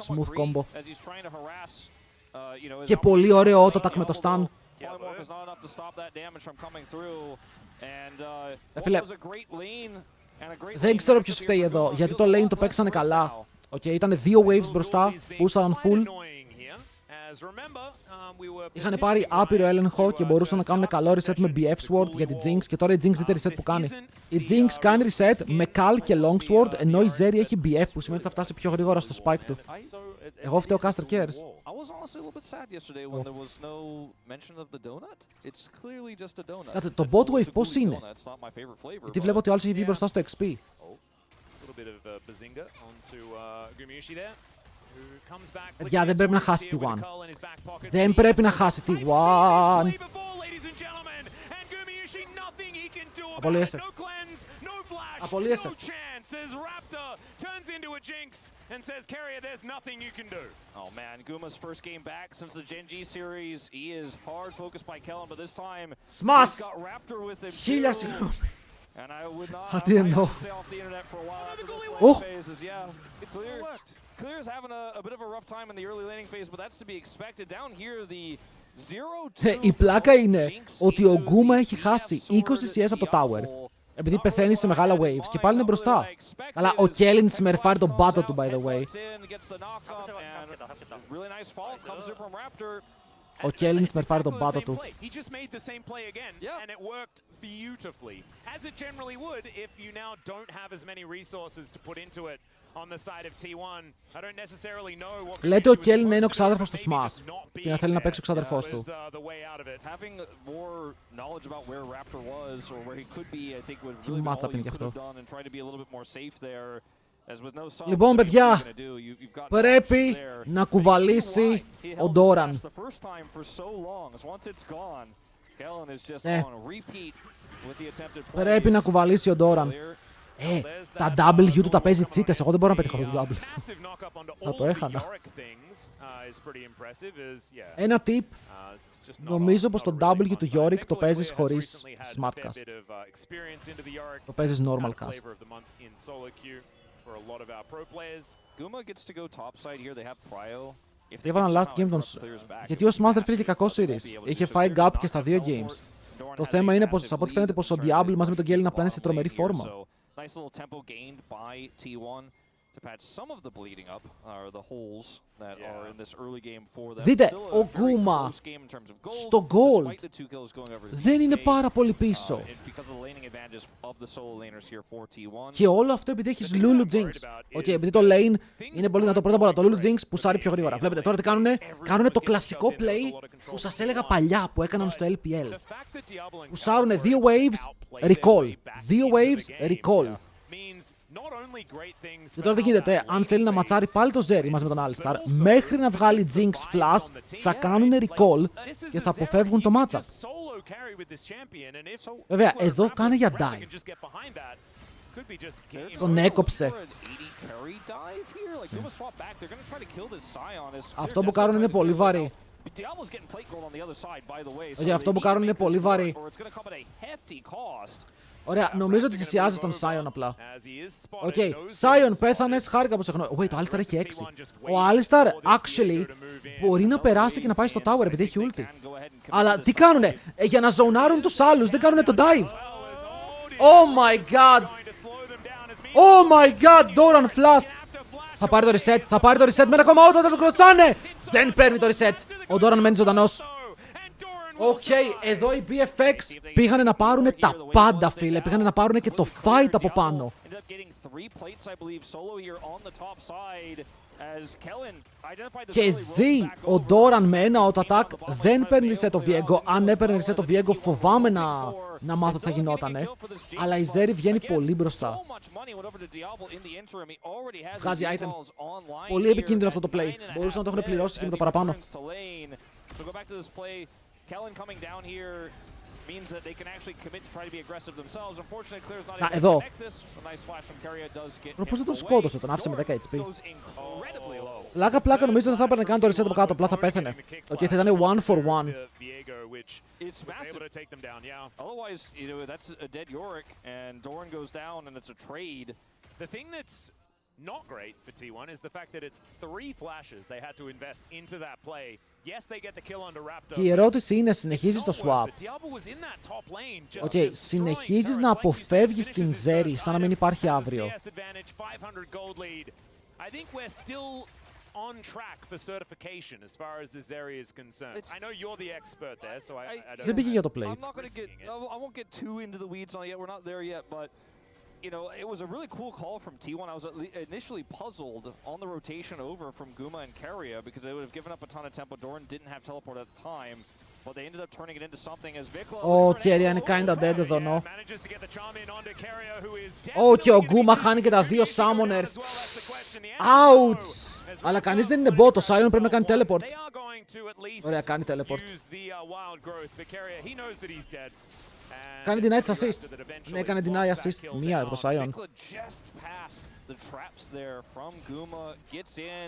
Speaker 1: Smooth combo. Και πολύ ωραίο auto-attack με το stun. Φίλε, δεν ξέρω ποιος φταίει εδώ, γιατί το lane το παίξανε καλά. Ήτανε δύο waves μπροστά, πούσαν full. Είχαν πάρει άπειρο έλεγχο και μπορούσαν να κάνουν καλό reset με BF Sword για τη Jinx και τώρα η Jinx δείτε reset που κάνει. Η Jinx κάνει reset με Cal και Long Sword ενώ η Zeri έχει BF που σημαίνει ότι θα φτάσει πιο γρήγορα στο spike του. Εγώ φταίω Caster Cares. Κάτσε, το bot wave πώς είναι? Γιατί βλέπω ότι ο άλλος έχει βγει μπροστά στο XP. Παιδιά, δεν πρέπει να χάσει T1. Δεν πρέπει να χάσει T1. Απολύεσαι. Απολύεσαι.
Speaker 3: Oh man, Guma's first game back since the Gen G series. He is hard focused by Kellen, but this time
Speaker 1: Smash!
Speaker 3: he's got Raptor with him.
Speaker 1: Χίλια συγγνώμη.
Speaker 3: And I would not
Speaker 1: I didn't know.
Speaker 3: stay off the internet for a while after this lane phase. Yeah, it's clear. Clear's having a bit of a rough time in the early laning phase, but that's to be expected. Down here, the 0-2.
Speaker 1: Η πλάκα είναι ότι ο Guma έχει χάσει 20 CS από το tower. Επειδή πεθαίνει σε μεγάλα waves και πάλι είναι μπροστά. Αλλά ο Kellen σμερφάρει τον μπάτο του, by the way. Ο Kellen σμερφάρει τον μπάτο του. Λέτε ο Kellen να είναι ο ξάδερφος του Smash και να θέλει να παίξει ο ξάδερφός του. Τι matchup είναι κι αυτό. Λοιπόν, παιδιά, πρέπει να κουβαλήσει ο Doran. Πρέπει να κουβαλήσει ο Doran. Τα W του τα παίζει τσίτες. Εγώ δεν μπορώ να πετύχω αυτό το W. Θα το έχανα. Ένα tip. Νομίζω πως το W του Yorick το παίζεις χωρίς Smartcast. Το παίζεις normal cast. Έβαλαν last game τον... Γιατί ο Smash δεν φίλε κακό series. Είχε φάει gap και στα δύο games. Το θέμα είναι πως από ό,τι φαίνεται πως ο Diablo μαζί με τον Galen απλά είναι σε τρομερή φόρμα. Nice little tempo gained by T1 to patch some of the bleeding up, or the holes that are in this early game for them. Δείτε, ο Guma στο gold δεν είναι πάρα πολύ πίσω. Και όλο αυτό επειδή έχεις Lulu Jinx. Επειδή το lane είναι πολύ δυνατό. Πρώτα απ' όλα το Lulu Jinx πουσάρει πιο γρήγορα. Βλέπετε τώρα τι κάνουνε. Κάνουνε το κλασικό play που σας έλεγα παλιά που έκαναν στο LPL. Πουσάρουνε δύο waves, recall. Δύο waves, recall. Και τώρα τι γίνεται, αν θέλει να ματσάρει πάλι το Zeri μαζί με τον Alistar, μέχρι να βγάλει Jinx Flash, θα κάνουν recall και θα αποφεύγουν το matchup. Βέβαια, εδώ κάνει για dive. Τον έκοψε. Αυτό που κάνουν είναι πολύ βαρύ. Αυτό που κάνουν είναι πολύ βαρύ. Ωραία, νομίζω ότι θυσιάζει τον Sion απλά. Sion πέθανες, χάρηκα που σε γνωρίζω. Wait, το Alistar έχει 6. Ο Alistar, actually, μπορεί να περάσει και να πάει στο tower επειδή έχει ulti. Αλλά τι κάνουνε, για να ζωνάρουν τους άλλους, δεν κάνουνε το dive. Oh my god. Oh my god, Doran Flash. Θα πάρει το reset, θα πάρει το reset με ένα ακόμα auto, θα το κλωτσάνε. Δεν παίρνει το reset. Ο Doran μένει ζωντανός. Εδώ οι BFX πήγανε να πάρουν τα πάντα, φίλε. Πήγανε να πάρουν και το fight από πάνω. Και ζει ο Doran με ένα auto-attack. Δεν παίρνει reset το Viego. Αν έπαιρνε reset το Viego φοβάμαι να μάθω τι θα γινότανε. Αλλά η Zeri βγαίνει πολύ μπροστά. Βγάζει item. Πολύ επικίνδυνο αυτό το play. Μπορούσαν να το έχουν πληρώσει και με το παραπάνω.
Speaker 3: means that they can actually commit and try to be aggressive themselves. Unfortunately, Clear's not
Speaker 1: Να,
Speaker 3: able to
Speaker 1: εδώ.
Speaker 3: connect this. A nice flash from Keria does get
Speaker 1: Πώς δεν τον
Speaker 3: him
Speaker 1: σκότωσε,
Speaker 3: away.
Speaker 1: τον άφησε με 10 HP.
Speaker 3: Goes incredibly low.
Speaker 1: Πλάκα νομίζω δεν θα έπαιρνε καν το reset από κάτω, απλά θα πέθανε. Οκ, θα ήταν 1 for 1.
Speaker 3: It's massive. Otherwise, you know, that's a dead Yorick, and Doran goes down, and it's a trade.
Speaker 2: The thing that's not great for T1 is the fact that it's 3 flashes they had to invest into that play. Yes, they get the kill onto Raptor.
Speaker 1: Και η ερώτηση είναι, συνεχίζεις το swap. Οκ, συνεχίζεις να αποφεύγεις την Zeri σαν να μην υπάρχει αύριο.
Speaker 2: I think we're still on track for certification as far as this area is concerned. I know you're the expert there, so I don't.
Speaker 1: Δεν πήγε για το play.
Speaker 3: I'm not going to get. I won't get too into the weeds on it yet. We're not there yet, but you know, it was a really cool call from T1. I was initially puzzled on the rotation over from Guma and Keria because they would have given up a ton of tempo. Doran didn't have teleport at the time, but they ended up turning it into something as Vikla.
Speaker 1: Ω, Keria είναι kinda dead εδώ, no. Ω, και ο Guma χάνει και τα 2 summoners. Ouch! Αλλά κανείς δεν είναι bot, ο Sion πρέπει να κάνει teleport. Ωραία, κάνει teleport. Κάνει deny assist. Ναι, έκανε deny assist. Μία από το Sion.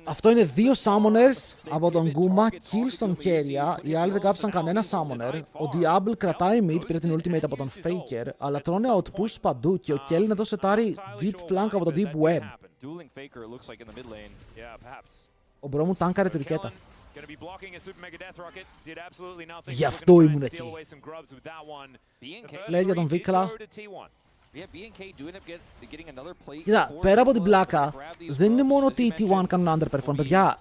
Speaker 1: Αυτό είναι 2 summoners από τον Guma, kill στον Keria. Οι άλλοι δεν κάψαν κανένα summoner. Ο Diablo κρατάει mid, πήρε την ultimate από τον Faker, αλλά τρώνε outpush παντού και ο Kelly εδώ σετάρει deep flank από το deep web. Ο μπρο μου τάνκαρε τη ρικέτα. Γι' αυτό ήμουν εκεί. Λέει για τον Vikla. Κοίτα, πέρα από την πλάκα, δεν είναι μόνο ότι οι T1 κάνουν underperform, παιδιά.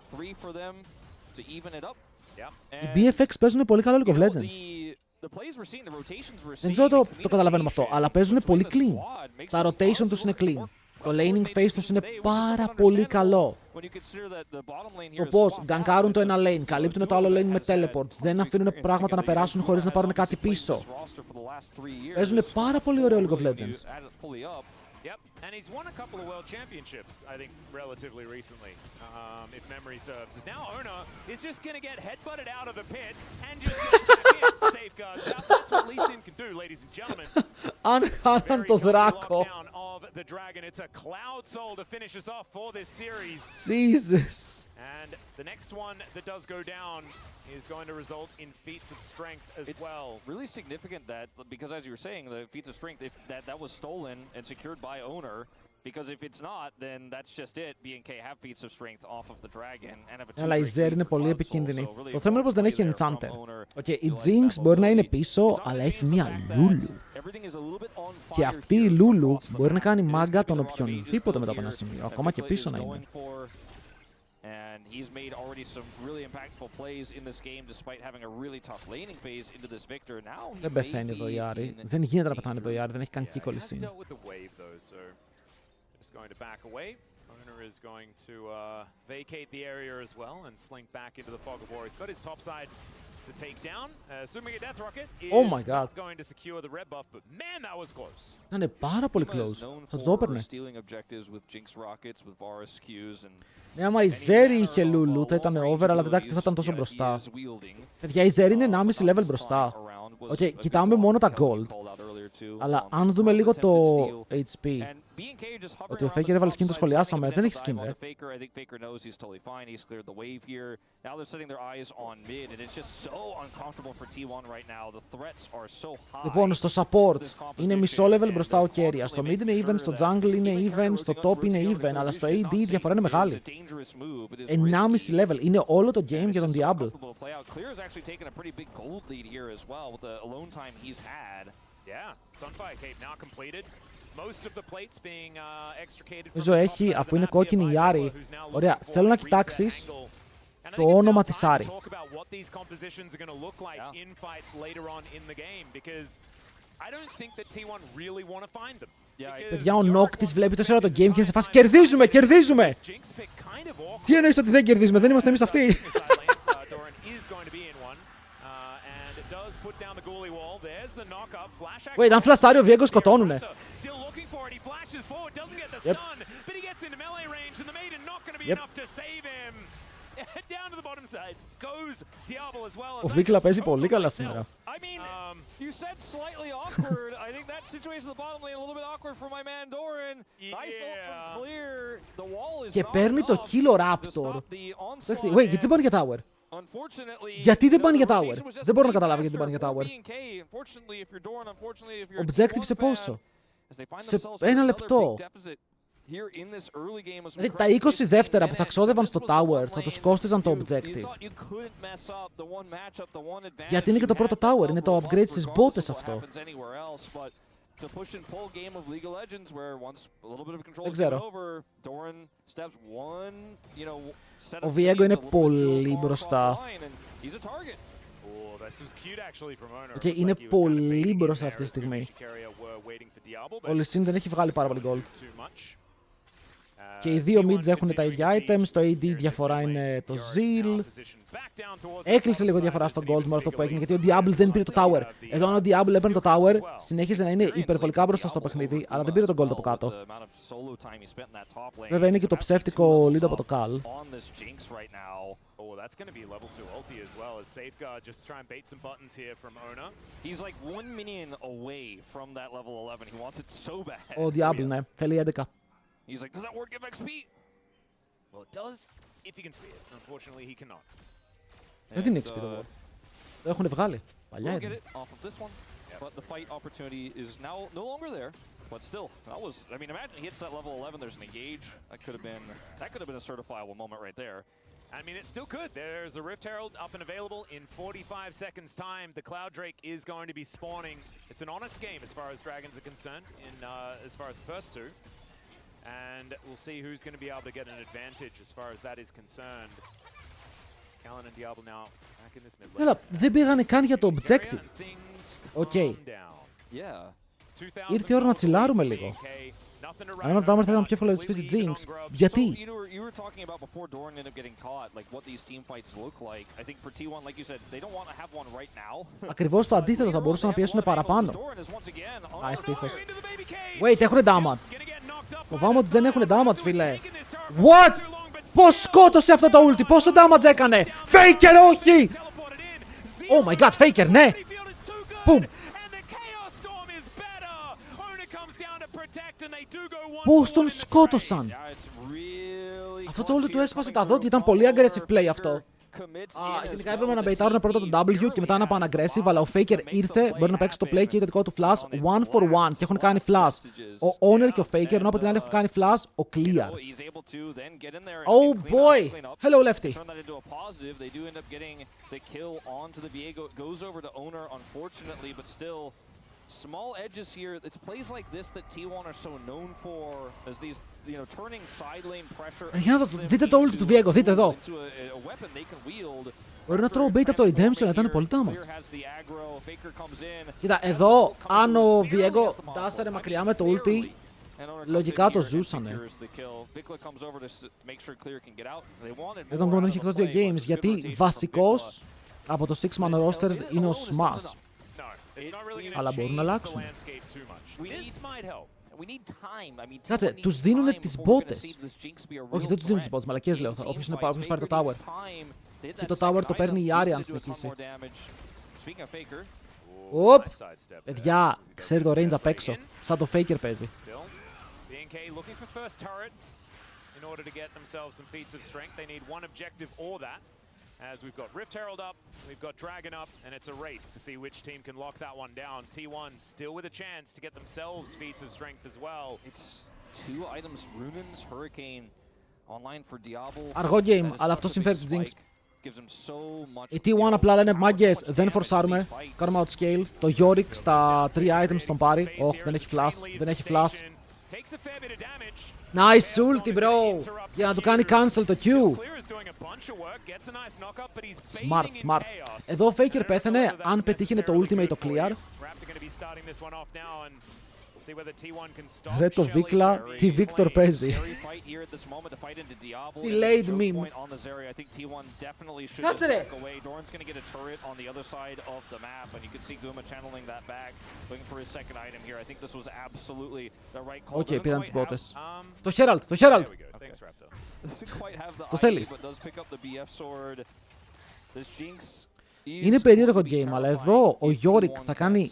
Speaker 1: Οι BFX παίζουν πολύ καλό League of Legends. Δεν ξέρω το καταλαβαίνουμε αυτό, αλλά παίζουν πολύ clean. Τα rotation τους είναι clean. Το laning phase τους είναι πάρα πολύ καλό. Το πώς γκανκάρουν το ένα lane, καλύπτουν το άλλο lane με teleports, δεν αφήνουν πράγματα να περάσουν χωρίς να πάρουν κάτι πίσω. Παίζουν πάρα πολύ ωραίο League of Legends.
Speaker 2: Yep, and he's won a couple of world championships, I think, relatively recently, if memory serves. Now Ona is just going to get headbutted out of the pit and just gets back in. Safeguards out. That's what Lee Sin can do, ladies and gentlemen.
Speaker 1: Αν χάναν το δράκο.
Speaker 2: The dragon. It's a cloud soul to finish us off for this series.
Speaker 1: Jesus.
Speaker 2: And the next one that does go down is going to result in feats of strength as well.
Speaker 3: It's really significant that, because as you were saying, the feats of strength, if that was stolen and secured by owner, because if it's not, then that's just it. B&K have feats of strength off of the dragon and have a.
Speaker 1: Αλλά η Zeri είναι πολύ επικίνδυνη. Το θέμα είναι πως δεν έχει enchanter. Okay, η Jinx μπορεί να είναι πίσω, αλλά έχει μία Lulu. Και αυτή η Lulu μπορεί να κάνει μάγκα τον οποιονδήποτε μετά από ένα σημείο, ακόμα και πίσω να είναι.
Speaker 3: And he's made already some really impactful plays in this game despite having a really tough laning phase into this Victor. Now
Speaker 1: δεν πεθαίνει εδώ η Άρη. Δεν γίνεται να πεθάνει εδώ η Άρη, δεν έχει καν κύκολη σύν.
Speaker 2: Is going to vacate the area as well and slink back into the fog of war. He's got his top side to take down. Assuming a death rocket is not going to secure the red buff, but man, that was close.
Speaker 1: Είναι πάρα πολύ close. Θα το έπαιρνε. Ναι, άμα η Zeri είχε Lulu θα ήταν over, αλλά εντάξει δεν θα ήταν τόσο μπροστά. Παιδιά, η Zeri είναι 1,5 level μπροστά. Okay, κοιτάμε μόνο τα gold. Αλλά αν δούμε λίγο το HP, ότι ο Faker έβαλε skin, το σχολιάσαμε, δεν έχει skin, ρε. Λοιπόν, στο support είναι μισό level μπροστά ο Keria. Στο mid είναι even, στο jungle είναι even, στο top είναι even, αλλά στο AD η διαφορά είναι μεγάλη. 1,5 level. Είναι όλο το game για τον Diablo. Νομίζω έχει, αφού είναι κόκκινη η Άρη. Ωραία, θέλω να κοιτάξεις το όνομα της Άρη. Παιδιά, ο Νοκ της βλέπει τόσο ώρα το game και είναι σε φάση κερδίζουμε, κερδίζουμε! Τι εννοείς ότι δεν κερδίζουμε, δεν είμαστε εμείς αυτοί. Wait, αν φλασάρει ο Viego σκοτώνουνε. Yep.
Speaker 2: Down to the bottom side goes Diablo as well.
Speaker 1: Ο Βίκλα παίζει πολύ καλά σήμερα.
Speaker 3: I mean, you said slightly awkward. I think that situation in the bottom lane a little bit awkward for my man Doran. Nice ult from Clear. The wall is
Speaker 1: Και
Speaker 3: not
Speaker 1: παίρνει το
Speaker 3: enough
Speaker 1: kill ο
Speaker 3: to
Speaker 1: Raptor.
Speaker 3: stop the
Speaker 1: Wait,
Speaker 3: onslaught.
Speaker 1: γιατί δεν πάνε για tower? Γιατί δεν πάνε για tower? Δεν μπορώ να καταλάβω γιατί δεν πάνε για tower. Objective σε πόσο? Σε 1 λεπτό. Δηλαδή τα 20 δεύτερα που θα ξόδευαν στο tower θα τους κόστιζαν το objective. Γιατί είναι και το πρώτο tower, είναι το upgrade στις μπότες αυτό. Δεν ξέρω. Ο Βιέγκο είναι πολύ μπροστά. Και είναι πολύ μπροστά αυτή τη στιγμή. Ο Λυσίν δεν έχει βγάλει πάρα πολύ gold. Και οι δύο mids έχουν τα ίδια items, το AD διαφορά είναι το Zeal. Έκλεισε λίγο διαφορά στο gold με αυτό που έγινε, γιατί ο Diablo δεν πήρε το tower. Εδώ αν ο Diablo έπαιρνε το tower, συνέχιζε να είναι υπερβολικά μπροστά στο παιχνίδι, αλλά δεν πήρε το gold από κάτω. Βέβαια είναι και το ψεύτικο lead από το Cal. Ο Diablo, ναι, θέλει 11.
Speaker 3: He's like, does that word give XP?
Speaker 2: Well, it does if you can see it. Unfortunately, he cannot.
Speaker 1: Δεν είναι XP το word. Το έχουν βγάλει. Παλιά
Speaker 3: We'll get
Speaker 1: είναι.
Speaker 3: it off of this one, but the fight opportunity is now no longer there. But still, that was, I mean, imagine he hits that level 11, there's an engage. That could have been a certifiable moment right there.
Speaker 2: I mean, it's still good. There's a Rift Herald up and available in 45 seconds' time. The Cloud Drake is going to be spawning. It's an honest game as far as Dragons are concerned, as far as the first two. And we'll see who's going to be able to get an advantage as far as that is concerned. Callan and Diablo now back in this mid lane.
Speaker 1: Έλα, δεν πήγανε καν για το objective. Οκ. Ήρθε η ώρα να τσιλάρουμε λίγο. Αν ο Dahmer θα ήταν πιο εύκολο να σπίσει Jinx. Γιατί? Ακριβώς το αντίθετο, θα μπορούσαν να πιέσουν παραπάνω. Nice τείχος. Wait, έχουνε damage. Φοβάμαι ότι δεν έχουνε damage, φίλε. What? Πώς σκότωσε αυτό το ulti, πόσο damage έκανε? Faker, όχι! Oh my god, Faker, ναι! Boom! Πώς τον σκότωσαν! Αυτό το ulti του έσπασε τα δόντια, ήταν πολύ aggressive play αυτό. Γενικά έπρεπε να μπεϊτάρουν πρώτα τον W και μετά να πάνε aggressive, αλλά ο Faker ήρθε, μπορεί να παίξει το play και το δικό του flash 1 for 1 και έχουν κάνει flash. Ο Owner και ο Faker, ενώ από την άλλη έχουν κάνει flash ο Clear. Oh boy! Hello Lefty!
Speaker 3: Small edges here. It's plays like this that T1 are so known for, as these, you know, turning side lane pressure.
Speaker 1: Για να το δείτε το ulti του Viego, δείτε εδώ. Μπορεί να τρώω bait από το Redemption, ήταν πολύ damage. Κοίτα, εδώ, αν ο Viego ντάσαρε μακριά με το ulti, λογικά το ζούσανε. Εδώ μόνο έχει εκτός 2 games, γιατί βασικός από το 6-man roster είναι ο Smash. Αλλά μπορούν να αλλάξουν. Κάτσε, τους δίνουνε τις μπότες. Όχι, δεν τους δίνουν τις μπότες, μαλακίες λέω. Όποιος πάρει το tower. Και το tower το παίρνει η Άρια αν συνεχίσει. Οπ! Παιδιά, ξέρει το range απ' έξω. Σαν το Faker παίζει.
Speaker 2: In order to get themselves some feats of strength, they need one objective or that. As we've got Rift Herald up, we've got Dragon up, and it's a race to see which team can lock that one down. T1 still with a chance to get themselves feats of strength as well.
Speaker 3: It's 2 items, Runins, Hurricane, online for Diablo.
Speaker 1: Αργό game, αλλά αυτό συμφέρει τη Jinx. Η T1 απλά λένε μάγκες, δεν φορσάρουμε, κάνουμε outscale. Το Yorick στα 3 items τον πάρει. Όχι, δεν έχει flash, δεν έχει flash. Nice ulti, bro! Για να του κάνει cancel το Q. Smart, smart. Εδώ ο Faker πέθανε αν πετύχαινε το ultimate το clear. Ρε το Βίκλα, τι Victor παίζει. Delayed meme. Κάτσε ρε! Οκ, πήραν τις μπότες. Το Herald, το Herald! Το θέλεις. Είναι περίεργο game, αλλά εδώ ο Yorick θα κάνει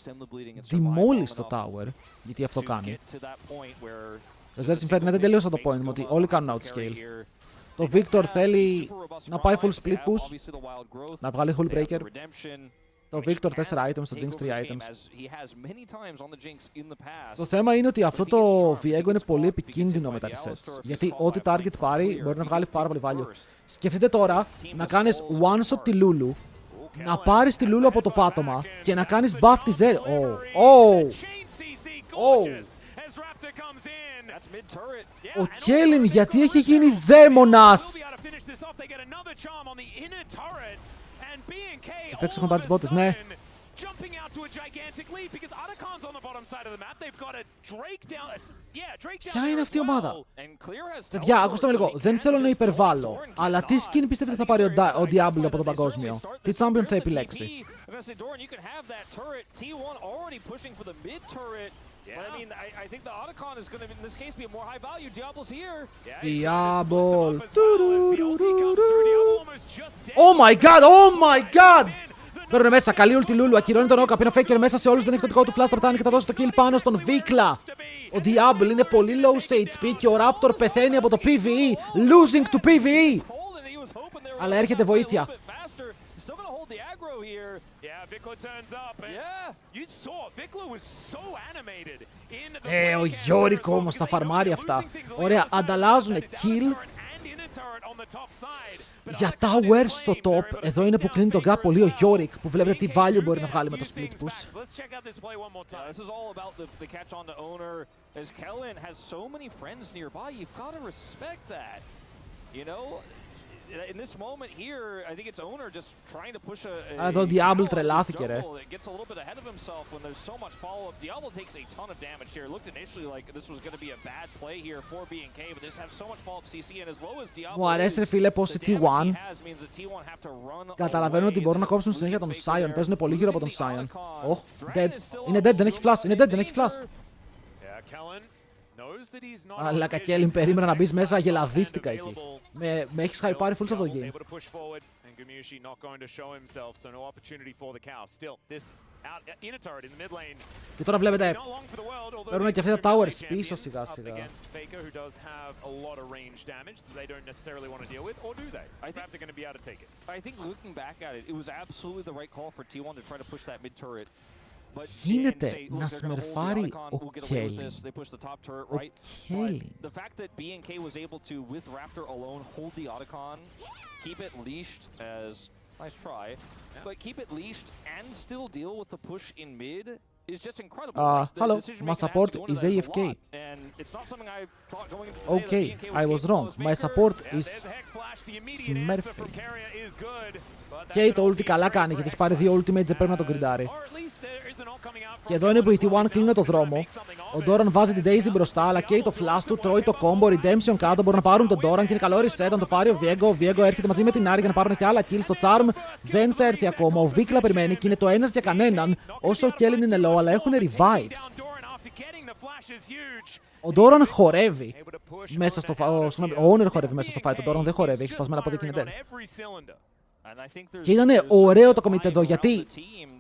Speaker 1: demolish στο tower, γιατί αυτό κάνει. Δεν συμφέρει να δεν τελείωσα το point μου, ότι όλοι κάνουν outscale. Το Victor θέλει να πάει full split push, να βγάλει Hull Breaker. Το Victor 4 items, το Jinx 3 items. Το θέμα είναι ότι αυτό το Viego είναι πολύ επικίνδυνο με τα resets. Γιατί ό,τι target πάρει μπορεί να βγάλει πάρα πολύ value. Σκεφτείτε τώρα να κάνεις one shot τη Lulu, να πάρεις τη Lulu από το πάτωμα και να κάνεις buff τη Zeri. Ο Κέλιν γιατί έχει γίνει δαίμονας! Effects έχουν πάρει τις μπότες, ναι. Ποια είναι αυτή η ομάδα? Παιδιά, ακούστε με λίγο. Δεν θέλω να υπερβάλλω. Αλλά τι skin πιστεύετε θα πάρει ο Diablo από το παγκόσμιο? Τι champion θα επιλέξει? I think the Otacon is going to, in this case, be a more high value. Diablo's here. Diablo. Oh my god, oh my god! Παίρνουν μέσα, καλή ulti Lulu, ακυρώνει τον Oka, πήρε faker μέσα σε όλους, δεν έχει το δικό του flash τραπτάνει και θα δώσει το kill πάνω στον Βίκλα. Ο Diablo είναι πολύ low σε HP και ο Raptor πεθαίνει από το PvE, losing to PvE. Αλλά έρχεται βοήθεια. Ο Yorick όμως τα φαρμάρει αυτά. Ωραία, ανταλλάζουν kill για tower στο top. Εδώ είναι που κλείνει τον gap πολύ ο Yorick, που βλέπετε τι value μπορεί να βγάλει με το split push. Εδώ ο Diablo τρελάθηκε, ρε. Μου αρέσει, ρε φίλε, πως η T1 καταλαβαίνουν ότι μπορούν να κόψουν συνέχεια τον Sion. Παίζουν πολύ γύρω από τον Sion. Dead. Είναι dead, δεν έχει flash. Είναι dead, δεν έχει flash. Αλλά Κακέλιν, περίμενα να μπεις μέσα, γελαδίστηκα εκεί. Με έχεις χαϊπάρει full σε αυτό το game. Και τώρα βλέπετε, παίρνουν και αυτά τα towers πίσω σιγά σιγά. Γίνεται να σμερφάρει ο Κέλιν. Ο Κέλιν. Hello, my support is AFK. Okay, I was wrong. My support is Smurfy. Και το ulti καλά κάνει, γιατί έχει πάρει 2 ultimates, δεν πρέπει να τον γκριντάρει. Και εδώ είναι που η T1 κλείνει το δρόμο. Ο Doran βάζει την Daisy μπροστά, αλλά και το flash του τρώει το combo. Redemption κάτω, μπορούν να πάρουν τον Doran και είναι καλό reset. Αν το πάρει ο Viego, ο Viego έρχεται μαζί με την Άρη για να πάρουν και άλλα kills. Το Charm δεν θα έρθει ακόμα. Ο Vikla περιμένει και είναι το ένας για κανέναν. Όσο ο Kellen είναι low, αλλά έχουν revives. Ο Doran χορεύει μέσα στο fight. Ο Honor χορεύει μέσα στο fight. Ο Doran δεν χορεύει, έχει σπασμένα πόδια και είναι dead. Και ήταν ωραίο το commit εδώ, γιατί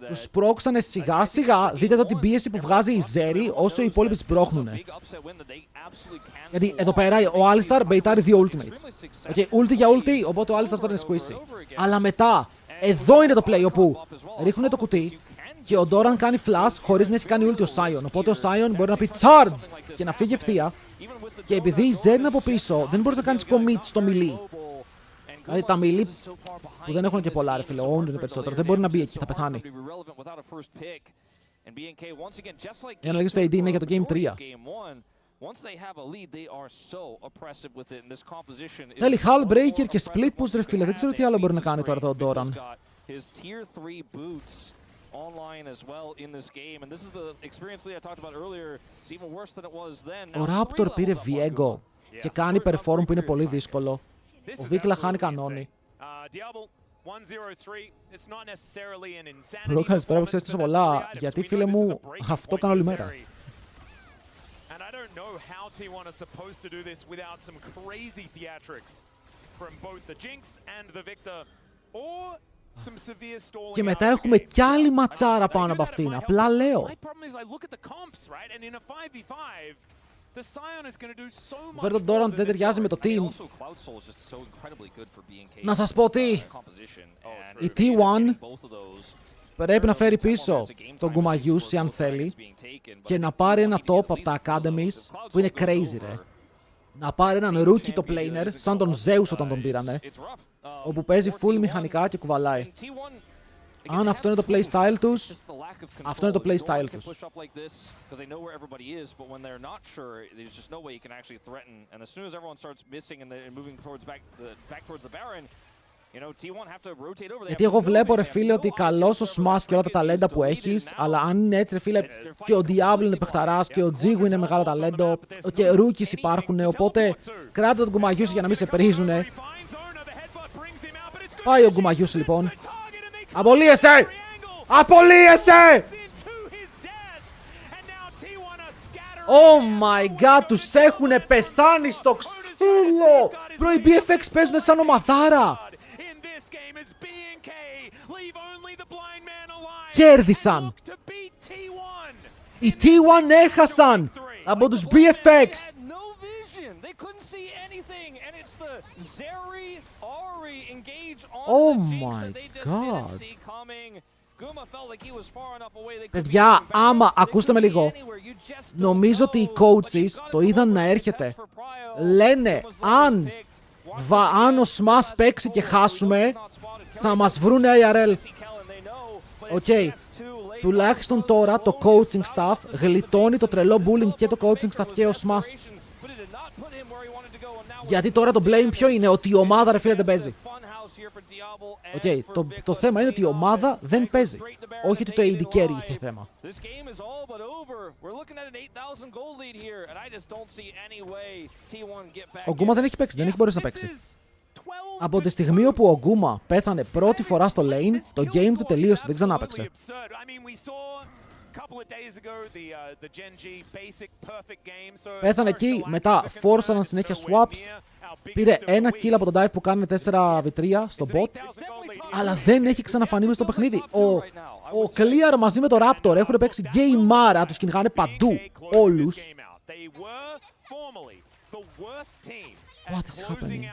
Speaker 1: τους σπρώξανε σιγά σιγά. Δείτε εδώ την πίεση που βγάζει η Zeri όσο οι υπόλοιποι σπρώχνουνε. Γιατί εδώ πέρα ο Alistar μπεϊτάρει 2 ultimates. Ulti για ulti, οπότε ο Alistar τώρα είναι squishy. Αλλά μετά, εδώ είναι το play όπου ρίχνουν το κουτί και ο Doran κάνει flash χωρίς να έχει κάνει ulti ο Sion. Οπότε ο Sion μπορεί να πει charge και να φύγει ευθεία. Και επειδή η Zeri είναι από πίσω, δεν μπορείς να κάνεις commit στο melee. Δηλαδή τα melee που δεν έχουν και πολλά, ρε φίλε, ο Owner είναι περισσότερο, δεν μπορεί να μπει εκεί, θα πεθάνει. Για να λέγεις το AD είναι για το Game 3. Θέλει Hull Breaker και Split Push, ρε φίλε, δεν ξέρω τι άλλο μπορεί να κάνει τώρα εδώ ο Doran. Ο Raptor πήρε Viego και κάνει perform που είναι πολύ δύσκολο. Ο Βίκλα χάνει κανόνι. Μπρο, καλησπέρα που ξέρεις τόσο πολλά, γιατί φίλε μου αυτό κάνω όλη μέρα.
Speaker 2: And I don't know how T1 are supposed to do this without some crazy theatrics from both the Jinx and the Victor, or some severe stalling.
Speaker 1: Και μετά έχουμε κι άλλη ματσάρα πάνω από αυτήν. Απλά λέω. Βέβαια τον Doran δεν ταιριάζει με το team. Να σας πω τι. Η T1 πρέπει να φέρει πίσω τον Gumayusi αν θέλει και να πάρει ένα top από τα Academies που είναι crazy ρε. Να πάρει έναν rookie το planer σαν τον Zeus όταν τον πήρανε, όπου παίζει full μηχανικά και κουβαλάει. Αν αυτό είναι το playstyle τους, αυτό είναι το playstyle τους. Γιατί εγώ βλέπω ρε φίλε ότι καλός ο Smash και όλα τα ταλέντα που έχεις, αλλά αν είναι έτσι ρε φίλε και ο Diablo είναι παιχταράς και ο Jigu είναι μεγάλο ταλέντο και rookies υπάρχουν, οπότε κράτα τον Gumayusi για να μην σε πρίζουνε. Πάει ο Gumayusi λοιπόν. Απολύεσαι! Απολύεσαι! Oh my god, τους έχουνε πεθάνει στο ξύλο! Μπρο, οι BFX παίζουνε σαν ομαδάρα! Κέρδισαν! Οι T1 έχασαν από τους BFX! Oh my god. Παιδιά, άμα, ακούστε με λίγο. Νομίζω ότι οι coaches το είδαν να έρχεται. Λένε, αν ο Smash παίξει και χάσουμε, θα μας βρούνε IRL. Οκ. Τουλάχιστον τώρα το coaching staff γλιτώνει το τρελό bullying και το coaching staff και ο Smash. Γιατί τώρα το blame ποιο είναι, ότι η ομάδα ρε φίλε δεν παίζει. Το θέμα είναι ότι η ομάδα δεν παίζει. Όχι ότι το AD carry είχε θέμα. Ο Guma δεν έχει παίξει, δεν έχει μπορέσει να παίξει. Από τη στιγμή όπου ο Guma πέθανε πρώτη φορά στο lane, το game του τελείωσε, δεν ξανά παίξε. Πέθανε εκεί, μετά φόρσαναν συνέχεια swaps, πήρε ένα kill από τον dive που κάνει 4v3 στο bot, αλλά δεν έχει ξαναφανεί μες στο παιχνίδι. Ο Clear μαζί με το Raptor έχουν παίξει game, τους κυνηγάνε παντού, όλους. What is happening?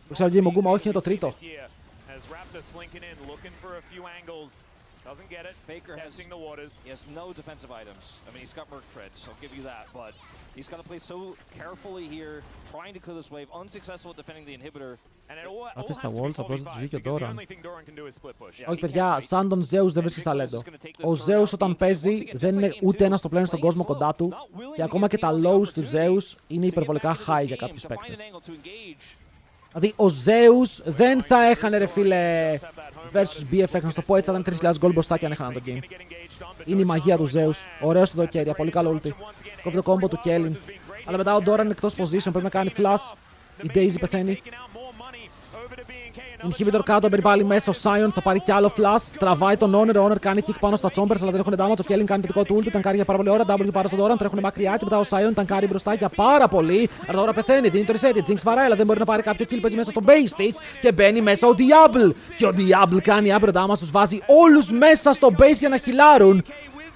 Speaker 1: Το ξέρω game ο Guma, όχι είναι το τρίτο.
Speaker 3: Doesn't get it. Faker testing the waters. He has no defensive items. I mean, he's got Merc Treads, I'll give you that, but he's got to play so carefully here, trying to clear this wave, unsuccessful at defending the inhibitor. And it all has to be
Speaker 1: απλώς τους βγήκε ο Doran.
Speaker 2: the only thing Doran can do is split push.
Speaker 1: Όχι παιδιά, σαν τον Zeus δεν βρίσκεις ταλέντο. Ο Zeus όταν παίζει δεν είναι ούτε ένας στο πλένο στον κόσμο κοντά του και ακόμα και τα lows του Zeus είναι υπερβολικά high για κάποιους παίκτες. Δηλαδή ο Zeus δεν θα έχανε ρε φίλε versus BFX, να σου το πω έτσι, θα ήταν 3.000 gold μπροστά και αν έχαναν το game. Είναι η μαγεία του Zeus. Ωραίος του δοκέρια, πολύ καλό ulti. Κόβει το combo του Kellen. Αλλά μετά ο Doran είναι εκτός position, πρέπει να κάνει flash. Η Daisy πεθαίνει. Inhibitor κάτω, μπαίνει πάλι μέσα. Ο Sion θα πάρει κι άλλο flash. Τραβάει τον Honor. Ο Honor κάνει kick πάνω στα Chompers, αλλά δεν έχουν damage. Ο Kellen κάνει το δικό του ulti. Τανκάρει για πάρα πολύ ώρα. W πάρα στον Doran. Τρέχουν μακριά και μετά ο Sion τανκάρει μπροστά για πάρα πολύ. Αλλά τώρα πεθαίνει. Δίνει το reset. Jinx βαράει, αλλά δεν μπορεί να πάρει κάποιο kill. Παίζει μέσα στο base της και μπαίνει μέσα ο Diablo. Και ο Diablo κάνει άπειρο damage. Τους βάζει όλους μέσα στο base για να χιλάρουν.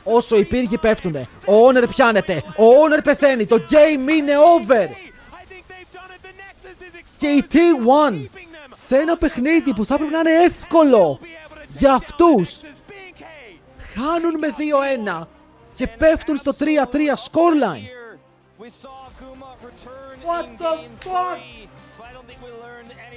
Speaker 1: Όσο οι πύργοι πέφτουνε. Ο Honor πιάνεται. Ο Honor πεθαίνει. Το game είναι over. Και η T1 σε ένα παιχνίδι που θα πρέπει να είναι εύκολο για αυτούς χάνουν με 2-1 και πέφτουν στο 3-3 scoreline. What the fuck?